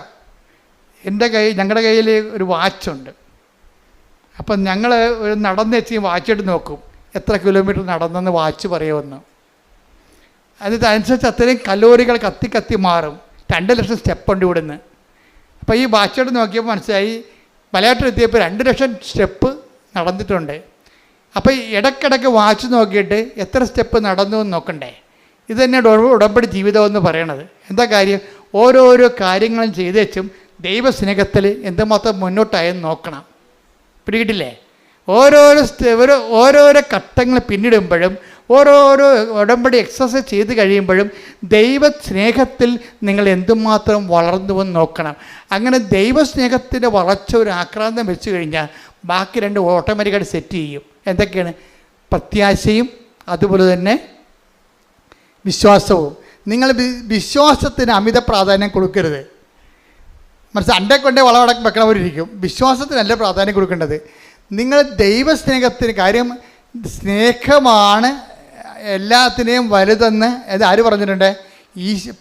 ഞങ്ങളുടെ കയ്യിൽ ഒരു വാച്ചുണ്ട്. അപ്പം ഞങ്ങൾ ഒരു നടന്നെത്തി വാച്ചിട്ട് നോക്കും എത്ര കിലോമീറ്റർ നടന്നെന്ന് വാച്ച് പറയുമെന്ന്. അതനുസരിച്ച് അത്രയും കലോറികൾ കത്തി മാറും. 2 ലക്ഷം സ്റ്റെപ്പുണ്ട് ഇവിടുന്ന്. അപ്പോൾ ഈ വാച്ചോട് നോക്കിയപ്പോൾ മനസ്സിലായി, മലയാറ്റൂർ എത്തിയപ്പോൾ 2 ലക്ഷം സ്റ്റെപ്പ് നടന്നിട്ടുണ്ട്. അപ്പോൾ ഇടയ്ക്കിടയ്ക്ക് വാച്ച് നോക്കിയിട്ട് എത്ര സ്റ്റെപ്പ് നടന്നു എന്ന് നോക്കണ്ടേ? ഇത് തന്നെ ഉടമ്പടി ജീവിതമെന്ന് പറയണത്. എന്താ കാര്യം? ഓരോരോ കാര്യങ്ങളും ചെയ്തേച്ചും ദൈവസ്നേഹത്തിൽ എന്തുമാത്രം മുന്നോട്ടായെന്ന് നോക്കണം. പിടികിട്ടില്ലേ? ഓരോരോ ഘട്ടങ്ങൾ പിന്നിടുമ്പോഴും ഓരോരോ ഉടമ്പടി എക്സസൈസ് ചെയ്ത് കഴിയുമ്പോഴും ദൈവസ്നേഹത്തിൽ നിങ്ങൾ എന്തുമാത്രം വളർന്നുവെന്ന് നോക്കണം. അങ്ങനെ ദൈവസ്നേഹത്തിൻ്റെ വളർച്ച ഒരു ആക്രാന്തം വെച്ച് കഴിഞ്ഞാൽ ബാക്കി 2 ഓട്ടോമാറ്റിക്കായിട്ട് സെറ്റ് ചെയ്യും. എന്തൊക്കെയാണ്? പ്രത്യാശയും അതുപോലെ തന്നെ വിശ്വാസവും. നിങ്ങൾ വിശ്വാസത്തിന് അമിത പ്രാധാന്യം കൊടുക്കരുത്. മനസ്സിൽ അണ്ടേ കൊണ്ടേ വളവടക്കം വെക്കണവരിരിക്കും. വിശ്വാസത്തിനല്ല പ്രാധാന്യം കൊടുക്കേണ്ടത്. നിങ്ങൾ ദൈവസ്നേഹത്തിന്, കാര്യം സ്നേഹമാണ് എല്ലാത്തിനെയും വലുതെന്ന് അത് ആര് പറഞ്ഞിട്ടുണ്ട്?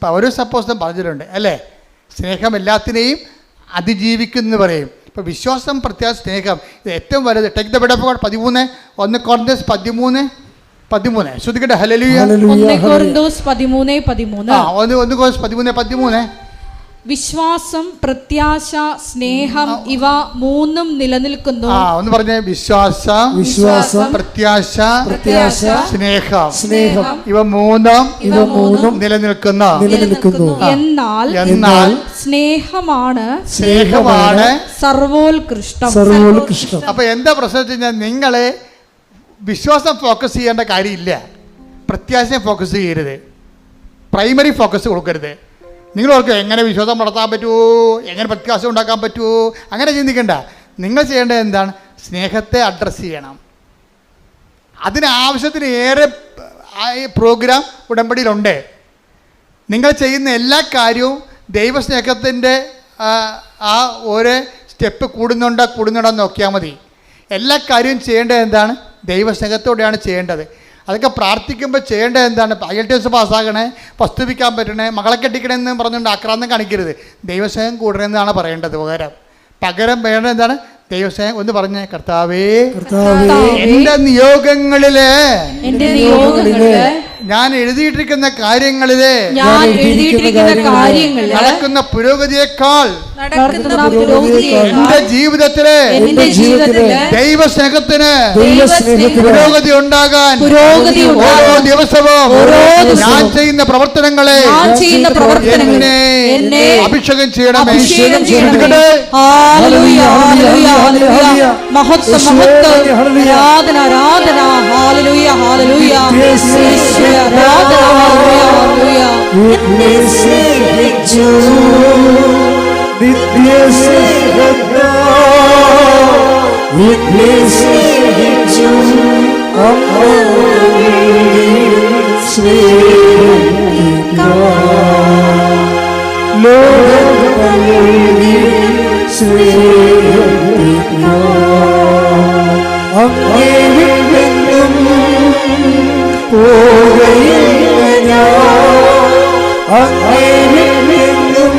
പൗലോസ് അപ്പോസ്തലൻ പറഞ്ഞിട്ടുണ്ട് അല്ലേ? സ്നേഹം എല്ലാത്തിനെയും അതിജീവിക്കുമെന്ന് പറയും. ഇപ്പോൾ വിശ്വാസം, പ്രത്യാശ, സ്നേഹം ഇത് ഏറ്റവും വലുത്. Take the word of God 1 Corinthians 13 ശ്രദ്ധിക്കട്ടെ. ഹല്ലേലൂയ. 1 Corinthians 13:13. 1 Corinthians 13:13. വിശ്വാസം, പ്രത്യാശ, സ്നേഹം ഇവ 3 നിലനിൽക്കുന്നു. ഒന്ന് പറഞ്ഞേ. വിശ്വാസം, പ്രത്യാശ, സ്നേഹം ഇവ 3 നിലനിൽക്കുന്നു. എന്നാൽ സ്നേഹമാണ് സർവോത്കൃഷ്ടം. അപ്പൊ എന്താ പ്രശ്നം വെച്ച് കഴിഞ്ഞാൽ, നിങ്ങളെ വിശ്വാസം ഫോക്കസ് ചെയ്യേണ്ട കാര്യമില്ല, പ്രത്യാശയെ ഫോക്കസ് ചെയ്യരുത്, പ്രൈമറി ഫോക്കസ് കൊടുക്കരുത്. നിങ്ങൾ ഓർക്കുക, എങ്ങനെ വിശ്വാസം വളർത്താൻ പറ്റുമോ, എങ്ങനെ പ്രത്യാശ ഉണ്ടാക്കാൻ പറ്റുമോ, അങ്ങനെ ചിന്തിക്കണ്ട. നിങ്ങൾ ചെയ്യേണ്ടത് എന്താണ്? സ്നേഹത്തെ അഡ്രസ്സ് ചെയ്യണം. അതിനാവശ്യത്തിന് ഏറെ പ്രോഗ്രാം ഉടമ്പടിയിലുണ്ട്. നിങ്ങൾ ചെയ്യുന്ന എല്ലാ കാര്യവും ദൈവസ്നേഹത്തിൻ്റെ ആ ഓരോ സ്റ്റെപ്പ് കൂടുന്നുണ്ടോ നോക്കിയാൽ മതി. എല്ലാ കാര്യവും ചെയ്യേണ്ടത് എന്താണ്? ദൈവസ്നേഹത്തോടെയാണ് ചെയ്യേണ്ടത്. അതൊക്കെ പ്രാർത്ഥിക്കുമ്പോൾ ചെയ്യേണ്ടത് എന്താണ്? IELTS പാസ്സാകണേ, വസ്തുവിക്കാൻ പറ്റണേ, മകളെ കെട്ടിക്കണമെന്ന് പറഞ്ഞുകൊണ്ട് ആക്രാന്തം കാണിക്കരുത്. ദൈവസ്നേഹം കൂടണമെന്നാണ് പറയേണ്ടത്. പകരം വേണ്ടത് എന്താണ്? ദൈവസ്നേഹം ഒന്ന് പറഞ്ഞേ, കർത്താവേ കർത്താവേ എന്റെ നിയോഗങ്ങളില് എന്റെ നിയോഗങ്ങളില് ഞാൻ എഴുതിയിട്ടിരിക്കുന്ന കാര്യങ്ങളില് ഞാൻ എഴുതിയിട്ടിരിക്കുന്ന കാര്യങ്ങളില് നടക്കുന്ന പുരോഗതിയേക്കാൾ നടക്കുന്ന പുരോഗതിയേക്കാൾ എന്റെ ജീവിതത്തില് എന്റെ ജീവിതത്തില് ദൈവസ്നേഹത്തിന് ദൈവസ്നേഹത്തിന് പുരോഗതി ഉണ്ടാകാൻ പുരോഗതി ഓരോ ദിവസവും ഓരോ ഞാൻ ചെയ്യുന്ന പ്രവർത്തനങ്ങളെ എന്നെ അഭിഷേകം ചെയ്യണമേ. അഭിഷേകം ചെയ്യണമേ. എടുക്കട്ടെ. ഹല്ലേലൂയ, ഹല്ലേലൂയ, ഹല്ലേലൂയ. മഹത്വം, മഹത്വം, ആരാധന, ആരാധന. ഹല്ലേലൂയ, ഹല്ലേലൂയ. യേശുവേ, ആരാധന, ഹല്ലേലൂയ, ഹല്ലേലൂയ. നിത്യസ്നേഹിച്ചു നിത്യസ്നേഹിച്ചു അങ്ങേയും പോകയില്ല ഞാൻ, അങ്ങേയും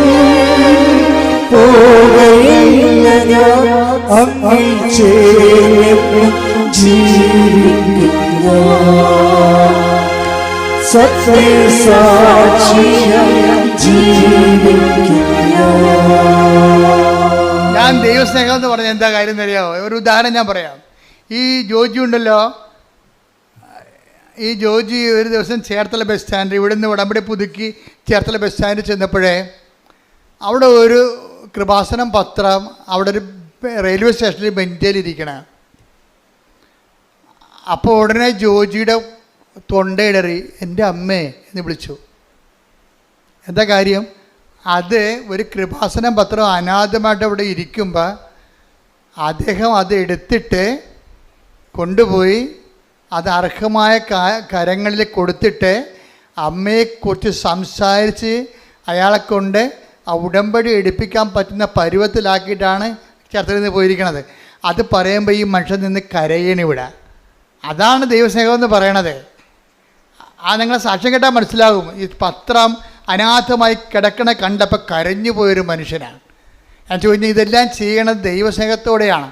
പോകയില്ല ഞാൻ, അങ്ങിൽ ചേർന്ന് ജീവിക്കുന്ന സത്യസാക്ഷിയായി ജീവിക്കുന്ന. ഞാൻ ദൈവസ്നേഹം എന്ന് പറഞ്ഞ എന്താ കാര്യം അറിയാമോ? ഒരു ഉദാഹരണം ഞാൻ പറയാം. ഈ ജോജി ഉണ്ടല്ലോ, ഈ ജോജി ഒരു ദിവസം ചേർത്തല ബസ് സ്റ്റാൻഡ്, ഇവിടുന്ന് ഉടമ്പടി പുതുക്കി ചേർത്തല ബസ് സ്റ്റാൻഡിൽ ചെന്നപ്പോഴേ അവിടെ ഒരു കൃപാസനം പത്രം അവിടെ ഒരു റെയിൽവേ സ്റ്റേഷനിൽ ബെഞ്ചിലിരിക്കണം. അപ്പോൾ ഉടനെ ജോജിയുടെ തൊണ്ടയിടറി എൻ്റെ അമ്മേ എന്ന് വിളിച്ചു. എന്താ കാര്യം? അത് ഒരു കൃപാസനം പത്രം അനാഥമായിട്ട് അവിടെ ഇരിക്കുമ്പോൾ അദ്ദേഹം അത് എടുത്തിട്ട് കൊണ്ടുപോയി അത് അർഹമായ കരങ്ങളിൽ കൊടുത്തിട്ട് അമ്മയെക്കുറിച്ച് സംസാരിച്ച് അയാളെ കൊണ്ട് ആ ഉടമ്പടി എടുപ്പിക്കാൻ പറ്റുന്ന പരുവത്തിലാക്കിയിട്ടാണ് ചേർത്തലയിൽ നിന്ന് പോയിരിക്കണത്. അത് പറയുമ്പോൾ ഈ മനുഷ്യൻ നിന്ന് കരയണിവിടെ. അതാണ് ദൈവസ്നേഹം എന്ന് പറയണത്. ആ നിങ്ങളെ സാക്ഷ്യം കേട്ടാൽ മനസ്സിലാകും. ഈ പത്രം അനാഥമായി കിടക്കണ കണ്ടപ്പോൾ കരഞ്ഞു പോയൊരു മനുഷ്യനാണ്. ഞാൻ ചോദിച്ചു, ഇതെല്ലാം ചെയ്യണത് ദൈവസ്നേഹത്തോടെയാണ്.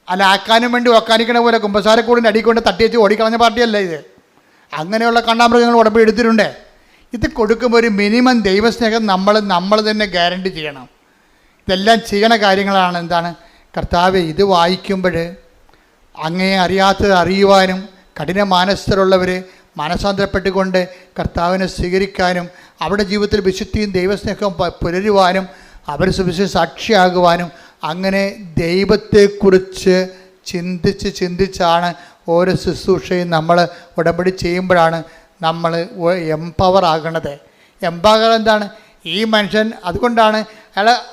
അല്ല ആക്കാനും വേണ്ടി ഒക്കാനിക്കണ പോലെ കുമ്പസാരക്കൂടിൻ്റെ അടിക്കൊണ്ട് തട്ടിവെച്ച് ഓടിക്കളഞ്ഞ പാർട്ടിയല്ല ഇത്. അങ്ങനെയുള്ള കണ്ടാമൃഗങ്ങൾ ഉടമ്പടി എടുത്തിട്ടുണ്ട്. ഇത് കൊടുക്കുമ്പോൾ ഒരു മിനിമം ദൈവസ്നേഹം നമ്മൾ തന്നെ ഗ്യാരണ്ടി ചെയ്യണം. ഇതെല്ലാം ചെയ്യണ കാര്യങ്ങളാണ്. എന്താണ്? കർത്താവെ, ഇത് വായിക്കുമ്പോൾ അങ്ങേ അറിയാത്തത് അറിയുവാനും കഠിന മാനസ്ഥരുള്ളവർ മാനസാന്തരപ്പെട്ടുകൊണ്ട് കർത്താവിനെ സ്വീകരിക്കാനും അവരുടെ ജീവിതത്തിൽ വിശുദ്ധിയും ദൈവസ്നേഹവും പുലരുവാനും അവർ സുവിശേഷ സാക്ഷിയാകുവാനും അങ്ങനെ ദൈവത്തെക്കുറിച്ച് ചിന്തിച്ചാണ് ഓരോ ശുശ്രൂഷയും നമ്മൾ ഉടമ്പടി ചെയ്യുമ്പോഴാണ് നമ്മൾ എംപവർ ആകണത്. എംപവർ എന്താണ്? ഈ മനുഷ്യൻ അതുകൊണ്ടാണ്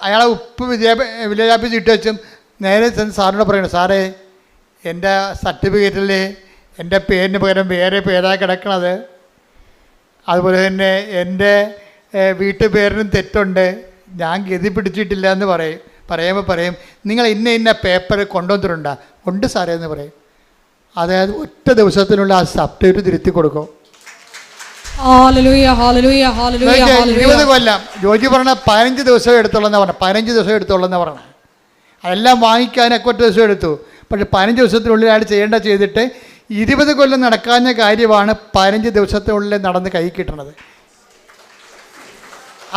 അയാളെ ഉപ്പ് വിദ്യാഭ്യാസം ഇട്ട് വെച്ചും നേരെ ചെന്ന് സാറിനോട് പറയണം, സാറേ എൻ്റെ സർട്ടിഫിക്കറ്റിൽ എൻ്റെ പേരിന് പകരം വേറെ പേരാണ് കിടക്കണത്, അതുപോലെ തന്നെ എൻ്റെ വീട്ടുപേരിനും തെറ്റുണ്ട്, ഞാൻ ഗതി പിടിച്ചിട്ടില്ല എന്ന് പറയുമ്പോൾ നിങ്ങൾ ഇന്ന പേപ്പർ കൊണ്ടുവന്നിട്ടുണ്ടോ? ഉണ്ട് സാറേ എന്ന് പറയും. അതായത് ഒറ്റ ദിവസത്തിനുള്ള ആ സബ്ജക്റ്റ് തിരുത്തി കൊടുക്കും. 20 കൊല്ലം ജോജി പറഞ്ഞ 15 ദിവസം എടുത്തോളെന്ന് പറഞ്ഞു. 15 ദിവസം എടുത്തോളെന്ന് പറഞ്ഞു. അതെല്ലാം വാങ്ങിക്കാനൊക്കെ ഒറ്റ ദിവസം എടുത്തു. പക്ഷേ 15 ദിവസത്തിനുള്ളിൽ അയാൾ ചെയ്തിട്ട് 20 കൊല്ലം നടക്കാഞ്ഞ കാര്യമാണ് 15 ദിവസത്തിനുള്ളിൽ നടന്ന് കൈ കിട്ടണത്.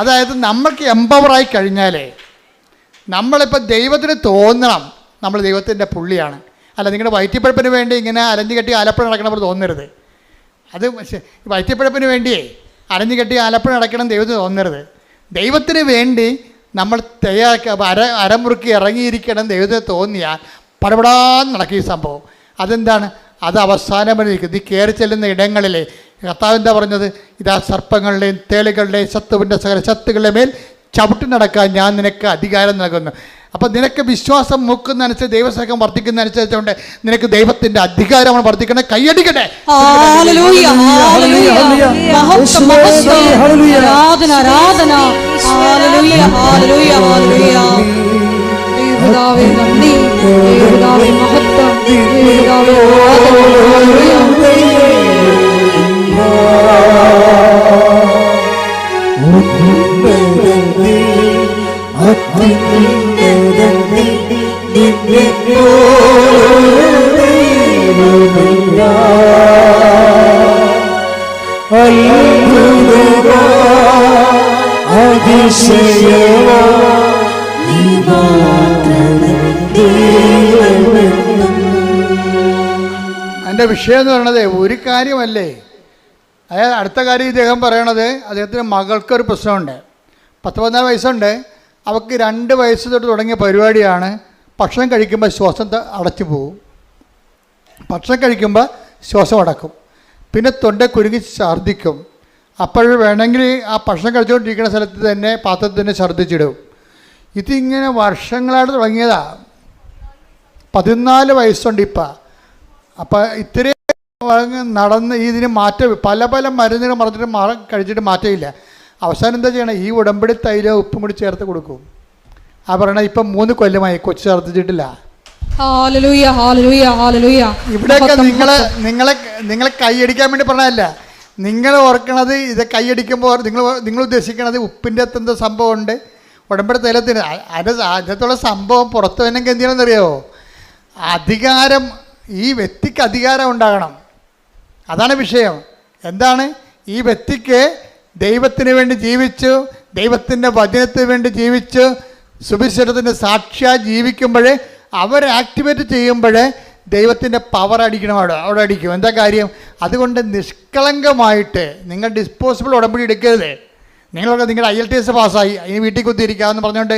അതായത് നമ്മൾക്ക് എംപവറായി കഴിഞ്ഞാലേ നമ്മളിപ്പോൾ ദൈവത്തിന് തോന്നണം നമ്മൾ ദൈവത്തിൻ്റെ പുള്ളിയാണ്. അല്ല നിങ്ങളുടെ വയറ്റിപ്പഴപ്പിന് വേണ്ടി ഇങ്ങനെ അലഞ്ഞു കെട്ടി ആലപ്പുഴ നടക്കണവർ തോന്നരുത്. അത് വയറ്റിപ്പഴപ്പിന് വേണ്ടിയേ അലഞ്ഞു കെട്ടി ആലപ്പുഴ നടക്കണം ദൈവത്തിന് തോന്നരുത്. ദൈവത്തിന് വേണ്ടി നമ്മൾ തയ്യാറാക്കി അരമുറുക്കി ഇറങ്ങിയിരിക്കണം ദൈവത്തിന് തോന്നിയാൽ പടപടാന്ന് നടക്കും ഈ സംഭവം. അതെന്താണ്? അത് അവസാനം വരെ നിൽക്കും. നീ കയറി ചെല്ലുന്ന ഇടങ്ങളിലെ കർത്താവ് എന്താ പറഞ്ഞത്? ഇതാ സർപ്പങ്ങളുടെയും തേളുകളുടെയും ശത്രുവിൻ്റെ സകല ശക്തികളുടെ മേൽ ചവിട്ടി നടക്കാൻ ഞാൻ നിനക്ക് അധികാരം നൽകുന്നു. അപ്പം നിനക്ക് വിശ്വാസം മൂക്കുന്നതനുസരിച്ച് ദൈവസ്നേഹം വർദ്ധിക്കുന്നതനുസരിച്ചുകൊണ്ട് നിനക്ക് ദൈവത്തിൻ്റെ അധികാരമാണ് വർദ്ധിക്കുന്നത്. കൈയടിക്കട്ടെ. എൻ്റെ വിഷയം എന്ന് പറയുന്നത് ഒരു കാര്യമല്ലേ. അതായത് അടുത്ത കാര്യം ഇദ്ദേഹം പറയണത് അദ്ദേഹത്തിന് മകൾക്കൊരു പ്രശ്നമുണ്ട്. 14 വയസ്സുണ്ട്. അവൾക്ക് 2 വയസ്സ് തൊട്ട് തുടങ്ങിയ പരിപാടിയാണ്. ഭക്ഷണം കഴിക്കുമ്പോൾ ശ്വാസം അടച്ചു പോകും. ഭക്ഷണം കഴിക്കുമ്പോൾ ശ്വാസം അടക്കും. പിന്നെ തൊണ്ട കുരുങ്ങി ഛർദ്ദിക്കും. അപ്പോൾ വേണമെങ്കിൽ ആ ഭക്ഷണം കഴിച്ചുകൊണ്ടിരിക്കുന്ന സ്ഥലത്ത് തന്നെ പാത്രത്തിൽ തന്നെ ഛർദ്ദിച്ചിടും. ഇതിങ്ങനെ വർഷങ്ങളായിട്ട് തുടങ്ങിയതാണ്. 14 വയസ്സുണ്ട് ഇപ്പം. അപ്പം ഇത്രയും നടന്ന് ഇതിന് മാറ്റം പല മരുന്നുകൾ കഴിച്ചിട്ട് മാറ്റമില്ല. അവസാനം എന്താ ചെയ്യണം? ഈ ഉടമ്പടി തൈലം ഉപ്പും കൂടി ചേർത്ത് കൊടുക്കും. ആ പറയണ ഇപ്പം 3 കൊല്ലമായി കൊച്ചു ഛർദ്ദിച്ചിട്ടില്ല. ഇവിടെയൊക്കെ നിങ്ങളെ കൈയടിക്കാൻ വേണ്ടി പറഞ്ഞതല്ല. നിങ്ങൾ ഓർക്കണത് ഇത് കൈയടിക്കുമ്പോൾ നിങ്ങൾ ഉദ്ദേശിക്കണത് ഉപ്പിൻ്റെ അകത്തെന്തോ സംഭവമുണ്ട് ഉടമ്പടി തൈലത്തിന്. അതിനകത്തുള്ള സംഭവം പുറത്തു വന്നെങ്കിൽ എന്ത് ചെയ്യണമെന്നറിയാമോ? അധികാരം, ഈ വ്യക്തിക്ക് അധികാരം ഉണ്ടാകണം. അതാണ് വിഷയം. എന്താണ്? ഈ വ്യക്തിക്ക് ദൈവത്തിന് വേണ്ടി ജീവിച്ചു, ദൈവത്തിൻ്റെ വചനത്തിന് വേണ്ടി ജീവിച്ചു, സുവിശേഷത്തിൻ്റെ സാക്ഷിയായി ജീവിക്കുമ്പോഴേ അവർ ആക്ടിവേറ്റ് ചെയ്യുമ്പോഴേ ദൈവത്തിൻ്റെ പവർ അടിക്കണം. അവിടെ അടിക്കും. എന്താ കാര്യം? അതുകൊണ്ട് നിഷ്കളങ്കമായിട്ട് നിങ്ങൾ ഡിസ്പോസിബിൾ ഉടമ്പടി എടുക്കരുത്. നിങ്ങളൊക്കെ നിങ്ങളുടെ IELTS പാസ്സായി ഇനി വീട്ടിൽ കുത്തിയിരിക്കാമെന്ന് പറഞ്ഞുകൊണ്ട്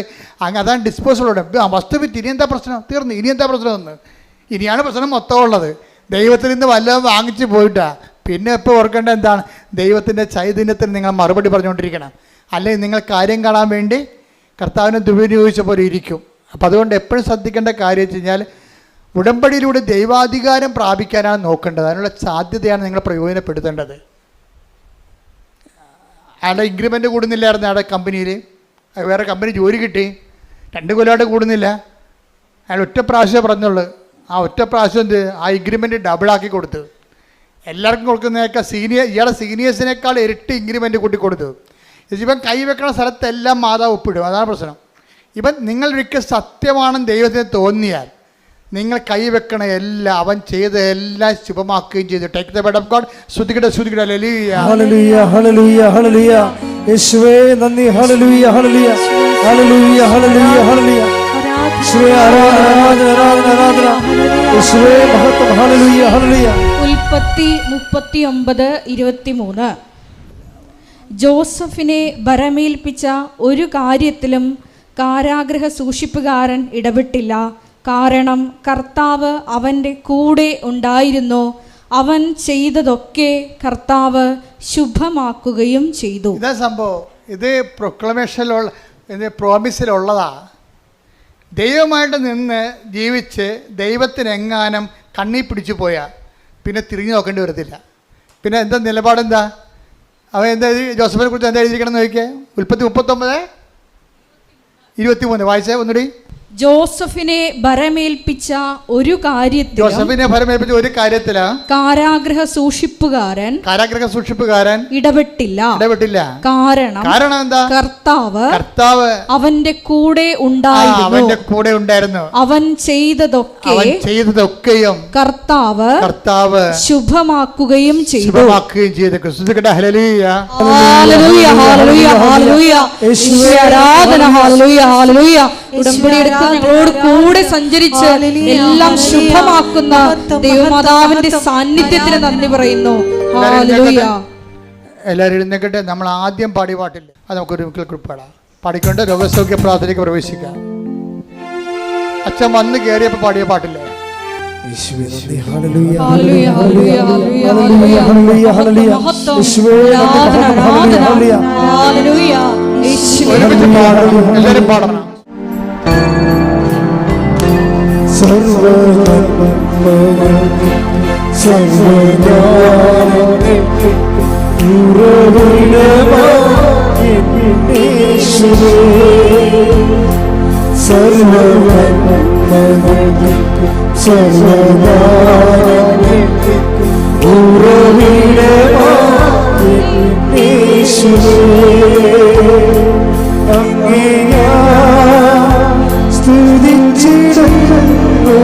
അതാണ് ഡിസ്പോസിബിൾ ഉടമ്പടി. വസ്തു വിറ്റ് ഇനി എന്താ പ്രശ്നം? തീർന്നു. ഇനി എന്താ പ്രശ്നമെന്ന്? ഇനിയാണ് പ്രശ്നം മൊത്തം ഉള്ളത്. ദൈവത്തിൽ നിന്ന് വല്ലതും വാങ്ങിച്ച് പോയിട്ടാ. പിന്നെ ഇപ്പോൾ ഓർക്കേണ്ട എന്താണ്? ദൈവത്തിൻ്റെ ചൈതന്യത്തിന് നിങ്ങൾ മറുപടി പറഞ്ഞുകൊണ്ടിരിക്കണം. അല്ലെങ്കിൽ നിങ്ങൾ കാര്യം കാണാൻ വേണ്ടി കർത്താവിനെ ദുരുപയോഗിച്ച പോലെ ഇരിക്കും. അപ്പം അതുകൊണ്ട് എപ്പോഴും ശ്രദ്ധിക്കേണ്ട കാര്യം വെച്ച് കഴിഞ്ഞാൽ ഉടമ്പടിയിലൂടെ ദൈവാധികാരം പ്രാപിക്കാനാണ് നോക്കേണ്ടത്. അതിനുള്ള സാധ്യതയാണ് നിങ്ങൾ പ്രയോജനപ്പെടുത്തേണ്ടത്. അയാളുടെ ഇൻക്രിമെൻ്റ് കൂടുന്നില്ലായിരുന്നു അയാളുടെ കമ്പനിയിൽ. വേറെ കമ്പനി ജോലി കിട്ടി. 2 കൊല്ലമായിട്ട് കൂടുന്നില്ല. അയാൾ ഒറ്റ പ്രാവശ്യമേ പറഞ്ഞുള്ളൂ. ആ ഒറ്റ പ്രാവശ്യം ആ ഇൻക്രിമെൻ്റ് ഡബിളാക്കി കൊടുത്തു. എല്ലാവർക്കും കൊടുക്കുന്നതൊക്കെ ഇയാളുടെ സീനിയേഴ്സിനേക്കാൾ ഇരട്ടി ഇൻക്രിമെൻ്റ് കൂട്ടി കൊടുത്തു. ഇവൻ കൈവെക്കണ സ്ഥലത്തെല്ലാം മാതാവ് ഒപ്പിടും. അതാണ് പ്രശ്നം. ഇവൻ നിങ്ങളൊരിക്കൽ സത്യമാണെന്ന് ദൈവത്തിന് തോന്നിയാൽ നിങ്ങൾ കൈവെക്കണ എല്ലാം അവൻ ചെയ്ത എല്ലാം ശുഭമാക്കുകയും ചെയ്തു. Take the word of God. ശ്രുതിക്കട്ടെ. ഹല്ലേലൂയ ഹല്ലേലൂയ ഹല്ലേലൂയ ഹല്ലേലൂയ. യേശുവേ നന്ദി. ഹല്ലേലൂയ ഹല്ലേലൂയ ഹല്ലേലൂയ ഹല്ലേലൂയ ഹല്ലേലൂയ. യേശുവേ ആരാധന. യേശുവേ മഹത്വം. ഹല്ലേലൂയ ഹല്ലേലൂയ. ഉൽപ്പത്തി 39:23. ജോസഫിനെ ഭരമേൽപ്പിച്ച ഒരു കാര്യത്തിലും കാരാഗൃഹ സൂക്ഷിപ്പുകാരൻ ഇടപെട്ടില്ല. കാരണം കർത്താവ് അവൻ്റെ കൂടെ ഉണ്ടായിരുന്നു. അവൻ ചെയ്തതൊക്കെ കർത്താവ് ശുഭമാക്കുകയും ചെയ്തു. ഇതാ സംഭവം. ഇത് പ്രൊക്ലമേഷനിലുള്ള പ്രോമിസിലുള്ളതാ. ദൈവമായിട്ട് നിന്ന് ജീവിച്ച് ദൈവത്തിനെങ്ങാനും കണ്ണി പിടിച്ചു പോയാൽ പിന്നെ തിരിഞ്ഞു നോക്കേണ്ടി വരത്തില്ല. പിന്നെ എന്താ നിലപാടെന്താ? അവൻ എന്താ ജോസഫിനെ കുറിച്ച് എന്താ എഴുതിയിരിക്കണം എന്ന് ചോദിക്കേ. ഉൽപ്പത്തി 39:23 വായിച്ചേ ഒന്നുകൂടി. ജോസഫിനെ ഭരമേൽപ്പിച്ച ഒരു കാര്യത്തില് കാരാഗൃഹ സൂക്ഷിപ്പുകാരൻ ഇടപെട്ടില്ല. കാരണം എന്താ? കർത്താവ് അവന്റെ കൂടെ ഉണ്ടായിരുന്നു. അവൻ ചെയ്തതൊക്കെയും കർത്താവ് ശുഭമാക്കുകയും ചെയ്തു. ഞങ്ങളോട് കൂടെ സഞ്ചരിച്ച് എല്ലാം ശുഭമാക്കുന്ന ദൈവമാതാവിന്റെ സാന്നിധ്യത്തിന് നന്ദി പറയുന്നു. ഹല്ലേലൂയ. എല്ലാവരും എഴുന്നേക്കട്ടെ. നമ്മൾ ആദ്യം പാടിയ പാട്ടില്ലേ, അത് നമുക്കൊരു പാടാം. പാടിക്കൊണ്ട് രോഗസൗഖ്യ പ്രാർത്ഥനയ്ക്ക് പ്രവേശിക്കാം. അച്ഛൻ വന്ന് കയറിയപ്പോൾ പാടിയ പാട്ടില്ലേ? എല്ലാവരും പാടണം. സ്തുതിച്ചിടുന്നു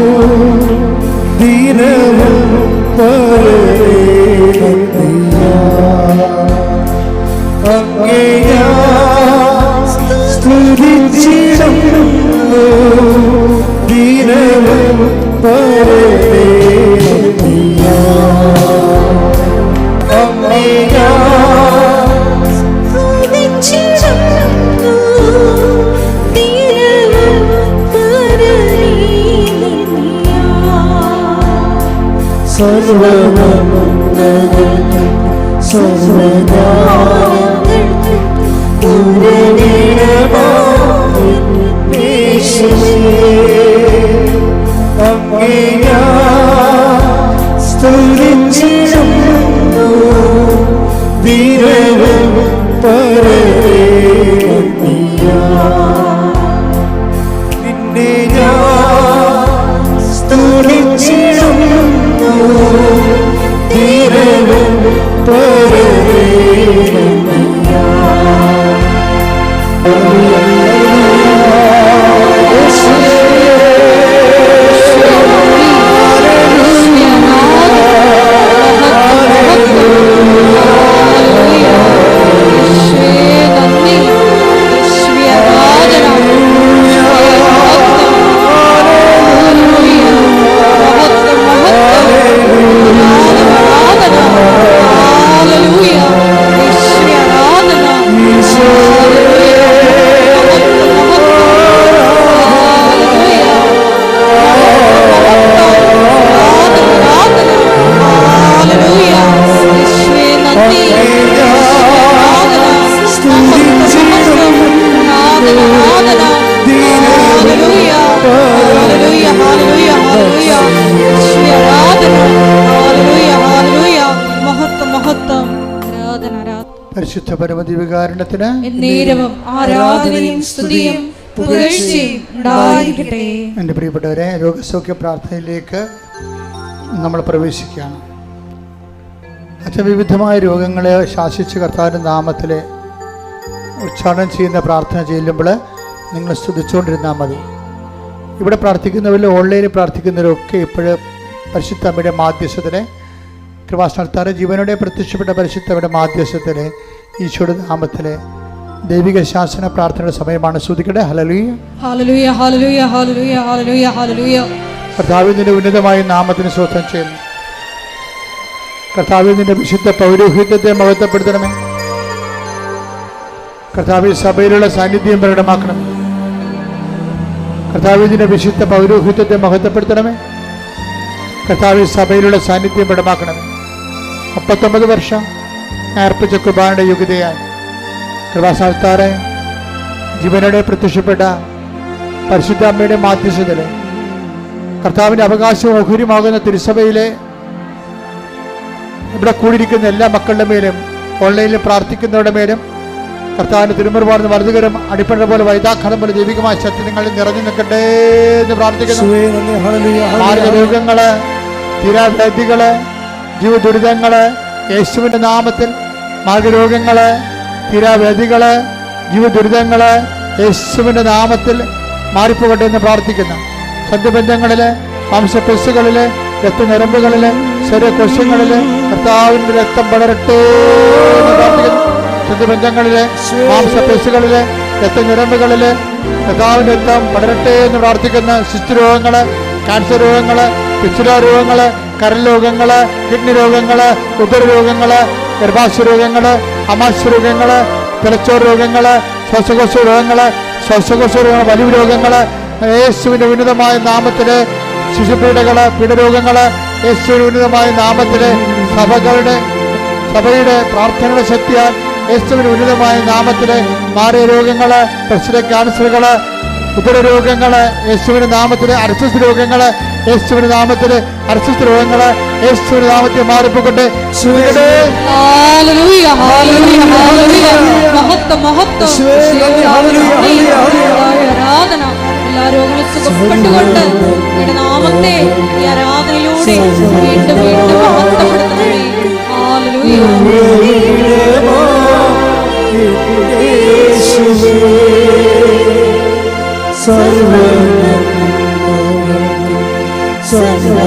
പരിശുദ്ധ പരമദിവ്യകാരുണ്യത്തിന് എന്നേരവും ആരാധനയും സ്തുതിയും പുകഴ്ചയും ഉണ്ടായിരിക്കട്ടെ. എൻ്റെ പ്രിയപ്പെട്ടവരെ, രോഗസൗഖ്യ പ്രാർത്ഥനയിലേക്ക് നമ്മൾ പ്രവേശിക്കുകയാണ്. അച്ഛൻ വിവിധമായ രോഗങ്ങളെ ശാസിച്ച് കർത്താവിൻ്റെ നാമത്തിൽ ഉച്ചാരണം ചെയ്യുന്ന പ്രാർത്ഥന ചെല്ലുമ്പോൾ നിങ്ങൾ സ്തുതിച്ചുകൊണ്ടിരുന്നാൽ മതി. ഇവിടെ പ്രാർത്ഥിക്കുന്നവരിൽ ഓൺലൈനിൽ പ്രാർത്ഥിക്കുന്നവരൊക്കെ ഇപ്പോഴും പരിശുദ്ധ അമ്മയുടെ മാധ്യസ്ഥത്തിലെ കൃപാസ്ഥാനത്താറ് ജീവനോടെ പ്രത്യക്ഷപ്പെട്ട പരിശുദ്ധയുടെ മാധ്യസ്ഥത്തിലെ ഈശോയുടെ നാമത്തിലെ ദൈവിക ശാസന പ്രാർത്ഥനയുടെ സമയമാണ്. സ്തുതിക്കട്ടെ. ഹല്ലേലൂയ, ഹല്ലേലൂയ, ഹല്ലേലൂയ, ഹല്ലേലൂയ, ഹല്ലേലൂയ, ഹല്ലേലൂയ. കർത്താവിന്റെ ഉന്നതമായ നാമത്തിന് സ്തോത്രം ചെയ്യുന്നു. കർത്താവിന്റെ വിശുദ്ധ പൗരോഹിത്യത്തെ മഹത്വപ്പെടുത്തണമേ. കർത്താവ് സഭയിലുള്ള സാന്നിധ്യം പ്രകടമാക്കണം. കർത്താവിന്റെ വിശുദ്ധ പൗരോഹിത്യത്തെ മഹത്വപ്പെടുത്തണമേ. കർത്താവ് സഭയിലുള്ള സാന്നിധ്യം പ്രകടമാക്കണമേ. 39 വർഷം അർപ്പിച്ച കുർബാനയുടെ യോഗ്യതയായി കൃപാസ്ഥാനത്താറെ ജീവനോടെ പ്രത്യക്ഷപ്പെട്ട പരിശുദ്ധ അമ്മയുടെ മാധ്യസ്ഥതയിൽ കർത്താവിൻ്റെ അവകാശവും ഓഹരിയുമാകുന്ന തിരുസഭയിലെ ഇവിടെ കൂടിയിരിക്കുന്ന എല്ലാ മക്കളുടെ മേലും ഓൺലൈനിൽ പ്രാർത്ഥിക്കുന്നവരുടെ മേലും കർത്താവിൻ്റെ തിരുമുറുപാടുന്ന വലതുകരം അടിപ്പഴ പോലെ വൈതാഖനം പോലെ ദൈവികമായ ശക്തികളിൽ നിറഞ്ഞു നിൽക്കട്ടെ എന്ന് പ്രാർത്ഥിക്കുന്നു. രോഗങ്ങള്, തീരാവ്യാധികള്, ജീവദുരിതങ്ങള് യേശുവിൻ്റെ നാമത്തിൽ, മാർഗരോഗങ്ങള്, തീരാവ്യാധികള്, ജീവദുരിതങ്ങള് യേശുവിൻ്റെ നാമത്തിൽ മാറിപ്പോകട്ടെ എന്ന് പ്രാർത്ഥിക്കുന്നു. സന്ധിബന്ധങ്ങളില്, മാംസപെസ്സുകളില്, രക്തഞരമ്പുകളില്, ശരീരകോശങ്ങളില് കർത്താവിൻ്റെ രക്തം പടരട്ടെ എന്ന് പ്രാർത്ഥിക്കുന്നു. സന്ധിബന്ധങ്ങളില്, മാംസപെസ്സുകളില്, രക്തഞരമ്പുകളില് കർത്താവിൻ്റെ രക്തം പടരട്ടെ എന്ന് പ്രാർത്ഥിക്കുന്ന ശിശുരോഗങ്ങള്, ക്യാൻസർ രോഗങ്ങള്, പിച്ചുര രോഗങ്ങള്, കരൾ രോഗങ്ങള്, കിഡ്നി രോഗങ്ങള്, ഉദരരോഗങ്ങള്, ഗർഭാശയ രോഗങ്ങള്, അമാശയ രോഗങ്ങള്, തലച്ചോറ് രോഗങ്ങള്, ശ്വാസകോശ രോഗങ്ങള്, വലിയ രോഗങ്ങള് യേശുവിൻ്റെ ഉന്നതമായ നാമത്തില്, ശിശുപീഡകള്, പീഡരോഗങ്ങള് യേശുവിൻ്റെ ഉന്നതമായ നാമത്തില്, സഭയുടെ പ്രാർത്ഥനയുടെ ശക്തിയാൽ യേശുവിൻ്റെ ഉന്നതമായ നാമത്തില് മാറിയ രോഗങ്ങള്, പ്രശ്ന ക്യാൻസറുകള്, ഉദരരോഗങ്ങള് യേശുവിൻ്റെ നാമത്തില്, അർശസ് രോഗങ്ങള് യേശുവിൻ്റെ നാമത്തില്, അർശസ് രോഗങ്ങള് യേശുവിൻ്റെ നാമത്തിൽ മാറിപ്പോകട്ടെ. ആരാധന എല്ലാ രോഗങ്ങളും സുഖപ്പെട്ടുകൊണ്ട് നിങ്ങളുടെ നാമത്തെ ഈ ആരാധനയിലൂടെ വീണ്ടും വീണ്ടും മഹത്വപ്പെടുത്തണമേ. ഹല്ലേലൂയ. സർവ്വ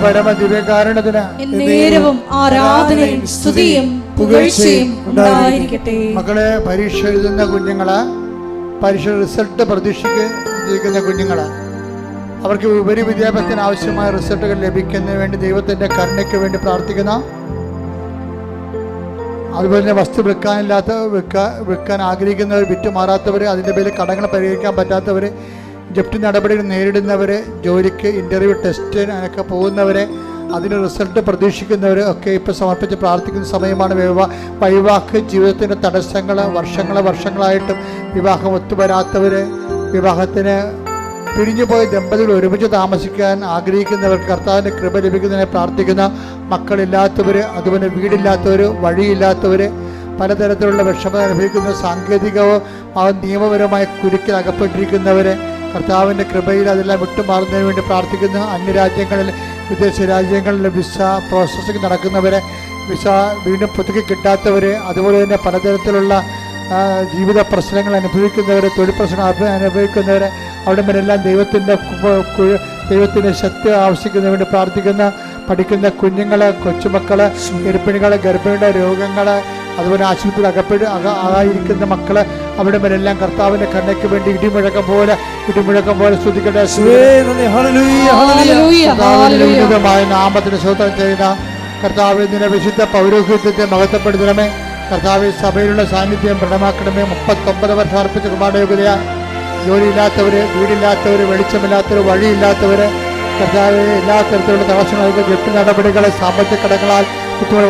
പരമദിവ്യകാരണത്തിന് എന്നേരവും ആരാധനയും സ്തുതിയും പുകഴ്ചയും ഉണ്ടായിരിക്കട്ടെ. മക്കളെ, പരീക്ഷ എഴുതുന്ന കുഞ്ഞുങ്ങള്, പരീക്ഷ റിസൾട്ട് പ്രതീക്ഷിക്കുന്ന കുഞ്ഞുങ്ങള്, അവർക്ക് ഉപരി വിദ്യാഭ്യാസത്തിന് ആവശ്യമായ റിസൾട്ടുകൾ ലഭിക്കുന്നതിന് വേണ്ടി ദൈവത്തിന്റെ കരുണയ്ക്ക് വേണ്ടി പ്രാർത്ഥിക്കുന്ന, അതുപോലെ തന്നെ വസ്തു വിൽക്കാൻ ആഗ്രഹിക്കുന്നവർ, വിറ്റുമാറാത്തവർ, അതിൻ്റെ പേരിൽ കടങ്ങൾ പരിഹരിക്കാൻ പറ്റാത്തവർ, ജപ്തി നടപടികൾ നേരിടുന്നവർ, ജോലിക്ക് ഇൻ്റർവ്യൂ ടെസ്റ്റിനൊക്കെ പോകുന്നവരെ, അതിന് റിസൾട്ട് പ്രതീക്ഷിക്കുന്നവർ ഒക്കെ ഇപ്പോൾ സമർപ്പിച്ച് പ്രാർത്ഥിക്കുന്ന സമയമാണ്. വൈവാഹ ജീവിതത്തിൻ്റെ തടസ്സങ്ങൾ വർഷങ്ങളായിട്ടും വിവാഹം ഒത്തുവരാത്തവർ, വിവാഹത്തിന് പിരിഞ്ഞുപോയ ദമ്പതികൾ ഒരുമിച്ച് താമസിക്കാൻ ആഗ്രഹിക്കുന്നവർക്ക് കർത്താവിൻ്റെ കൃപ ലഭിക്കുന്നതിനെ പ്രാർത്ഥിക്കുന്ന, മക്കളില്ലാത്തവർ, അതുപോലെ വീടില്ലാത്തവർ, വഴിയില്ലാത്തവർ, പലതരത്തിലുള്ള വിഷമം അനുഭവിക്കുന്ന, സാങ്കേതികവും നിയമപരമായ കുരുക്കിൽ അകപ്പെട്ടിരിക്കുന്നവർ, കർത്താവിൻ്റെ കൃപയിൽ അതെല്ലാം വിട്ടുമാറുന്നതിന് വേണ്ടി പ്രാർത്ഥിക്കുന്നു. അന്യരാജ്യങ്ങളിൽ, വിദേശ രാജ്യങ്ങളിൽ വിസ പ്രോസസ്സിംഗ് നടക്കുന്നവരെ, വിസ വീണ്ടും പുതുക്കി കിട്ടാത്തവർ, അതുപോലെ തന്നെ പലതരത്തിലുള്ള ജീവിത പ്രശ്നങ്ങൾ അനുഭവിക്കുന്നവർ, തൊഴിൽ പ്രശ്നങ്ങൾ അനുഭവിക്കുന്നവർ, അവിടെ മേലെല്ലാം ദൈവത്തിൻ്റെ ശക്തി ആവശ്യിക്കുന്നതിന് വേണ്ടി പ്രാർത്ഥിക്കുന്ന, പഠിക്കുന്ന കുഞ്ഞുങ്ങൾ, കൊച്ചുമക്കൾ, ഗർഭിണികൾ, ഗർഭിണിയുടെ രോഗങ്ങൾ, അതുപോലെ ആശുപത്രിയിൽ ആയിരിക്കുന്ന മക്കള്, അവിടെ മേലെല്ലാം കർത്താവിന്റെ കണ്ണയ്ക്ക് വേണ്ടി ഇടിമുഴക്കം പോലെ സ്തുതിക്കട്ടെ. നാമത്തിന് സ്തോത്രം ചെയ്യുന്ന കർത്താവ്, ഇതിന്റെ വിശുദ്ധ പൗരോഹിത്യത്തെ മഹത്വപ്പെടുത്തണമേ. കർത്താവ്, സഭയിലുള്ള സാന്നിധ്യം പ്രകടമാക്കണമേ. 39 വർഷം അർപ്പിച്ച കുമാരയോഗ്യതയാ, ജോലിയില്ലാത്തവര്, വീടില്ലാത്തവര്, വെളിച്ചമില്ലാത്തവർ, വഴിയില്ലാത്തവര്, കർത്താവ്, എല്ലാ തരത്തിലുള്ള തടസ്സങ്ങൾക്ക്, ജപ്തി നടപടികളെ, സാമ്പത്തിക കടങ്ങളാൽ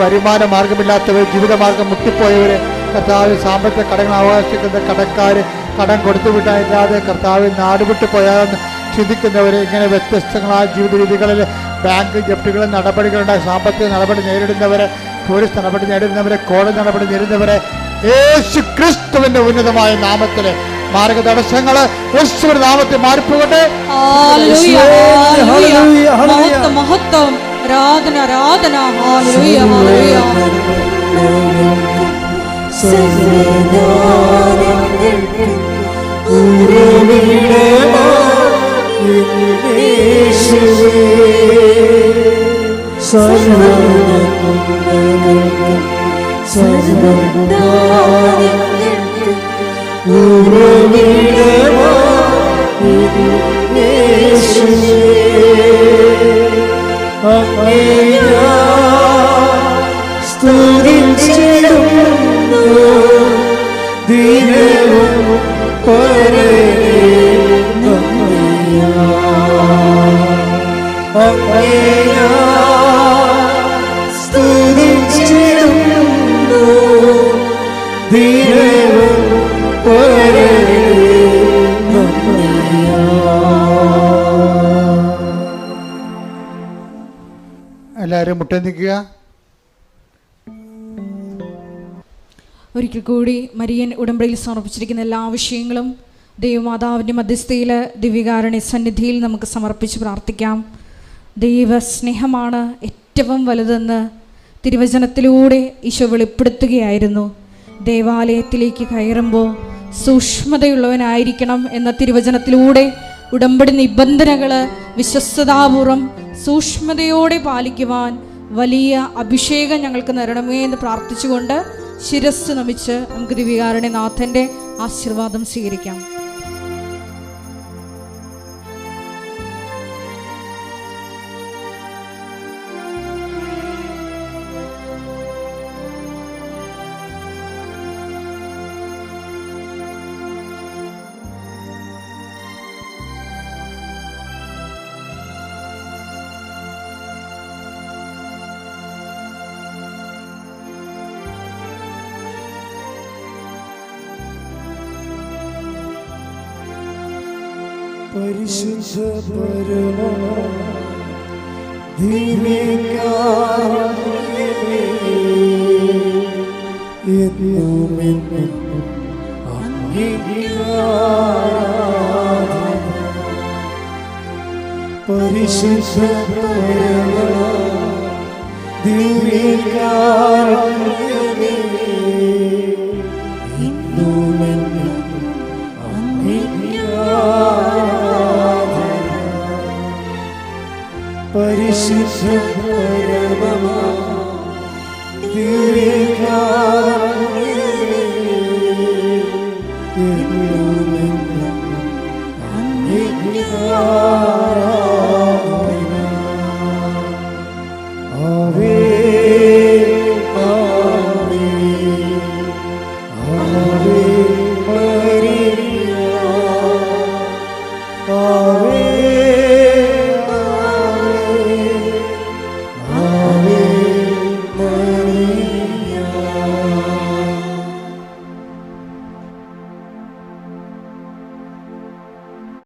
വരുമാന മാർഗമില്ലാത്തവർ, ജീവിതമാർഗം മുട്ടിപ്പോയവര്, കർത്താവ്, സാമ്പത്തിക കടങ്ങൾ അവകാശിക്കുന്ന കടക്കാര്, കടം കൊടുത്തുവിട്ടാനില്ലാതെ കർത്താവ് നാടുവിട്ടു പോയാലെന്ന് ചിന്തിക്കുന്നവർ, ഇങ്ങനെ വ്യത്യസ്തങ്ങളായ ജീവിത രീതികളിൽ ബാങ്ക് ജപ്തികളും നടപടികളുണ്ടായി സാമ്പത്തിക നടപടി നേരിടുന്നവരെ, പോലീസ് നടപടി നേരിടുന്നവരെ, കോടതി നടപടി നേരിടുന്നവരെ, യേശു ക്രിസ്തുവിന്റെ ഉന്നതമായ നാമത്തില് മാർഗ തടസ്സങ്ങള് യേശുവിന്റെ നാമത്തിൽ മാറിപ്പോകട്ടെ. മഹത്വം, ആരാധന, ആരാധന. Hallelujah, hallelujah. എല്ലാവരും മുട്ട നിൽക്കുക. ഒരിക്കൽ കൂടി മരിയൻ ഉടമ്പടിയിൽ സമർപ്പിച്ചിരിക്കുന്ന എല്ലാ വിഷയങ്ങളും ദൈവമാതാവിൻ്റെ മധ്യസ്ഥയിൽ ദിവ്യകാരുണ്യ സന്നിധിയിൽ നമുക്ക് സമർപ്പിച്ച് പ്രാർത്ഥിക്കാം. ദൈവസ്നേഹമാണ് ഏറ്റവും വലുതെന്ന് തിരുവചനത്തിലൂടെ ഈശോ വെളിപ്പെടുത്തുകയായിരുന്നു. ദേവാലയത്തിലേക്ക് കയറുമ്പോൾ സൂക്ഷ്മതയുള്ളവനായിരിക്കണം എന്ന തിരുവചനത്തിലൂടെ ഉടമ്പടി നിബന്ധനകൾ വിശ്വസ്തതാപൂർവം സൂക്ഷ്മതയോടെ പാലിക്കുവാൻ വലിയ അഭിഷേകം ഞങ്ങൾക്ക് തരണമേ എന്ന് പ്രാർത്ഥിച്ചുകൊണ്ട് ശിരസ് നമിച്ച് നമുക്ക് ദിവ്യകാരുണ്യനാഥൻ്റെ ആശീർവാദം സ്വീകരിക്കാം. പരിശുദ്ധ പരമ ദിവ്യകാരുണ്യമേ, എന്നുമെന്നും അങ്ങേക്ക് ആരാധന. പരിശുദ്ധ പരമ ദിവ്യകാരുണ്യമേ, എന്നുമെന്നും അങ്ങേക്ക് ആരാധന. പരിശുദ്ധ